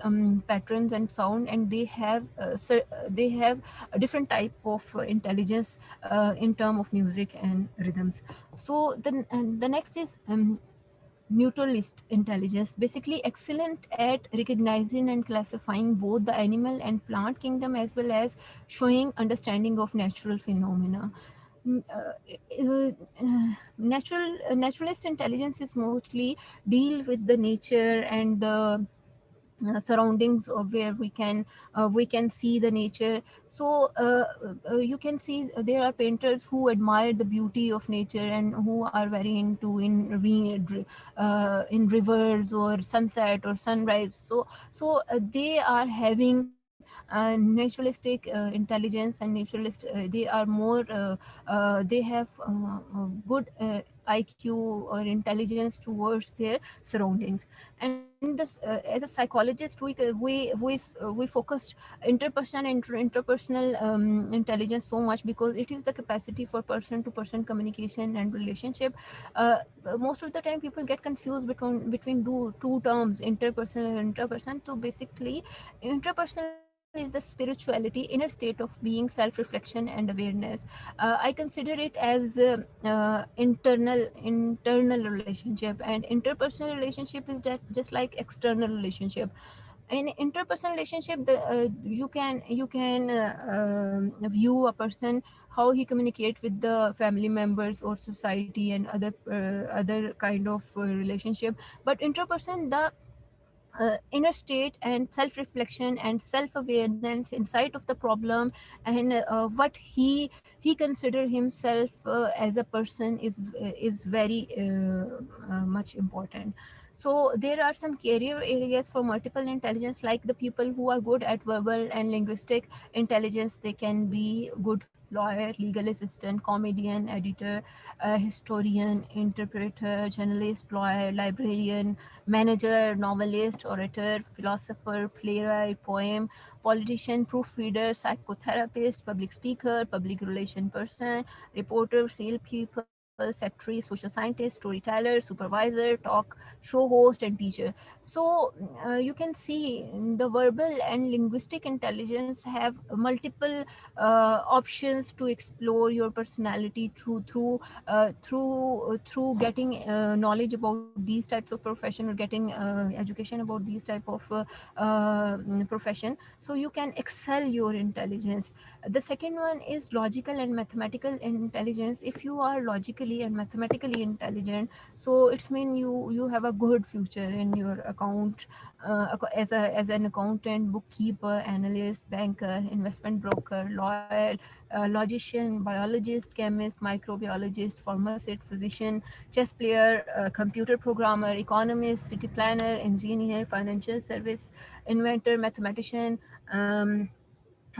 patterns and sound, and they have a different type of intelligence in term of music and rhythms. So the next is mutualist intelligence, basically excellent at recognizing and classifying both the animal and plant kingdom, as well as showing understanding of natural phenomena. Mm, naturalist intelligence is mostly deal with the nature and the surroundings of where we can see the nature. So you can see there are painters who admire the beauty of nature and who are very into in rivers or sunset or sunrise. So they are having naturalistic intelligence, and naturalist they are more they have good IQ or intelligence towards their surroundings. And this as a psychologist we focused interpersonal intelligence so much, because it is the capacity for person to person communication and relationship. Most of the time people get confused between two terms, interpersonal and interperson. So basically interpersonal is the spirituality, inner state of being, self-reflection and awareness. I consider it as internal relationship, and interpersonal relationship is that just like external relationship. In interpersonal relationship, you can view a person how he communicate with the family members or society and other kind of relationship. But interperson, the inner state and self-reflection and self-awareness inside of the problem, and what he consider himself as a person is very much important. So there are some career areas for multiple intelligence, like the people who are good at verbal and linguistic intelligence. They can be good lawyer, legal assistant, comedian, editor, historian, interpreter, journalist, lawyer, librarian, manager, novelist, orator, philosopher, playwright, poem, politician, proofreader, psychotherapist, public speaker, public relation person, reporter, salespeople, secretary, social scientist, storyteller, supervisor, talk show host, and teacher. So you can see the verbal and linguistic intelligence have multiple options to explore your personality through getting knowledge about these types of profession, or getting education about these type of profession, so you can excel your intelligence. The second one is logical and mathematical intelligence. If you are logically and mathematically intelligent, so it's mean you have a good future in your account, as an accountant, bookkeeper, analyst, banker, investment broker, lawyer, logician, biologist, chemist, microbiologist, pharmacist, physician, chess player, computer programmer, economist, city planner, engineer, financial service inventor, mathematician,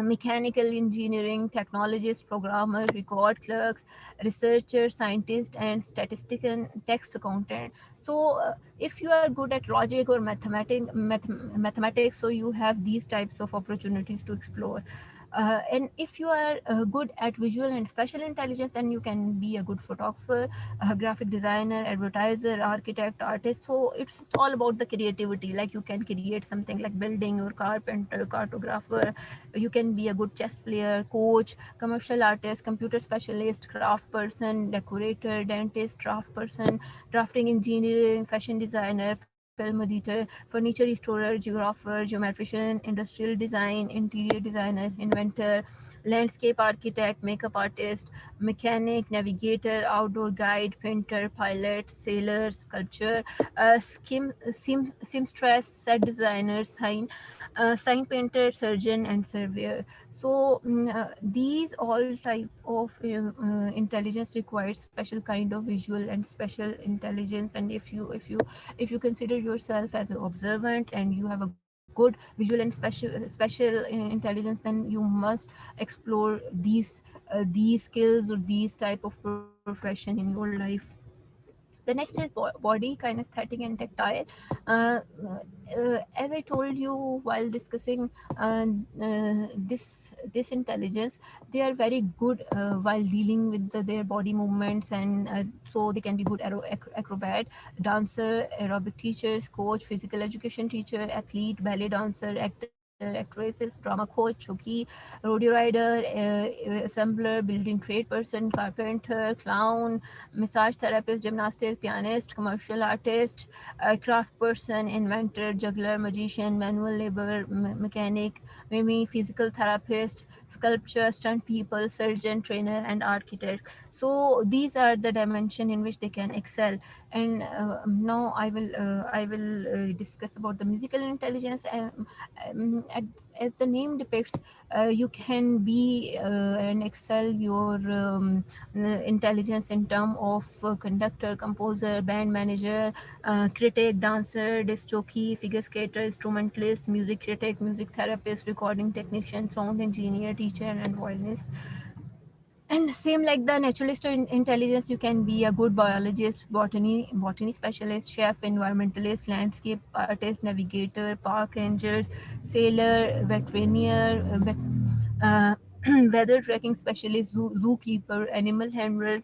mechanical engineering, technologist, programmer, record clerks, researcher, scientist, and statistician, tax accountant. So if you are good at logic or mathematics, so you have these types of opportunities to explore. And if you are good at visual and special intelligence, then you can be a good photographer, a graphic designer, advertiser, architect, artist. So it's all about the creativity. Like you can create something like building or carpenter, cartographer. You can be a good chess player, coach, commercial artist, computer specialist, craft person, decorator, dentist, draft person, drafting engineering, fashion designer, film editor, furniture restorer, geographer, geometrician, industrial design, interior designer, inventor, landscape architect, makeup artist, mechanic, navigator, outdoor guide, painter, pilot, sailor, sculptor, seamstress, set designer, sign painter, surgeon, and surveyor. So these all type of intelligence requires special kind of visual and special intelligence. And if you consider yourself as an observant and you have a good visual and special intelligence, then you must explore these skills or these type of profession in your life. The next is body, kinesthetic, and tactile. uh, as I told you while discussing this intelligence, they are very good while dealing with their body movements, and so they can be good acrobat, dancer, aerobic teachers, coach, physical education teacher, athlete, ballet dancer, actor, actresses, drama coach, jockey, rodeo rider, assembler, building trade person, carpenter, clown, massage therapist, gymnastic, pianist, commercial artist, craft person, inventor, juggler, magician, manual labor, mechanic, maybe physical therapist, sculpture, stunt people, surgeon, trainer, and architect. So these are the dimension in which they can excel. And now I will discuss about the musical intelligence. As the name depicts, you can be and excel your intelligence in term of conductor, composer, band manager, critic, dancer, disc jockey, figure skater, instrumentalist, music critic, music therapist, recording technician, sound engineer, teacher, and violinist. And same like the naturalist or intelligence, you can be a good biologist, botany specialist, chef, environmentalist, landscape artist, navigator, park rangers, sailor, veterinarian, uh, weather tracking specialist, zookeeper, animal handler,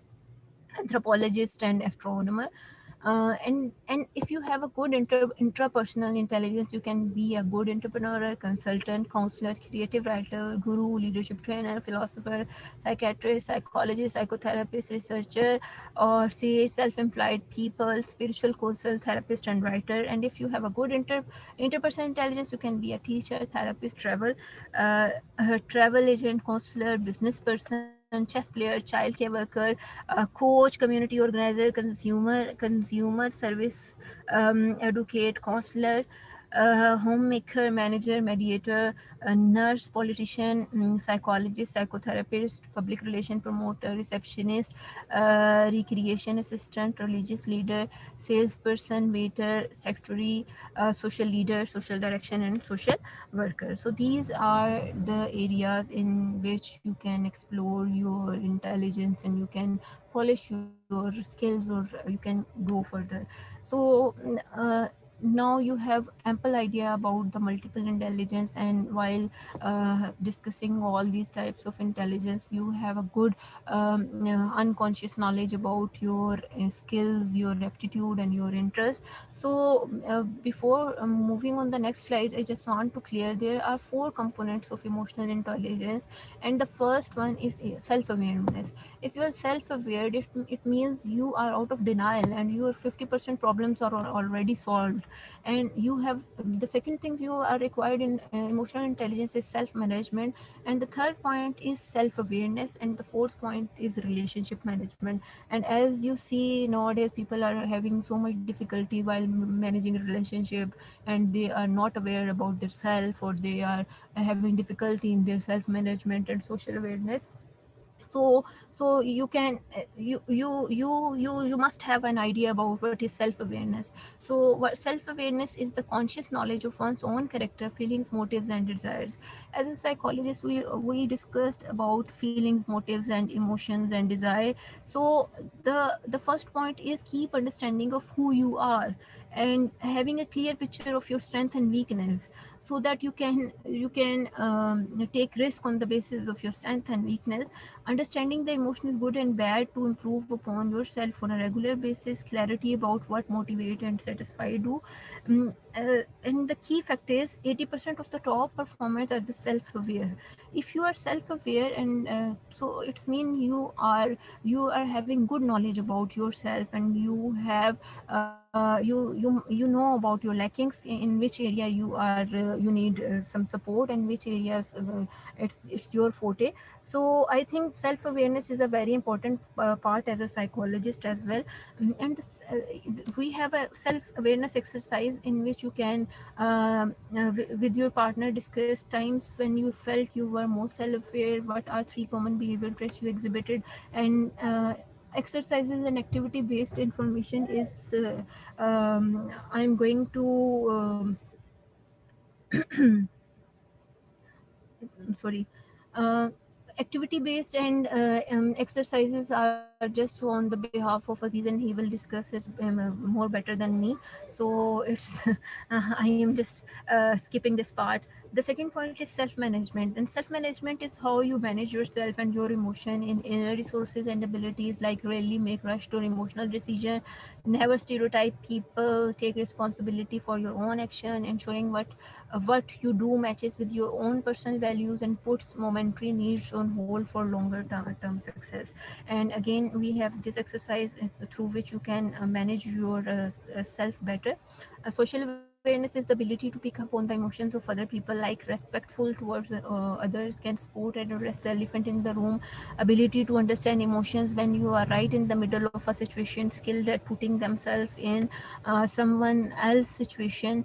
anthropologist, and astronomer. And if you have a good intrapersonal intelligence, you can be a good entrepreneur, consultant, counselor, creative writer, guru, leadership trainer, philosopher, psychiatrist, psychologist, psychotherapist, researcher, or say self-employed people, spiritual counselor, therapist, and writer. And if you have a good interpersonal intelligence, you can be a teacher, therapist, travel agent, counselor, business person, chess player, child care worker, coach, community organizer, consumer service, advocate, counselor, homemaker, manager, mediator, nurse, politician, psychologist, psychotherapist, public relation promoter, receptionist, recreation assistant, religious leader, salesperson, waiter, secretary, social leader, social direction, and social worker. So these are the areas in which you can explore your intelligence and you can polish your skills, or you can go further. So now you have ample idea about the multiple intelligence, and while discussing all these types of intelligence, you have a good unconscious knowledge about your skills, your aptitude, and your interest. So before moving on the next slide, I just want to clear there are four components of emotional intelligence, and the first one is self-awareness. If you are self-aware, it means you are out of denial and your 50% problems are already solved. And you have the second thing you are required in emotional intelligence is self-management, and the third point is self-awareness, and the fourth point is relationship management. And as you see nowadays, people are having so much difficulty while managing a relationship, and they are not aware about their self, or they are having difficulty in their self-management and social awareness. So you can you must have an idea about what is self-awareness. So what self-awareness is, the conscious knowledge of one's own character, feelings, motives, and desires. As a psychologist, we discussed about feelings, motives, and emotions and desire. So the first point is keep understanding of who you are and having a clear picture of your strength and weakness, so that you can take risk on the basis of your strength and weakness. Understanding the emotions good and bad to improve upon yourself on a regular basis, clarity about what motivate and satisfy you. And the key fact is 80% of the top performers are the self-aware. If you are self-aware, and so it's mean you are having good knowledge about yourself, and you have you know about your lackings, in which area you need some support, and which areas it's your forte. So I think self-awareness is a very important part as a psychologist as well. And we have a self-awareness exercise in which you can with your partner discuss times when you felt you were most self-aware, what are three common behavioral traits you exhibited. And exercises and activity based information is I'm going to sorry. uh, Activity based and exercises are just on the behalf of Aziz, and he will discuss it more better than me. So it's I am just skipping this part. The second point is self management, and self management is how you manage yourself and your emotion in inner resources and abilities, like really make rushed or emotional decision, never stereotype people, take responsibility for your own action, ensuring what you do matches with your own personal values, and puts momentary needs on hold for longer term success. And again, we have this exercise through which you can manage your self better. Social awareness is the ability to pick up on the emotions of other people, like respectful towards others can support and arrest the elephant in the room. Ability to understand emotions when you are right in the middle of a situation, skilled at putting themselves in someone else's situation.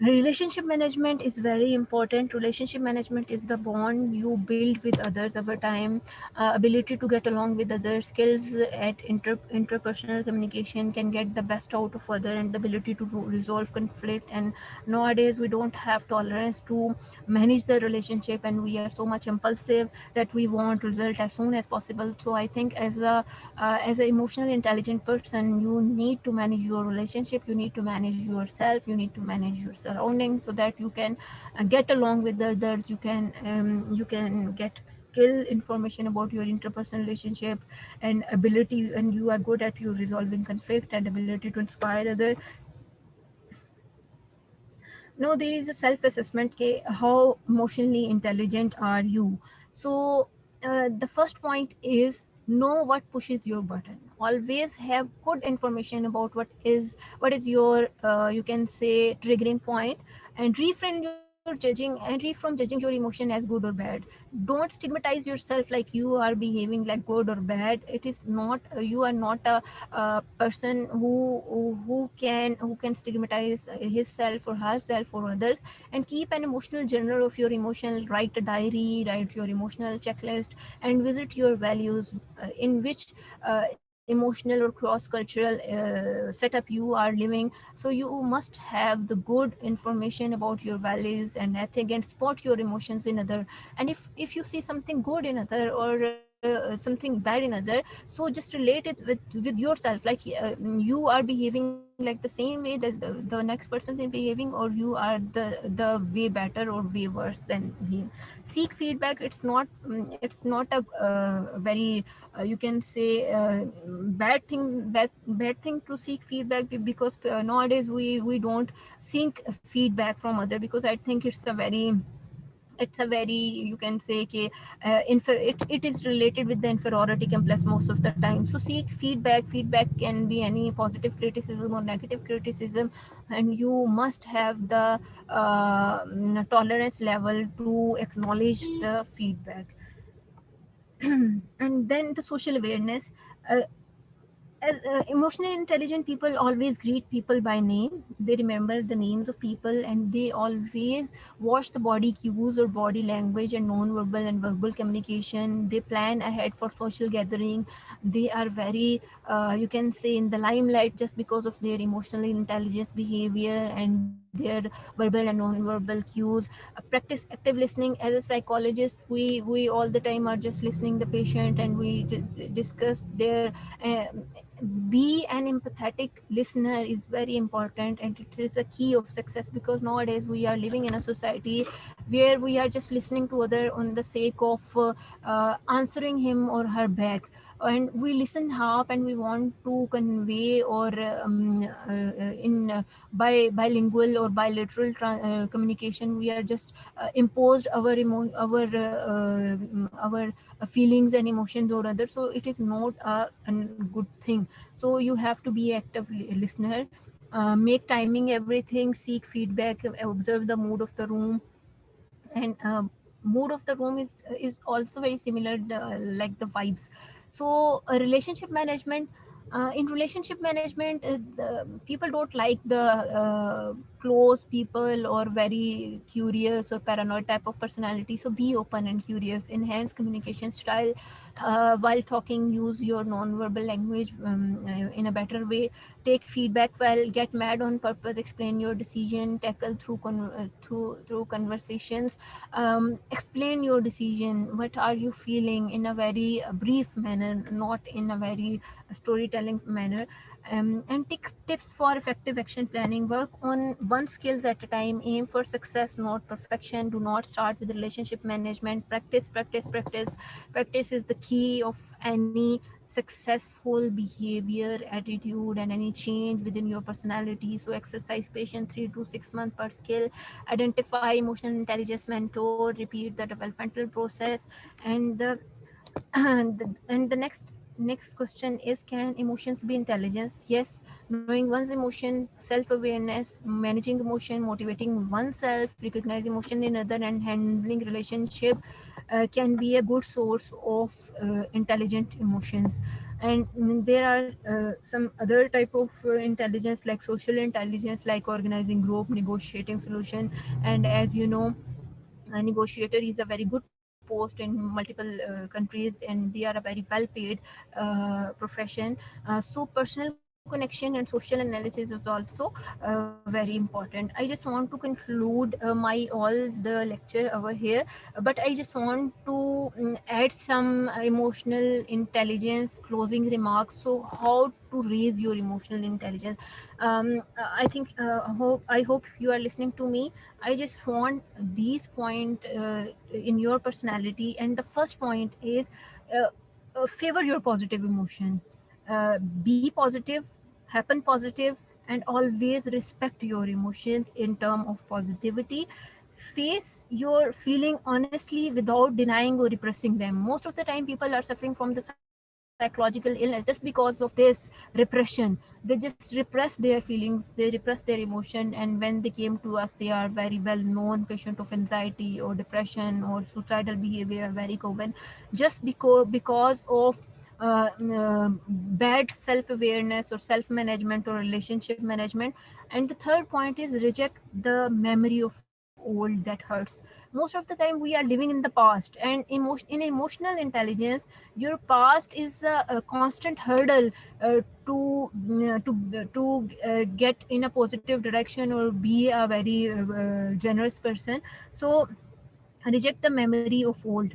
Relationship management is very important. Relationship management is the bond you build with others over time. Ability to get along with others, skills at interpersonal communication can get the best out of other, and the ability to resolve conflict. And nowadays we don't have tolerance to manage the relationship, and we are so much impulsive that we want result as soon as possible. So I think as an emotionally intelligent person, you need to manage your relationship, you need to manage yourself, you need to manage your surroundings, so that you can get along with the others. You can get skill information about your interpersonal relationship and ability, and you are good at your resolving conflict and ability to inspire others. Now there is a self-assessment ke how emotionally intelligent are you. So the first point is know what pushes your button. Always have good information about what is your you can say triggering point, and refrain your judging and refrain judging your emotion as good or bad. Don't stigmatize yourself like you are behaving like good or bad. It is not you are not a person who can stigmatize himself or herself or others. And keep an emotional journal of your emotions. Write a diary, write your emotional checklist, and visit your values, in which emotional or cross-cultural setup you are living. So you must have the good information about your values and ethic, and spot your emotions in other. And if you see something good in other, or something bad in other, so just relate it with yourself, like you are behaving like the same way that the next person is behaving, or you are the way better or way worse than him. Seek feedback. It's not a very you can say bad thing to seek feedback, because nowadays we don't seek feedback from other, because I think it's a very you can say it is related with the inferiority complex most of the time. So seek feedback can be any positive criticism or negative criticism, and you must have the tolerance level to acknowledge the feedback. And then the social awareness. as emotionally intelligent people always greet people by name. They remember the names of people, and they always watch the body cues or body language and non-verbal and verbal communication. They plan ahead for social gathering. They are very you can say in the limelight just because of their emotionally intelligence behavior and their verbal and non-verbal cues. Practice active listening. As a psychologist, we all the time are just listening the patient, and we discuss their uh, be an empathetic listener is very important, and it is a key of success, because nowadays we are living in a society where we are just listening to other on the sake of answering him or her back, and we listen half, and we want to convey or in by bilingual or bilateral communication, we are just imposed our feelings and emotions or other. So it is not a good thing. So you have to be active listener, make timing everything, seek feedback, observe the mood of the room. And mood of the room is also very similar, like the vibes. So relationship management, in relationship management, people don't like the close people or very curious or paranoid type of personality. So be open and curious, enhance communication style. While talking, use your non-verbal language in a better way. Take feedback well, get mad on purpose, explain your decision, tackle through conversations. Explain your decision, what are you feeling, in a very brief manner, not in a very storytelling manner. And take tips for effective action planning. Work on one skills at a time. Aim for success, not perfection. Do not start with relationship management. Practice is the key of any successful behavior, attitude, and any change within your personality. So exercise patience, 3 to 6 months per skill. Identify emotional intelligence mentor, repeat the developmental process. And the and the next question is, can emotions be intelligence? Yes. Knowing one's emotion, self-awareness, managing emotion, motivating oneself, recognize emotion in other, and handling relationship can be a good source of intelligent emotions. And there are some other type of intelligence, like social intelligence, like organizing group, negotiating solution. And as you know, a negotiator is a very good post in multiple countries, and they are a very well paid profession. So personal connection and social analysis is also very important. I just want to conclude my all the lecture over here, but I just want to add some emotional intelligence closing remarks. So how to raise your emotional intelligence? I think I hope you are listening to me. I just want these point in your personality, and the first point is uh, favor your positive emotion. Be positive, happen positive, and always respect your emotions in term of positivity. Face your feeling honestly without denying or repressing them. Most of the time people are suffering from the psychological illness just because of this repression. They just repress their feelings, they repress their emotion, and when they came to us, they are very well known patient of anxiety or depression or suicidal behavior, very common, just because of bad self-awareness or self-management or relationship management. And the third point is, reject the memory of old that hurts. Most of the time we are living in the past, and in emotional intelligence, your past is a constant hurdle to get in a positive direction or be a very generous person. So reject the memory of old.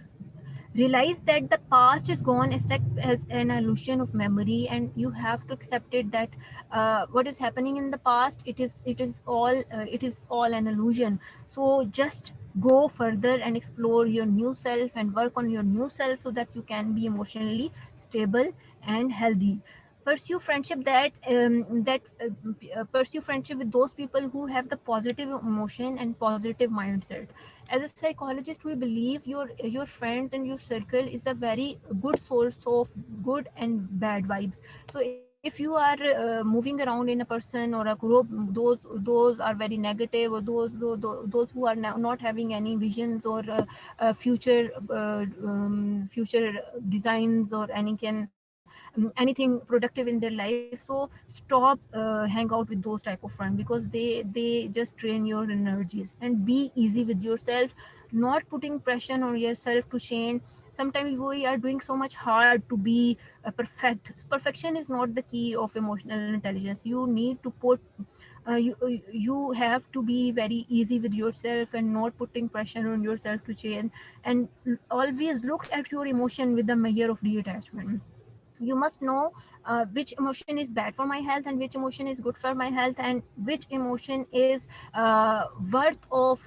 Realize that the past is gone as an illusion of memory, and you have to accept it that what is happening in the past, it is all an illusion. So just go further and explore your new self and work on your new self, so that you can be emotionally stable and healthy. Pursue friendship pursue friendship with those people who have the positive emotion and positive mindset. As a psychologist, we believe your friends and your circle is a very good source of good and bad vibes. So if you are moving around in a person or a group, those are very negative, or those who are not having any visions or future designs or any can anything productive in their life. So stop hang out with those type of friends, because they just drain your energies. And be easy with yourself, not putting pressure on yourself to change. Sometimes we are doing so much hard to be perfect. Perfection is not the key of emotional intelligence. You need to put you have to be very easy with yourself and not putting pressure on yourself to change. And always look at your emotion with the measure of detachment. You must know which emotion is bad for my health and which emotion is good for my health, and which emotion is worth of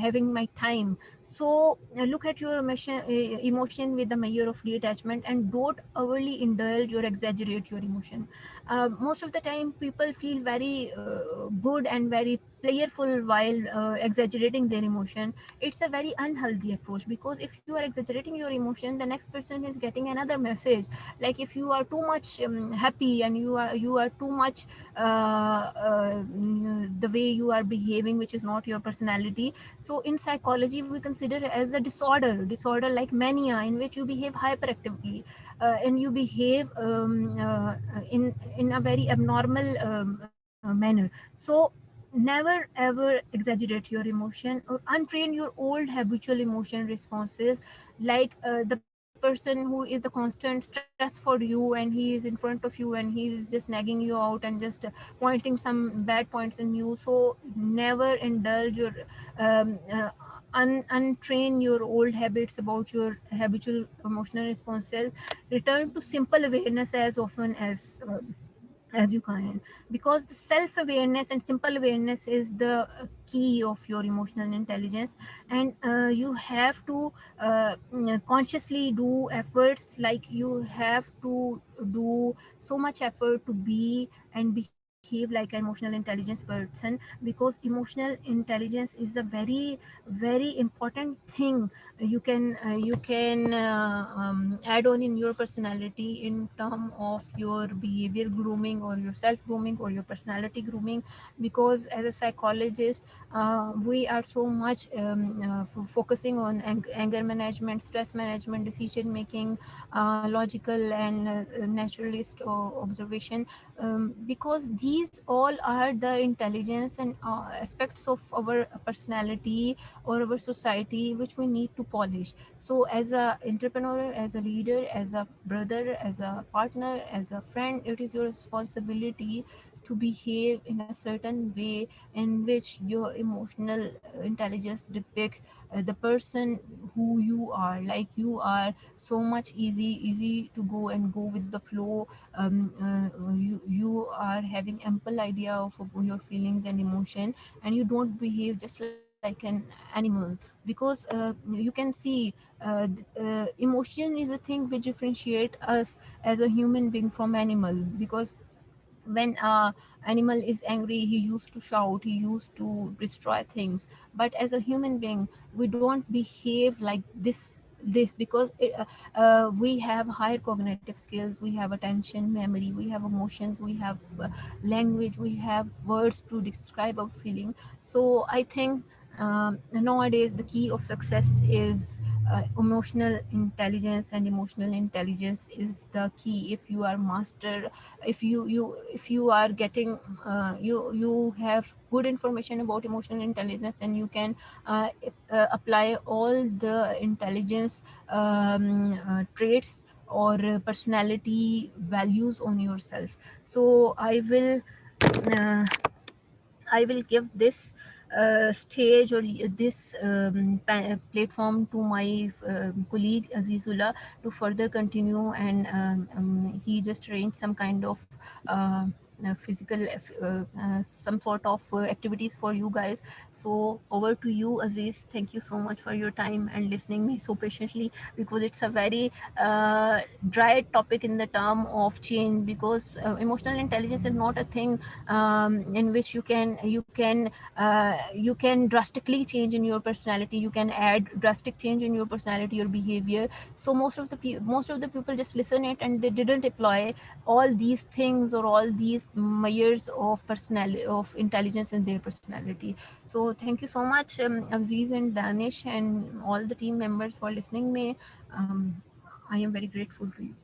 having my time. So look at your emotion with the measure of detachment, and don't overly indulge or exaggerate your emotion. Most of the time people feel very good and very playful while exaggerating their emotion. It's a very unhealthy approach, because if you are exaggerating your emotion, the next person is getting another message. Like if you are too much happy, and you are too much the way you are behaving, which is not your personality. So in psychology we consider as a disorder like mania, in which you behave hyperactively, and you behave in a very abnormal manner. So never ever exaggerate your emotion or untrain your old habitual emotion responses. Like the person who is the constant stress for you, and he is in front of you and he is just nagging you out and just pointing some bad points in you. So never indulge or untrain your old habits about your habitual emotional responses. Return to simple awareness as often as you can, because the self-awareness and simple awareness is the key of your emotional intelligence. And you have to consciously do efforts, like you have to do so much effort to be and behave like an emotional intelligence person, because emotional intelligence is a very very important thing you can add on in your personality, in term of your behavior grooming or your self grooming or your personality grooming. Because as a psychologist, we are so much focusing on anger management, stress management, decision making, logical and naturalist observation, because these all are the intelligence and aspects of our personality or our society which we need to polish. So as a entrepreneur, as a leader, as a brother, as a partner, as a friend, it is your responsibility to behave in a certain way in which your emotional intelligence depict the person who you are. Like you are so much easy to go and go with the flow. You are having ample idea of your feelings and emotion, and you don't behave just like an animal. Because you can see emotion is a thing which differentiate us as a human being from animal. Because when a animal is angry, he used to shout, he used to destroy things. But as a human being, we don't behave like this because we have higher cognitive skills, we have attention, memory, we have emotions, we have language, we have words to describe our feeling. So I think nowadays the key of success is emotional intelligence, and emotional intelligence is the key. If you are master, if you are getting you have good information about emotional intelligence, and you can apply all the intelligence traits or personality values on yourself. So uh, I will give this stage or this platform to my colleague Azizullah to further continue. And he just arranged some kind of physical, some sort of activities for you guys. So over to you, Aziz. Thank you so much for your time and listening me so patiently, because it's a very dry topic in the term of change. Because emotional intelligence is not a thing in which you can drastically change in your personality. You can add drastic change in your personality or behavior. So most of the people just listen it and they didn't apply all these things or all these measures of personality of intelligence in their personality. So thank you so much, Aziz and Danish and all the team members for listening me. I am very grateful to you.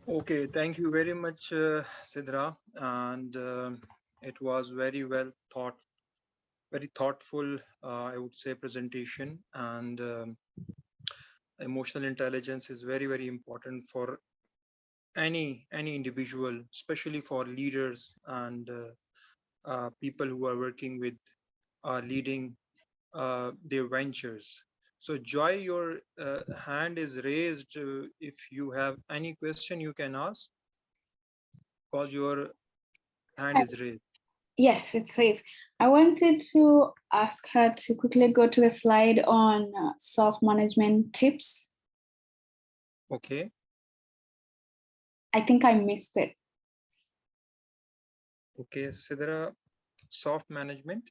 Okay, thank you very much, Sidra. And it was very well thought, very thoughtful, I would say, presentation. And emotional intelligence is very, very important for any individual, especially for leaders and people who are working with leading their ventures. So Joy, your hand is raised. If you have any question, you can ask because your hand is raised. Yes, it says. I wanted to ask her to quickly go to the slide on self-management tips. Okay. I think I missed it. Okay, Sidra, soft management.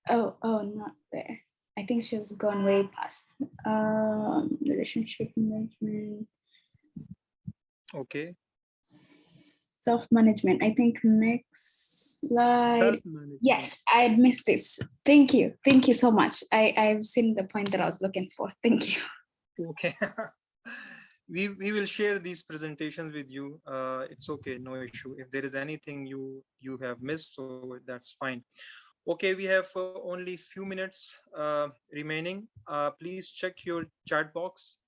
Oh, not there. I think she's gone way past. Relationship management. Okay. Self-management. I think next slide. Yes, I had missed this. Thank you. Thank you so much. I've seen the point that I was looking for. Thank you. Okay. we will share these presentations with you. It's okay, no issue. If there is anything you have missed, so that's fine. Okay, we have only few minutes remaining. Please check your chat box.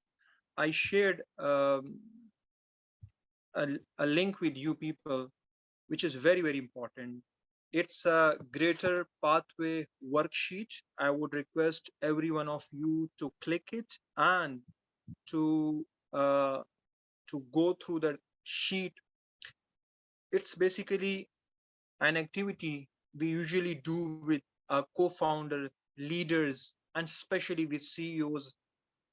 I shared a link with you people, which is very, very important. It's a greater pathway worksheet. I would request every one of you to click it and to uh, go through the sheet. It's basically an activity we usually do with co-founder leaders and especially with CEOs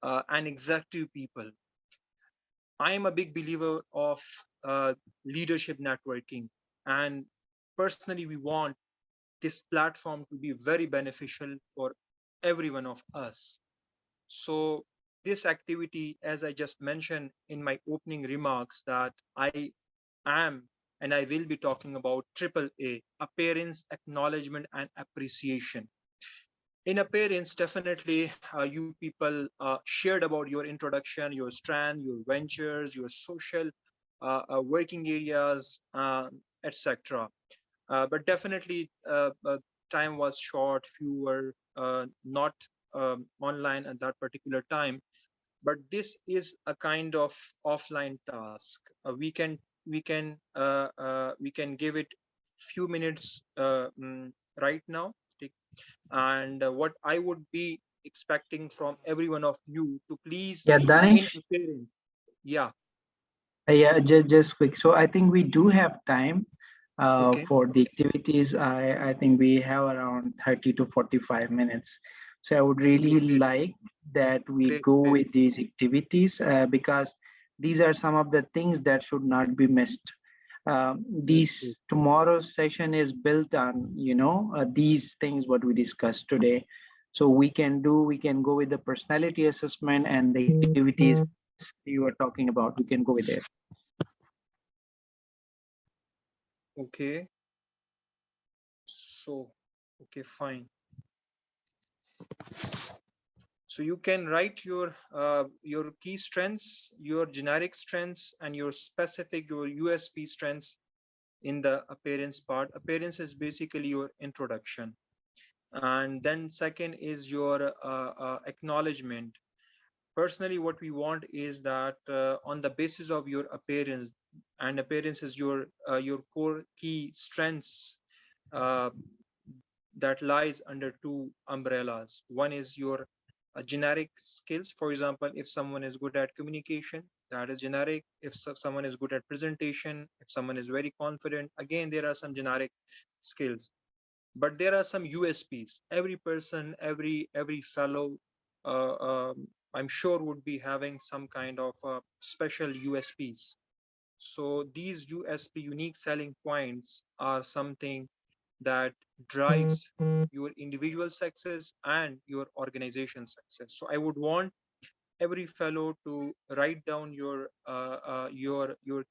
and executive people. I am a big believer of leadership networking, and personally we want this platform to be very beneficial for every one of us. So this activity, as I just mentioned in my opening remarks, that I am and I will be talking about AAA, appearance, acknowledgement, and appreciation. In appearance, definitely you people shared about your introduction, your strand, your ventures, your social working areas, etc. But definitely time was short, few were not online at that particular time. But this is a kind of offline task. We can give it few minutes right now. And what I would be expecting from every one of you to please Yeah, in Danish. appearance. Yeah. Yeah, just quick. So I think we do have time Okay. for the activities. I think we have around 30 to 45 minutes. So I would really like that we Great. go with these activities because these are some of the things that should not be missed. These tomorrow's session is built on, these things what we discussed today. So we can go with the personality assessment and the activities you are talking about. We can go with it. Okay. So, okay, fine. So you can write your key strengths, your generic strengths, and your specific, your USP strengths in the appearance part. Appearance is basically your introduction. And then second is your acknowledgement. Personally, what we want is that on the basis of your appearance, and appearance is your core key strengths, uh, that lies under two umbrellas. One is your generic skills. For example, if someone is good at communication, that is generic. If someone is good at presentation, if someone is very confident, again, there are some generic skills. But there are some USPs. Every person, every fellow, I'm sure would be having some kind of special USPs. So these USP, unique selling points, are something that drives your individual success and your organization success. So I would want every fellow to write down your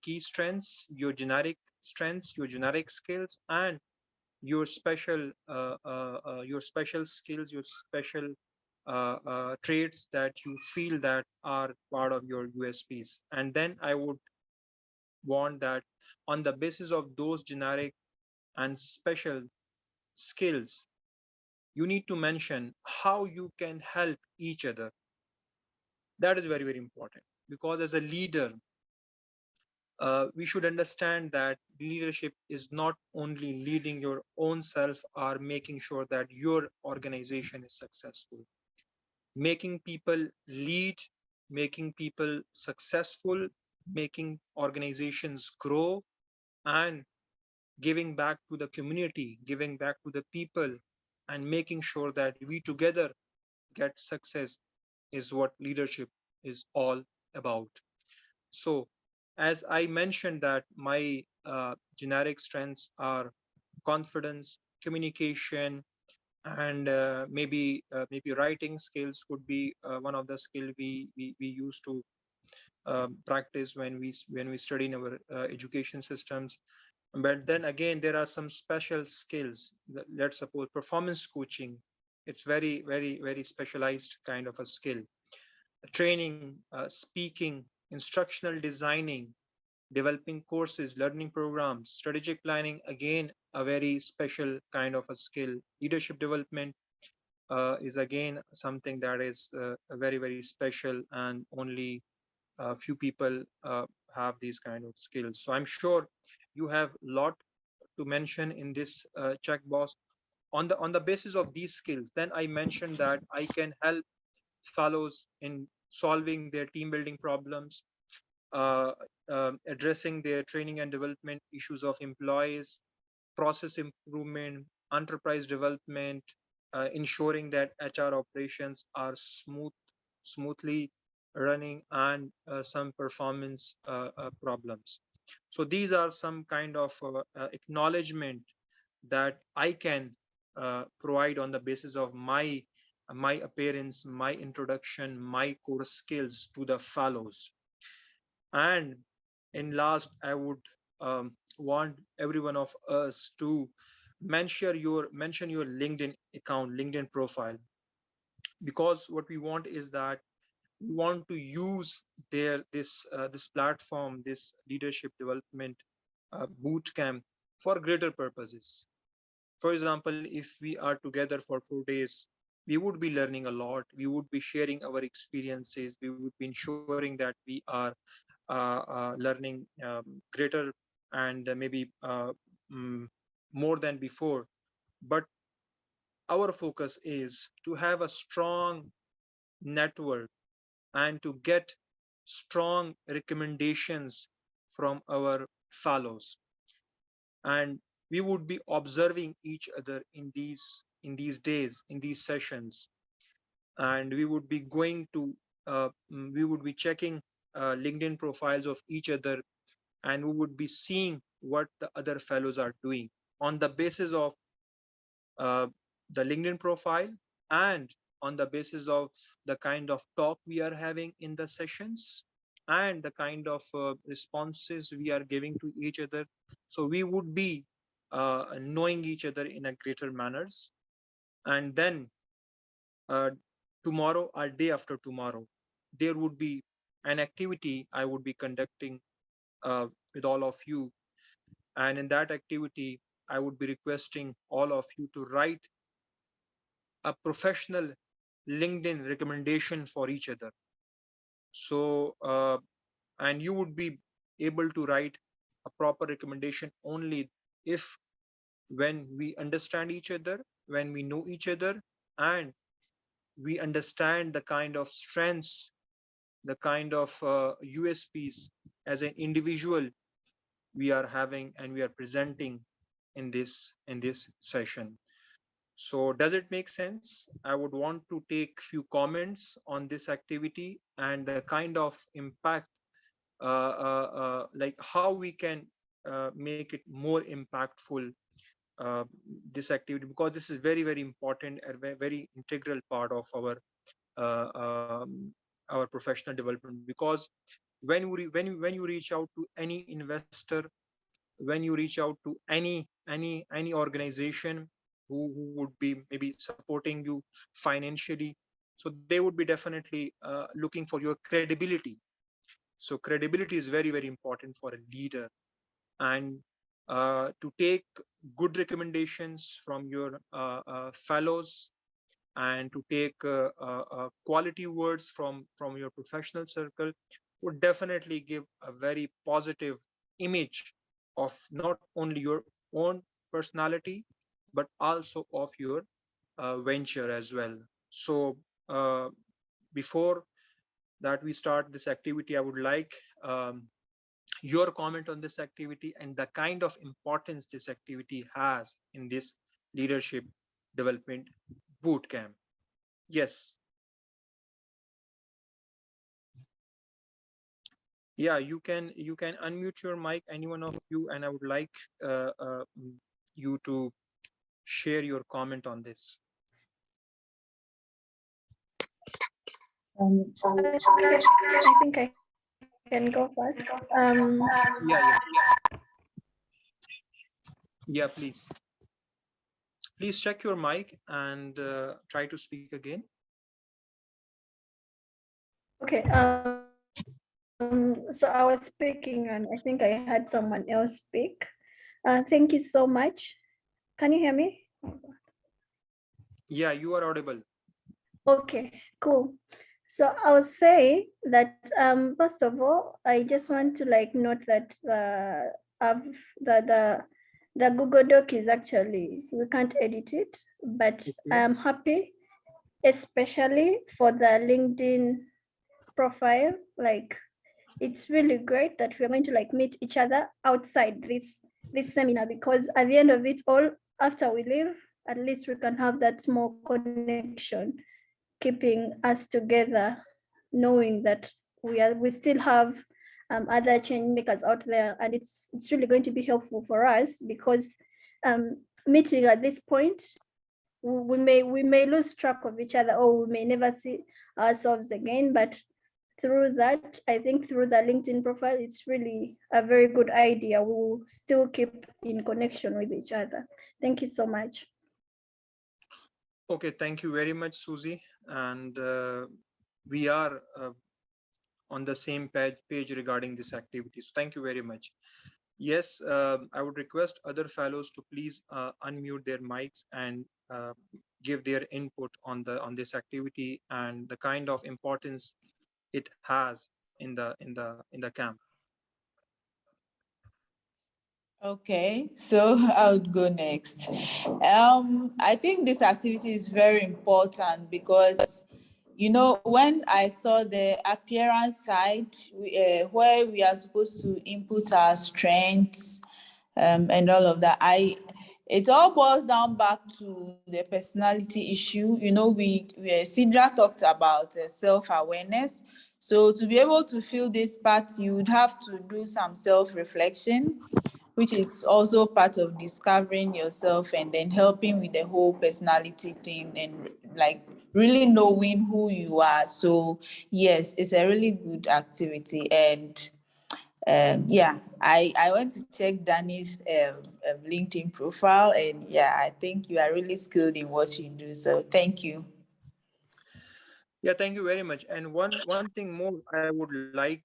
key strengths, your generic strengths, your generic skills, and your special skills, your special traits that you feel that are part of your USPs. And then I would want that on the basis of those generic and special skills, you need to mention how you can help each other. That is very, very important, because as a leader, we should understand that leadership is not only leading your own self or making sure that your organization is successful. Making people lead, making people successful, making organizations grow, and giving back to the community, giving back to the people, and making sure that we together get success is what leadership is all about. So, as I mentioned that my generic strengths are confidence, communication, and maybe writing skills could be one of the skill we used to practice when we study in our education systems. But then again, there are some special skills. Let's suppose performance coaching. It's very, very, very specialized kind of a skill. Training, speaking, instructional designing, developing courses, learning programs, strategic planning, again, a very special kind of a skill. Leadership development is again something that is very, very special, and only a few people have these kind of skills. So I'm sure you have a lot to mention in this checkbox. On the basis of these skills, then I mentioned that I can help fellows in solving their team building problems, uh, addressing their training and development issues of employees, process improvement, enterprise development, ensuring that HR operations are smoothly running, and some performance problems. So these are some kind of acknowledgement that I can provide on the basis of my appearance, my introduction, my core skills to the fellows. And in last, I would want every one of us to mention your LinkedIn account, LinkedIn profile, because what we want is that we want to use this platform, this leadership development boot camp for greater purposes. For example, if we are together for 4 days, we would be learning a lot. We would be sharing our experiences. We would be ensuring that we are learning greater and maybe more than before. But our focus is to have a strong network and to get strong recommendations from our fellows. And we would be observing each other in these days, in these sessions, and we would be going to we would be checking LinkedIn profiles of each other, and we would be seeing what the other fellows are doing on the basis of uh, the LinkedIn profile, and on the basis of the kind of talk we are having in the sessions, and the kind of responses we are giving to each other. So we would be knowing each other in a greater manners. And then uh, tomorrow or day after tomorrow, there would be an activity I would be conducting with all of you. And in that activity, I would be requesting all of you to write a professional LinkedIn recommendation for each other. So, and you would be able to write a proper recommendation only if when we understand each other, when we know each other, and we understand the kind of strengths, the kind of USPs as an individual we are having and we are presenting in this session. So does it make sense? I would want to take few comments on this activity and the kind of impact, like how we can make it more impactful, uh, this activity, because this is very, very important and very integral part of uh, um, our professional development. Because when you reach out to any investor, when you reach out to any organization who would be maybe supporting you financially, So they would be definitely looking for your credibility. So credibility is very, very important for a leader, and to take good recommendations from your fellows, and to take quality words from your professional circle would definitely give a very positive image of not only your own personality, but also of your venture as well. So before that we start this activity, I would like your comment on this activity and the kind of importance this activity has in this leadership development boot camp. Yes. Yeah, you can unmute your mic, any one of you, and I would like you to share your comment on this. I think I can go first. Yeah, please check your mic and try to speak again. Okay. So I was speaking, and I think I had someone else speak. Thank you so much. Can you hear me? Yeah, you are audible. Okay, cool. So I would say that first of all, I just want to like note that the Google Doc is actually, we can't edit it, but I'm happy, especially for the LinkedIn profile. Like, it's really great that we're going to like meet each other outside this seminar, because at the end of it all, after we leave, at least we can have that small connection keeping us together, knowing that we still have other change makers out there, and it's really going to be helpful for us, because meeting at this point, we may lose track of each other, or we may never see ourselves again. But through that, I think through the LinkedIn profile, it's really a very good idea. We will still keep in connection with each other. Thank you so much. Okay, thank you very much, Susie. And we are on the same page regarding this activity. So thank you very much. Yes, I would request other fellows to please unmute their mics and give their input on this activity and the kind of importance it has in the camp. Okay, so I would go next. I think this activity is very important because, you know, when I saw the appearance side, where we are supposed to input our strengths and all of that, it all boils down back to the personality issue. You know, Sidra talked about self-awareness. So to be able to fill this part, you would have to do some self-reflection, which is also part of discovering yourself and then helping with the whole personality thing and like really knowing who you are. So yes, it's a really good activity. And yeah, I went to check Danny's LinkedIn profile, and yeah, I think you are really skilled in what you do. So thank you. Yeah, thank you very much. And one thing more I would like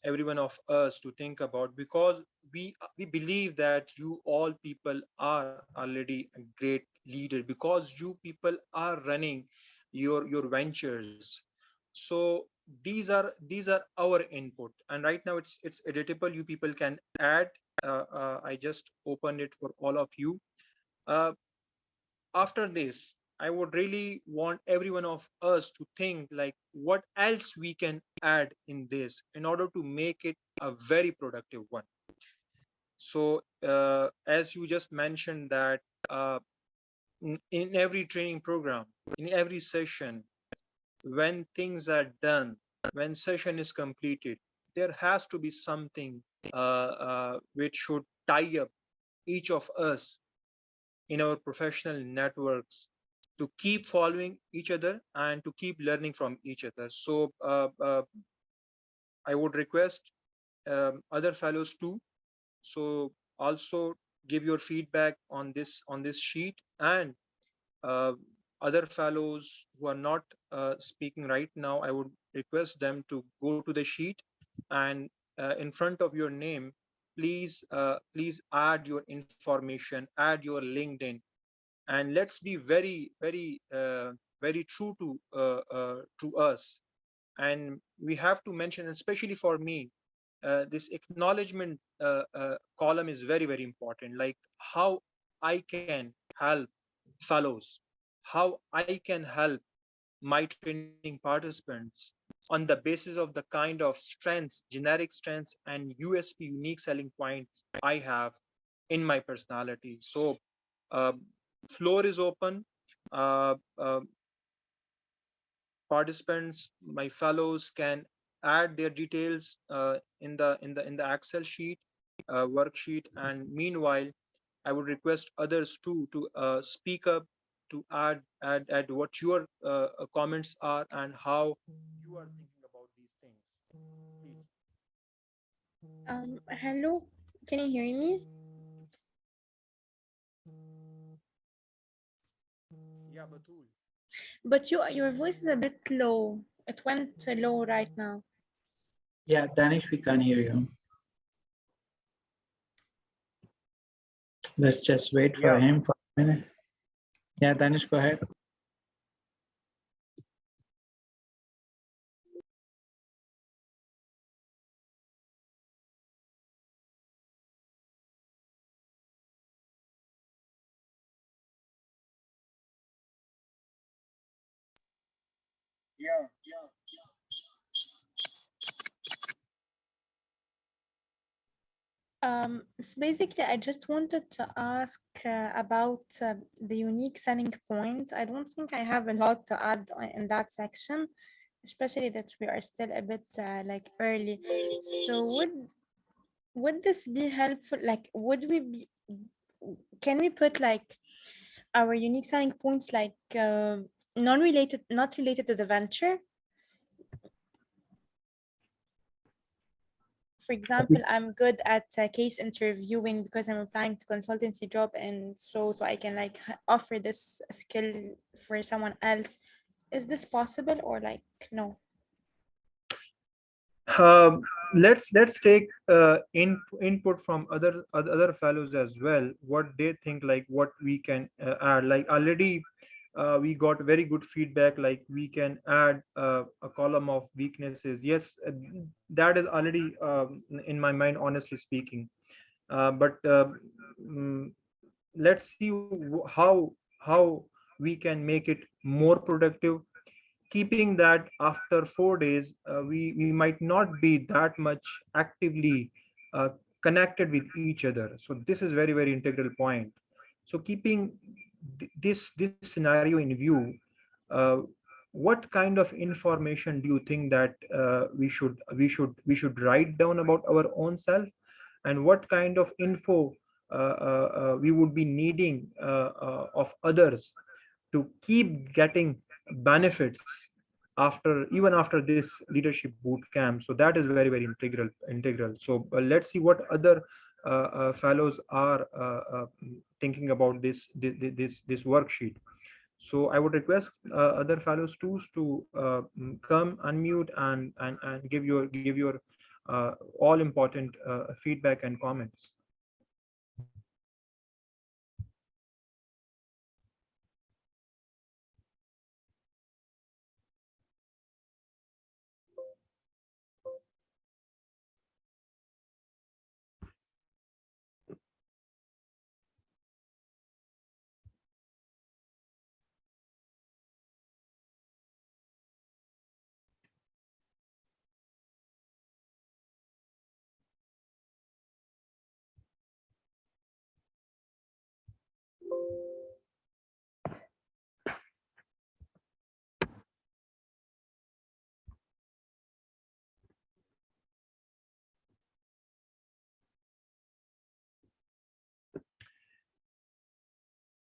every one of us to think about, because we believe that you all people are already a great leader, because you people are running your ventures. So these are our input, and right now it's editable. You people can add. I just opened it for all of you. Uh, After this, I would really want every one of us to think like what else we can add in this in order to make it a very productive one. So as you just mentioned that in every training program, in every session, when things are done, when session is completed, there has to be something which should tie up each of us in our professional networks to keep following each other and to keep learning from each other. So I would request other fellows too. So also give your feedback on this sheet, and other fellows who are not speaking right now, I would request them to go to the sheet, and in front of your name, please add your information, add your LinkedIn, and let's be very true to us. And we have to mention, especially for me, this acknowledgement column is very important, like how I can help fellows, how I can help my training participants on the basis of the kind of strengths, generic strengths and USP, unique selling points I have in my personality. So uh, floor is open. uh, uh, Participants, my fellows, can add their details in the Excel sheet, worksheet, and meanwhile, I would request others too to speak up, to add what your comments are and how you are thinking about these things. Please. Hello, can you hear me? Yeah, Batul. But your voice is a bit low. It went low right now. Yeah, Danish, we can't hear you. Let's just wait for Yeah. him for a minute. Yeah, Danish, go ahead. Yeah. So basically, I just wanted to ask about the unique selling point. I don't think I have a lot to add in that section, especially that we are still a bit like early. So would this be helpful? Like, would we be? Can we put like our unique selling points like non-related, not related to the venture? For example, I'm good at case interviewing because I'm applying to consultancy job, and so I can like offer this skill for someone else. Is this possible or like no? Let's take input from other fellows as well, what they think, like what we can add. Like already we got very good feedback, like we can add a column of weaknesses. Yes, that is already in my mind, honestly speaking. But mm, let's see how we can make it more productive, keeping that after 4 days we might not be that much actively uh, connected with each other. So this is very integral point. So keeping this scenario in view, uh, what kind of information do you think that we should write down about our own self, and what kind of info we would be needing of others to keep getting benefits after, even after this leadership boot camp. So that is very integral. So let's see what other fellows are thinking about this worksheet. So I would request other fellows too to come, unmute, and give your all important feedback and comments.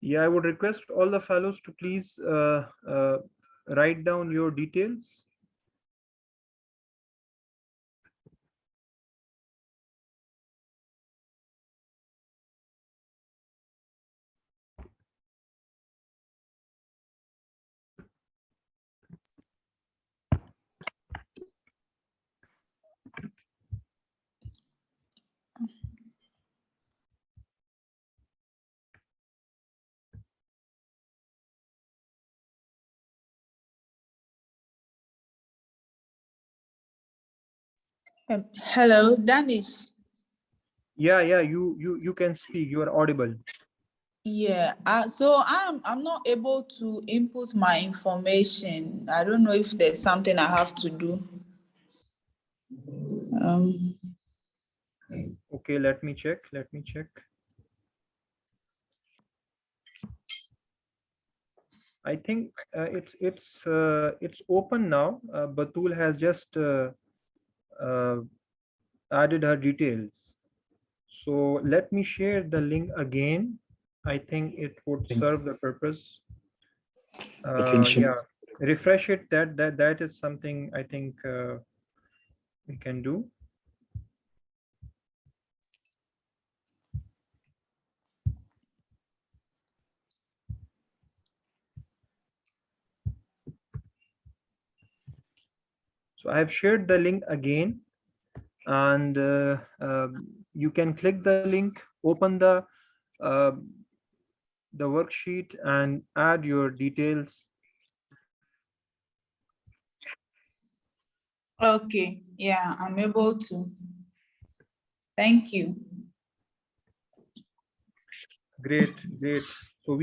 Yeah, I would request all the fellows to please write down your details. Hello, Danish. Yeah, you can speak. You are audible. Yeah, so I'm not able to input my information. I don't know if there's something I have to do. Okay, let me check. I think it's open now. Batul has just added her details. So let me share the link again. I think it would serve the purpose. Yeah, refresh it. That is something I think we can do. So I have shared the link again, and you can click the link, open uh, the worksheet, and add your details. Okay, yeah, I'm able to. Thank you. Great. So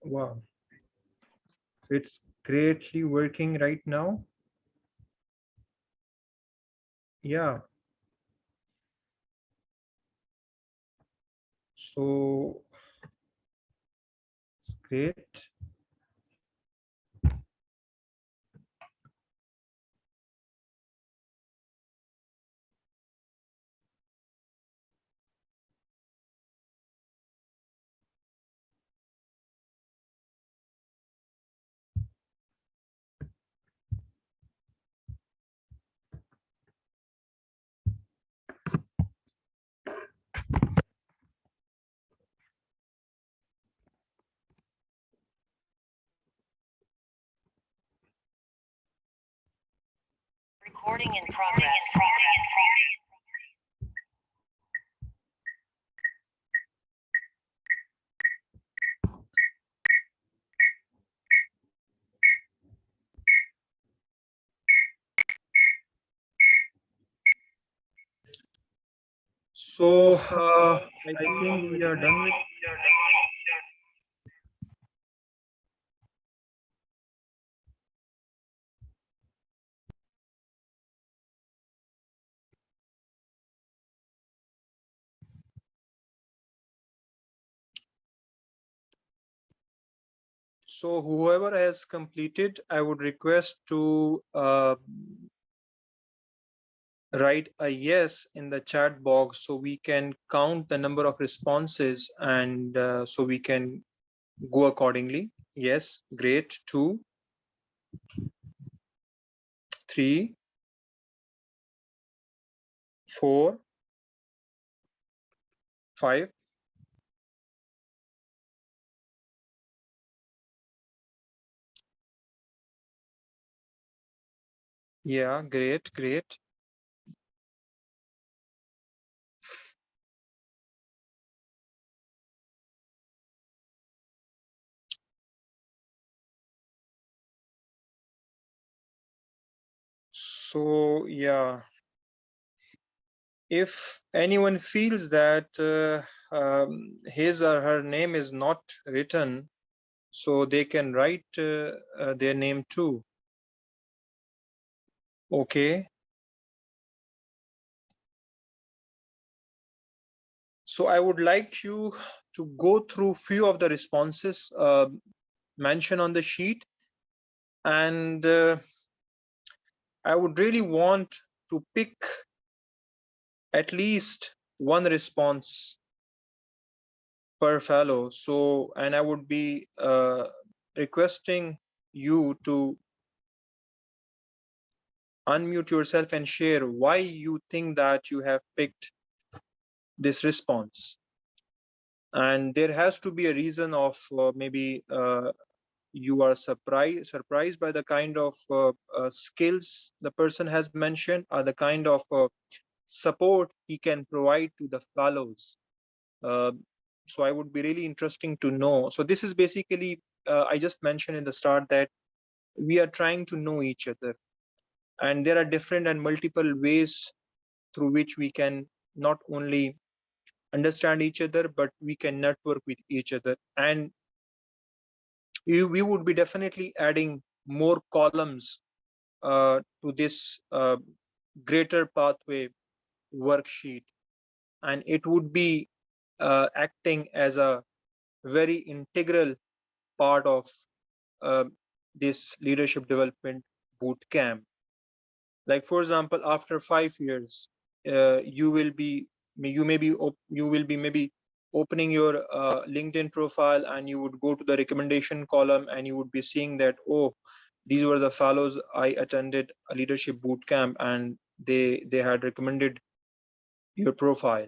wow, so it's greatly working right now. Yeah. So it's great. Recording in progress. So I think we are done with. So whoever has completed, I would request to write a yes in the chat box so we can count the number of responses, and so we can go accordingly. Yes, great. 2, 3, 4, 5. Yeah, great. So yeah, if anyone feels that his or her name is not written, so they can write their name too. Okay. So I would like you to go through few of the responses mentioned on the sheet, and I would really want to pick at least one response per fellow. So, and I would be requesting you to unmute yourself and share why you think that you have picked this response. And there has to be a reason of maybe you are surprised by the kind of skills the person has mentioned, or the kind of support he can provide to the fellows. So I would be really interesting to know. So this is basically, I just mentioned in the start that we are trying to know each other. And there are different and multiple ways through which we can not only understand each other, but we can network with each other. And we would be definitely adding more columns to this greater pathway worksheet, and it would be acting as a very integral part of this leadership development boot camp. Like, for example, after 5 years, you will be maybe opening your LinkedIn profile, and you would go to the recommendation column, and you would be seeing that, oh, these were the fellows I attended a leadership boot camp, and they had recommended your profile.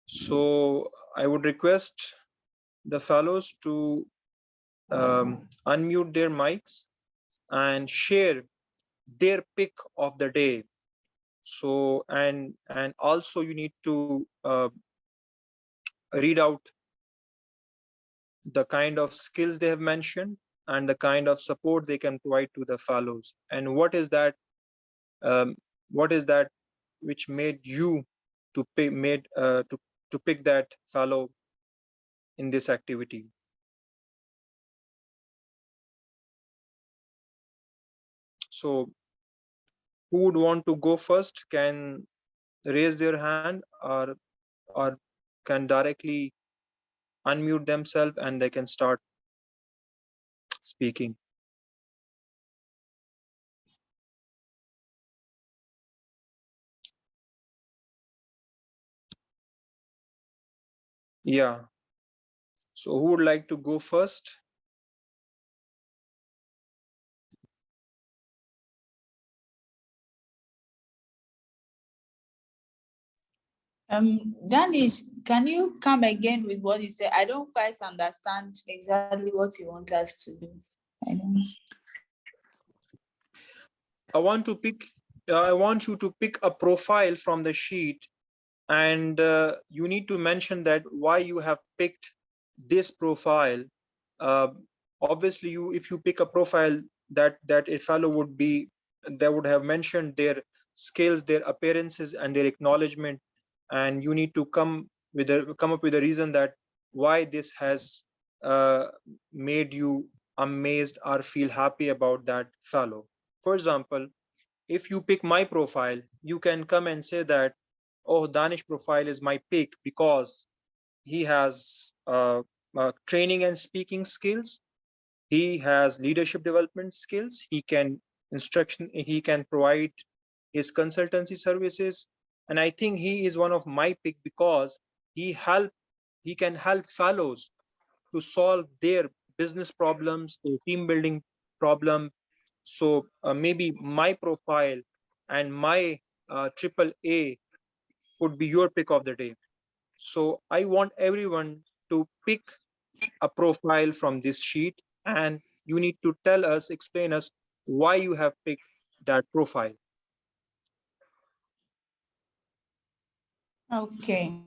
So I would request the fellows to unmute their mics and share their pick of the day. So and also you need to read out the kind of skills they have mentioned and the kind of support they can provide to the fellows, and what is that which made you to pick that fellow in this activity. So who would want to go first can raise their hand, or can directly unmute themselves and they can start speaking. Yeah. So who would like to go first? Danish, can you come again with what you said? I don't quite understand exactly what you want us to do. I don't know. I want you to pick a profile from the sheet, and you need to mention that why you have picked this profile. Obviously, if you pick a profile that a fellow would be, they would have mentioned their skills, their appearances, and their acknowledgement, and you need to come up with a reason that why this has made you amazed or feel happy about that fellow. For example, if you pick my profile, you can come and say that, oh, Danish profile is my pick because he has training and speaking skills. He has leadership development skills. He can provide his consultancy services. And I think he is one of my pick because he can help fellows to solve their business problems, their team building problem. So maybe my profile and my triple A could be your pick of the day. So I want everyone to pick a profile from this sheet, and you need to explain us why you have picked that profile. Okay.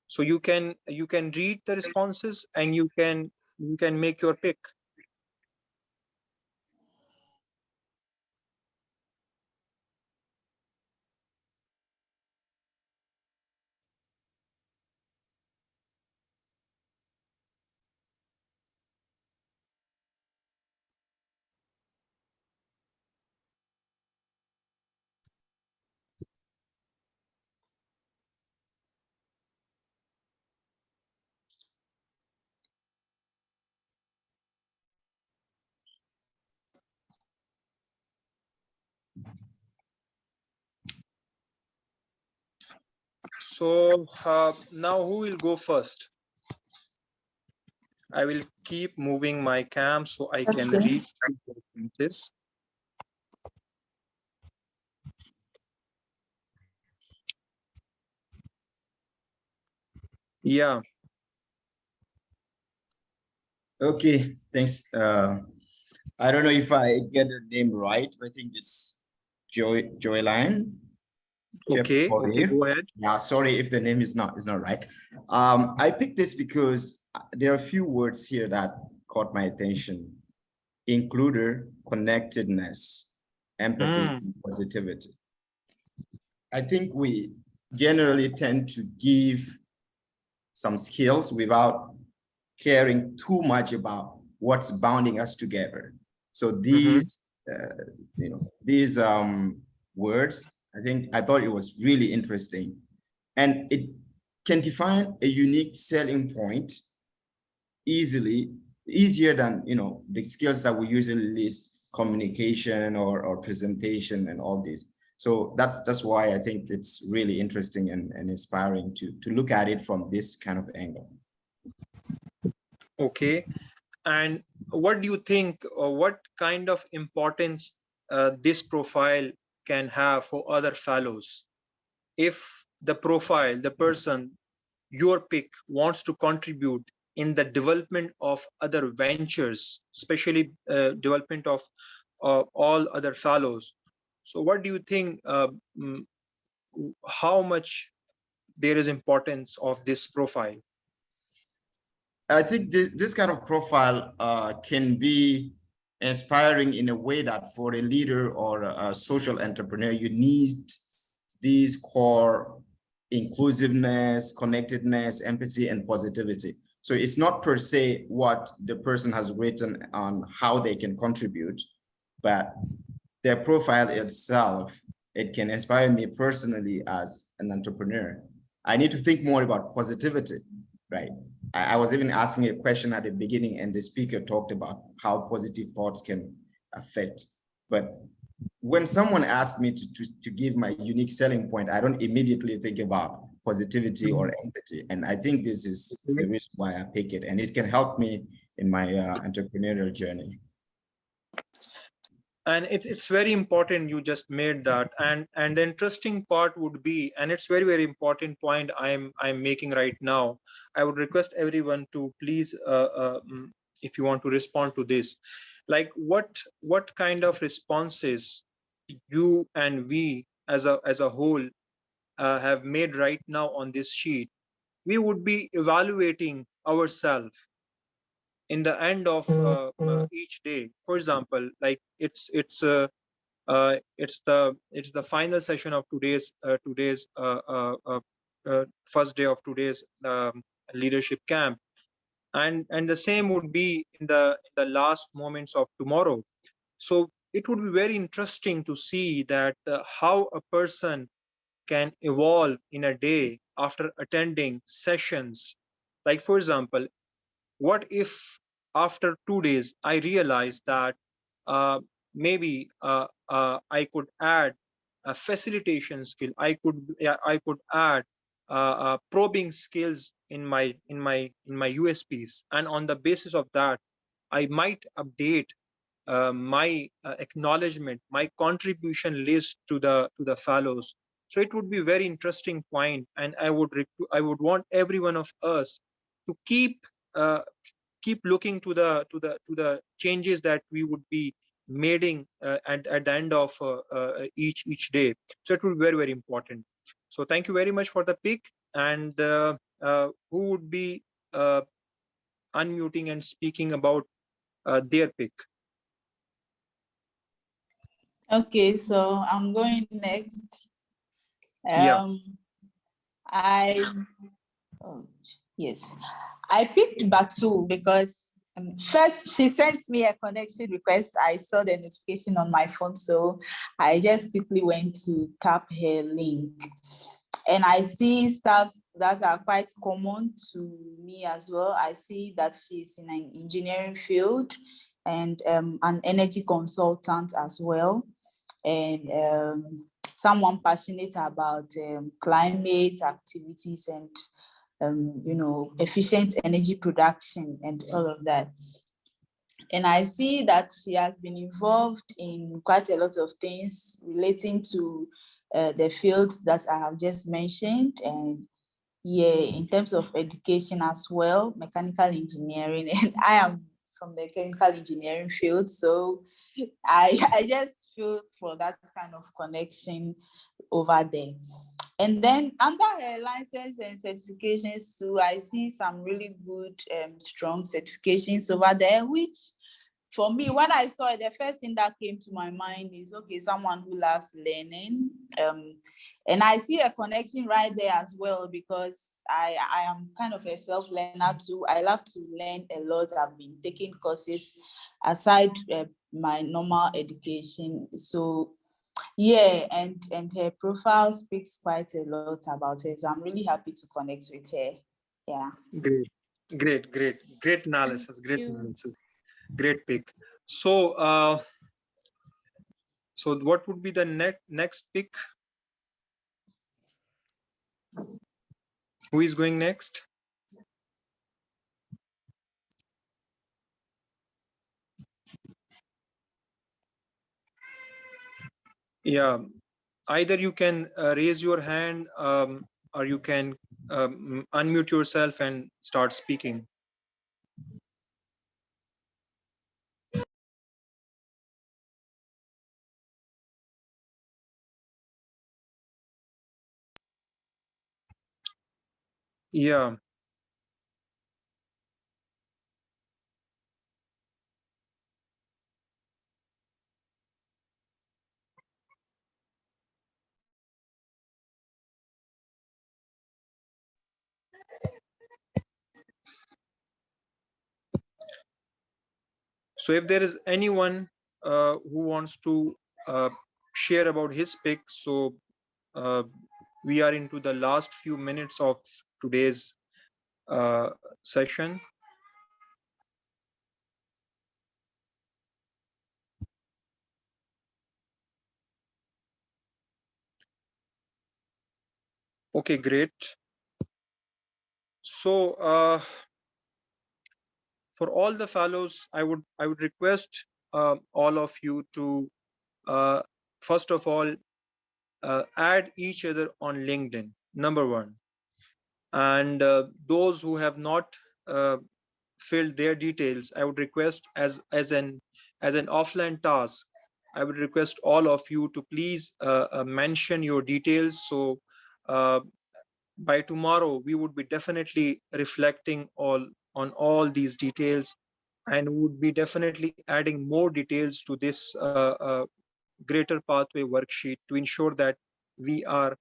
So you can read the responses and you can make your pick. So now who will go first? I will keep moving my cam so I can read this. Yeah. Okay, thanks. I don't know if I get the name right. I think it's Joyline. Okay, go ahead. Yeah, sorry if the name is not right. I picked this because there are a few words here that caught my attention. includer, connectedness, empathy, and positivity. I think we generally tend to give some skills without caring too much about what's bounding us together. So these, these words, I thought it was really interesting, and it can define a unique selling point easier than the skills that we usually list, communication or presentation and all this. So that's why I think it's really interesting and inspiring to look at it from this kind of angle. Okay, and what do you think, or what kind of importance this profile can have for other fellows? If the profile, the person, your pick, wants to contribute in the development of other ventures, especially development of all other fellows. So what do you think, how much there is importance of this profile? I think this kind of profile can be inspiring in a way that for a leader or a social entrepreneur, you need these core inclusiveness, connectedness, empathy, and positivity. So it's not per se what the person has written on how they can contribute, but their profile itself, it can inspire me personally as an entrepreneur. I need to think more about positivity, right? I was even asking a question at the beginning, and the speaker talked about how positive thoughts can affect. But when someone asks me to give my unique selling point, I don't immediately think about positivity or empathy. And I think this is the reason why I pick it. And it can help me in my entrepreneurial journey. And it's very important you just made that, and the interesting part would be, and it's very important point I'm making right now. I would request everyone to please if you want to respond to this, like what kind of responses you and we as a whole have made right now on this sheet. We would be evaluating ourselves in the end of each day. For example, like it's the final session of today's first day of today's leadership camp, and the same would be in the last moments of tomorrow. So it would be very interesting to see that how a person can evolve in a day after attending sessions. Like, for example, what if after 2 days I realized that maybe I could add a facilitation skill, I could add probing skills in my USPs, and on the basis of that I might update my acknowledgement, my contribution list to the fellows. So it would be very interesting point, and I would want every one of us to keep looking to the changes that we would be making at the end of each day. So it would be very important. So thank you very much for the pick. And who would be unmuting and speaking about their pick? Okay, so I'm going next. Yeah. Yes, I picked Batu because first she sent me a connection request. I saw the notification on my phone, so I just quickly went to tap her link. And I see stuff that are quite common to me as well. I see that she's in an engineering field and an energy consultant as well. And someone passionate about climate activities and efficient energy production and all of that. And I see that she has been involved in quite a lot of things relating to the fields that I have just mentioned. And yeah, in terms of education as well, mechanical engineering, and I am from the chemical engineering field. So I just feel for that kind of connection over there. And then under her license and certifications too, I see some really good, strong certifications over there, which for me, when I saw it, the first thing that came to my mind is, okay, someone who loves learning. And I see a connection right there as well, because I am kind of a self-learner too. I love to learn a lot. I've been taking courses aside my normal education. So yeah, and her profile speaks quite a lot about her. So I'm really happy to connect with her. Yeah. Great analysis. Great pick. So so what would be the next pick? Who is going next? Yeah, either you can raise your hand, or you can unmute yourself and start speaking. Yeah. So if there is anyone who wants to share about his pick, so we are into the last few minutes of today's session. Okay, great. So for all the fellows, I would request all of you to first of all add each other on LinkedIn, number one. And those who have not filled their details, I would request as an offline task, I would request all of you to please mention your details. So by tomorrow, we would be definitely reflecting on all these details, and would be definitely adding more details to this greater pathway worksheet to ensure that we are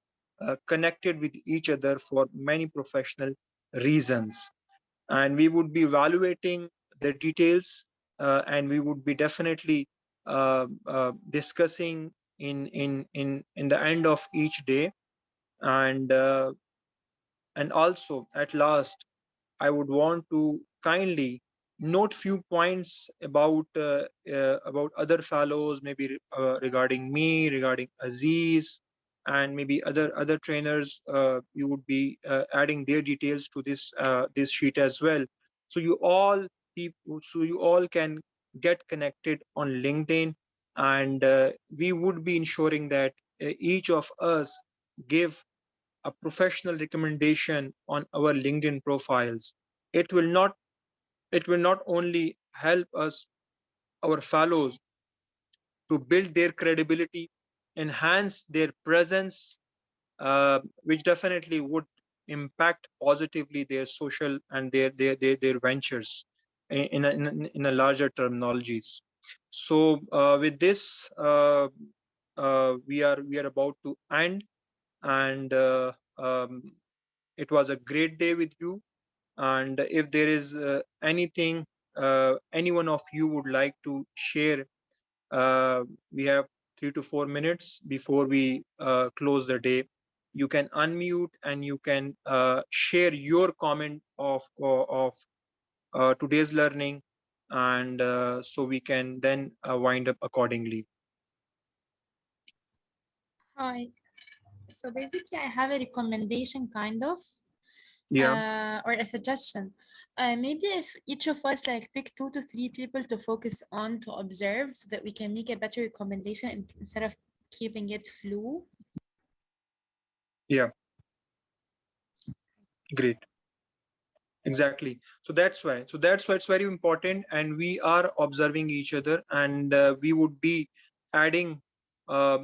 connected with each other for many professional reasons. And we would be evaluating the details, and we would be definitely discussing in the end of each day. And also at last, I would want to kindly note few points about other fellows, maybe regarding me, regarding Aziz, and maybe other trainers. You would be adding their details to this sheet as well. So you all can get connected on LinkedIn, and we would be ensuring that each of us give a professional recommendation on our LinkedIn profiles. It will not only help us, our fellows, to build their credibility, enhance their presence, which definitely would impact positively their social and their ventures in a larger terminologies. So with this, we are about to end, and it was a great day with you. And if there is anything any one of you would like to share, we have 3 to 4 minutes before we close the day. You can unmute and you can share your comment of today's learning, and so we can then wind up accordingly. Hi. So basically, I have a recommendation, kind of, or a suggestion. Maybe if each of us pick 2 to 3 people to focus on, to observe, so that we can make a better recommendation instead of keeping it flu. Yeah. Great. Exactly. So that's why it's very important, and we are observing each other, and we would be adding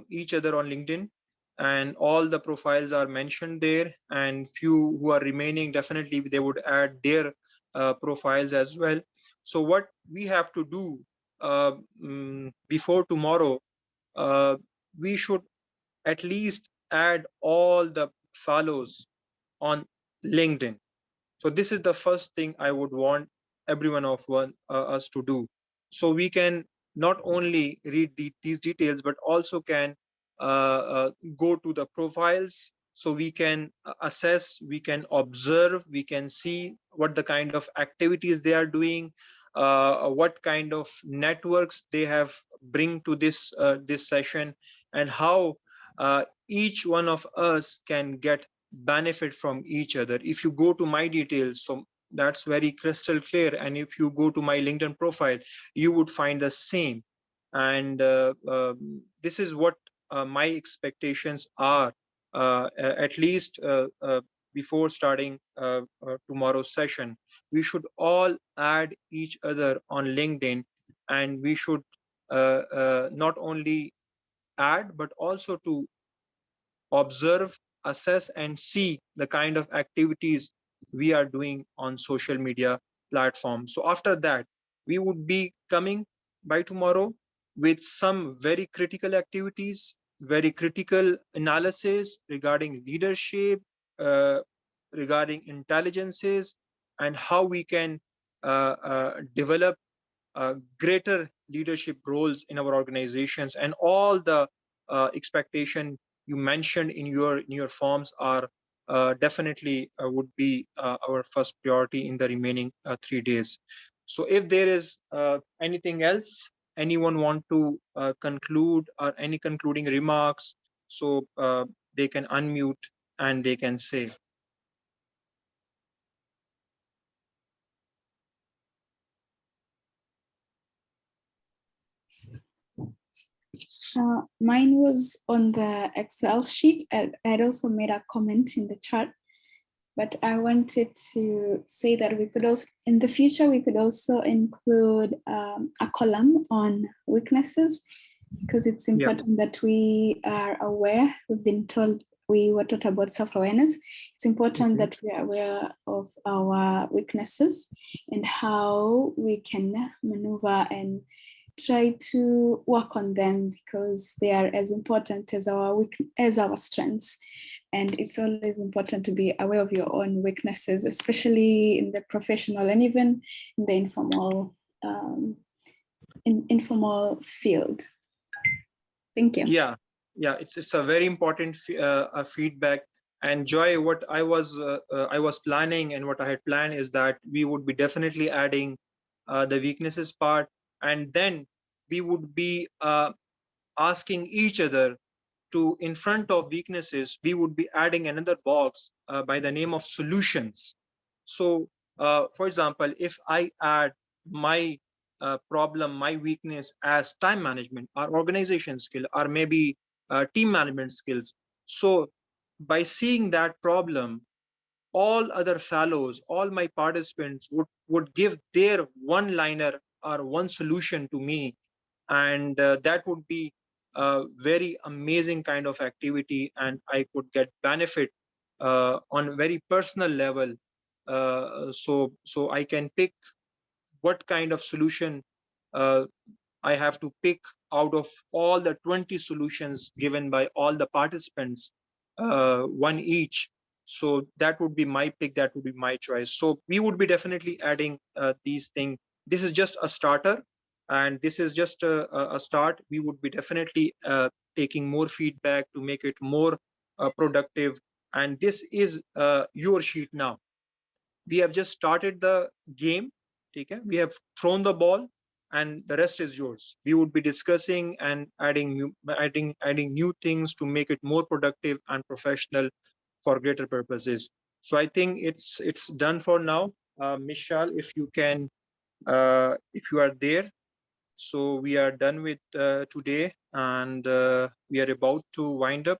each other on LinkedIn, and all the profiles are mentioned there, and few who are remaining, definitely they would add their profiles as well. So what we have to do before tomorrow, we should at least add all the follows on LinkedIn. So this is the first thing I would want every one of us to do. So we can not only read these details, but also can go to the profiles. So we can assess, we can observe, we can see what the kind of activities they are doing, what kind of networks they have bring to this session, and how each one of us can get benefit from each other. If you go to my details, so that's very crystal clear, and if you go to my LinkedIn profile, you would find the same. And this is what my expectations are, at least before starting tomorrow's session. We should all add each other on LinkedIn, and we should not only add, but also to observe, assess, and see the kind of activities we are doing on social media platforms. So after that, we would be coming by tomorrow with some very critical activities, very critical analysis regarding leadership, regarding intelligences, and how we can develop greater leadership roles in our organizations. And all the expectation you mentioned in your forms are definitely would be our first priority in the remaining 3 days. So if there is anything else, anyone want to conclude or any concluding remarks, so they can unmute and they can say. Mine was on the Excel sheet. I'd also made a comment in the chat, but I wanted to say that we could also, in the future, we could also include a column on weaknesses, because it's important that we are aware. We've been told, we were taught about self-awareness. It's important that we are aware of our weaknesses and how we can maneuver and try to work on them, because they are as important as our strengths. And it's always important to be aware of your own weaknesses, especially in the professional and even in the informal field. Thank you. Yeah, it's a very important feedback. And Joy, what I was planning and what I had planned is that we would be definitely adding the weaknesses part, and then we would be asking each other to, in front of weaknesses, we would be adding another box by the name of solutions. So for example, if I add my problem, my weakness as time management, or organization skill, or maybe team management skills, so by seeing that problem, all other fellows, all my participants would give their one liner or one solution to me, and that would be a very amazing kind of activity, and I could get benefit on a very personal level. So I can pick what kind of solution I have to pick out of all the 20 solutions given by all the participants, one each. So that would be my pick, that would be my choice. So we would be definitely adding these things. This is just a starter, and this is just a start. We would be definitely taking more feedback to make it more productive. And this is your sheet now. We have just started the game. Okay? We have thrown the ball, and the rest is yours. We would be discussing and adding new things to make it more productive and professional for greater purposes. So I think it's done for now. Michelle, if you can, if you are there. So we are done with today, and we are about to wind up.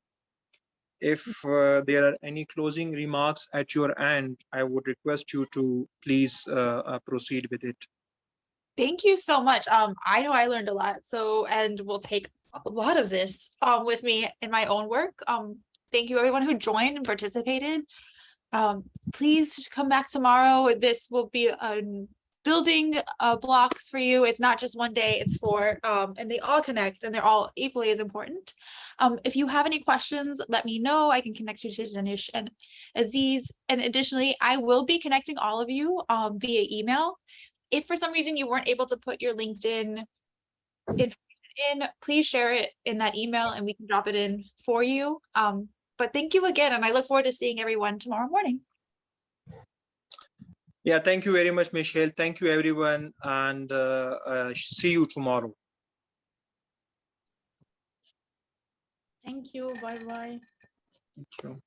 If there are any closing remarks at your end, I would request you to please proceed with it. Thank you so much. I know I learned a lot, so, and will take a lot of this with me in my own work. Thank you everyone who joined and participated. Please come back tomorrow. This will be building blocks for you. It's not just one day, it's four, and they all connect and they're all equally as important. If you have any questions, let me know. I can connect you to Danish and Aziz. And additionally, I will be connecting all of you via email. If for some reason you weren't able to put your LinkedIn information in, please share it in that email and we can drop it in for you. But thank you again, and I look forward to seeing everyone tomorrow morning. Yeah, thank you very much, Michelle. Thank you, everyone, and see you tomorrow. Thank you. Bye-bye. Thank you.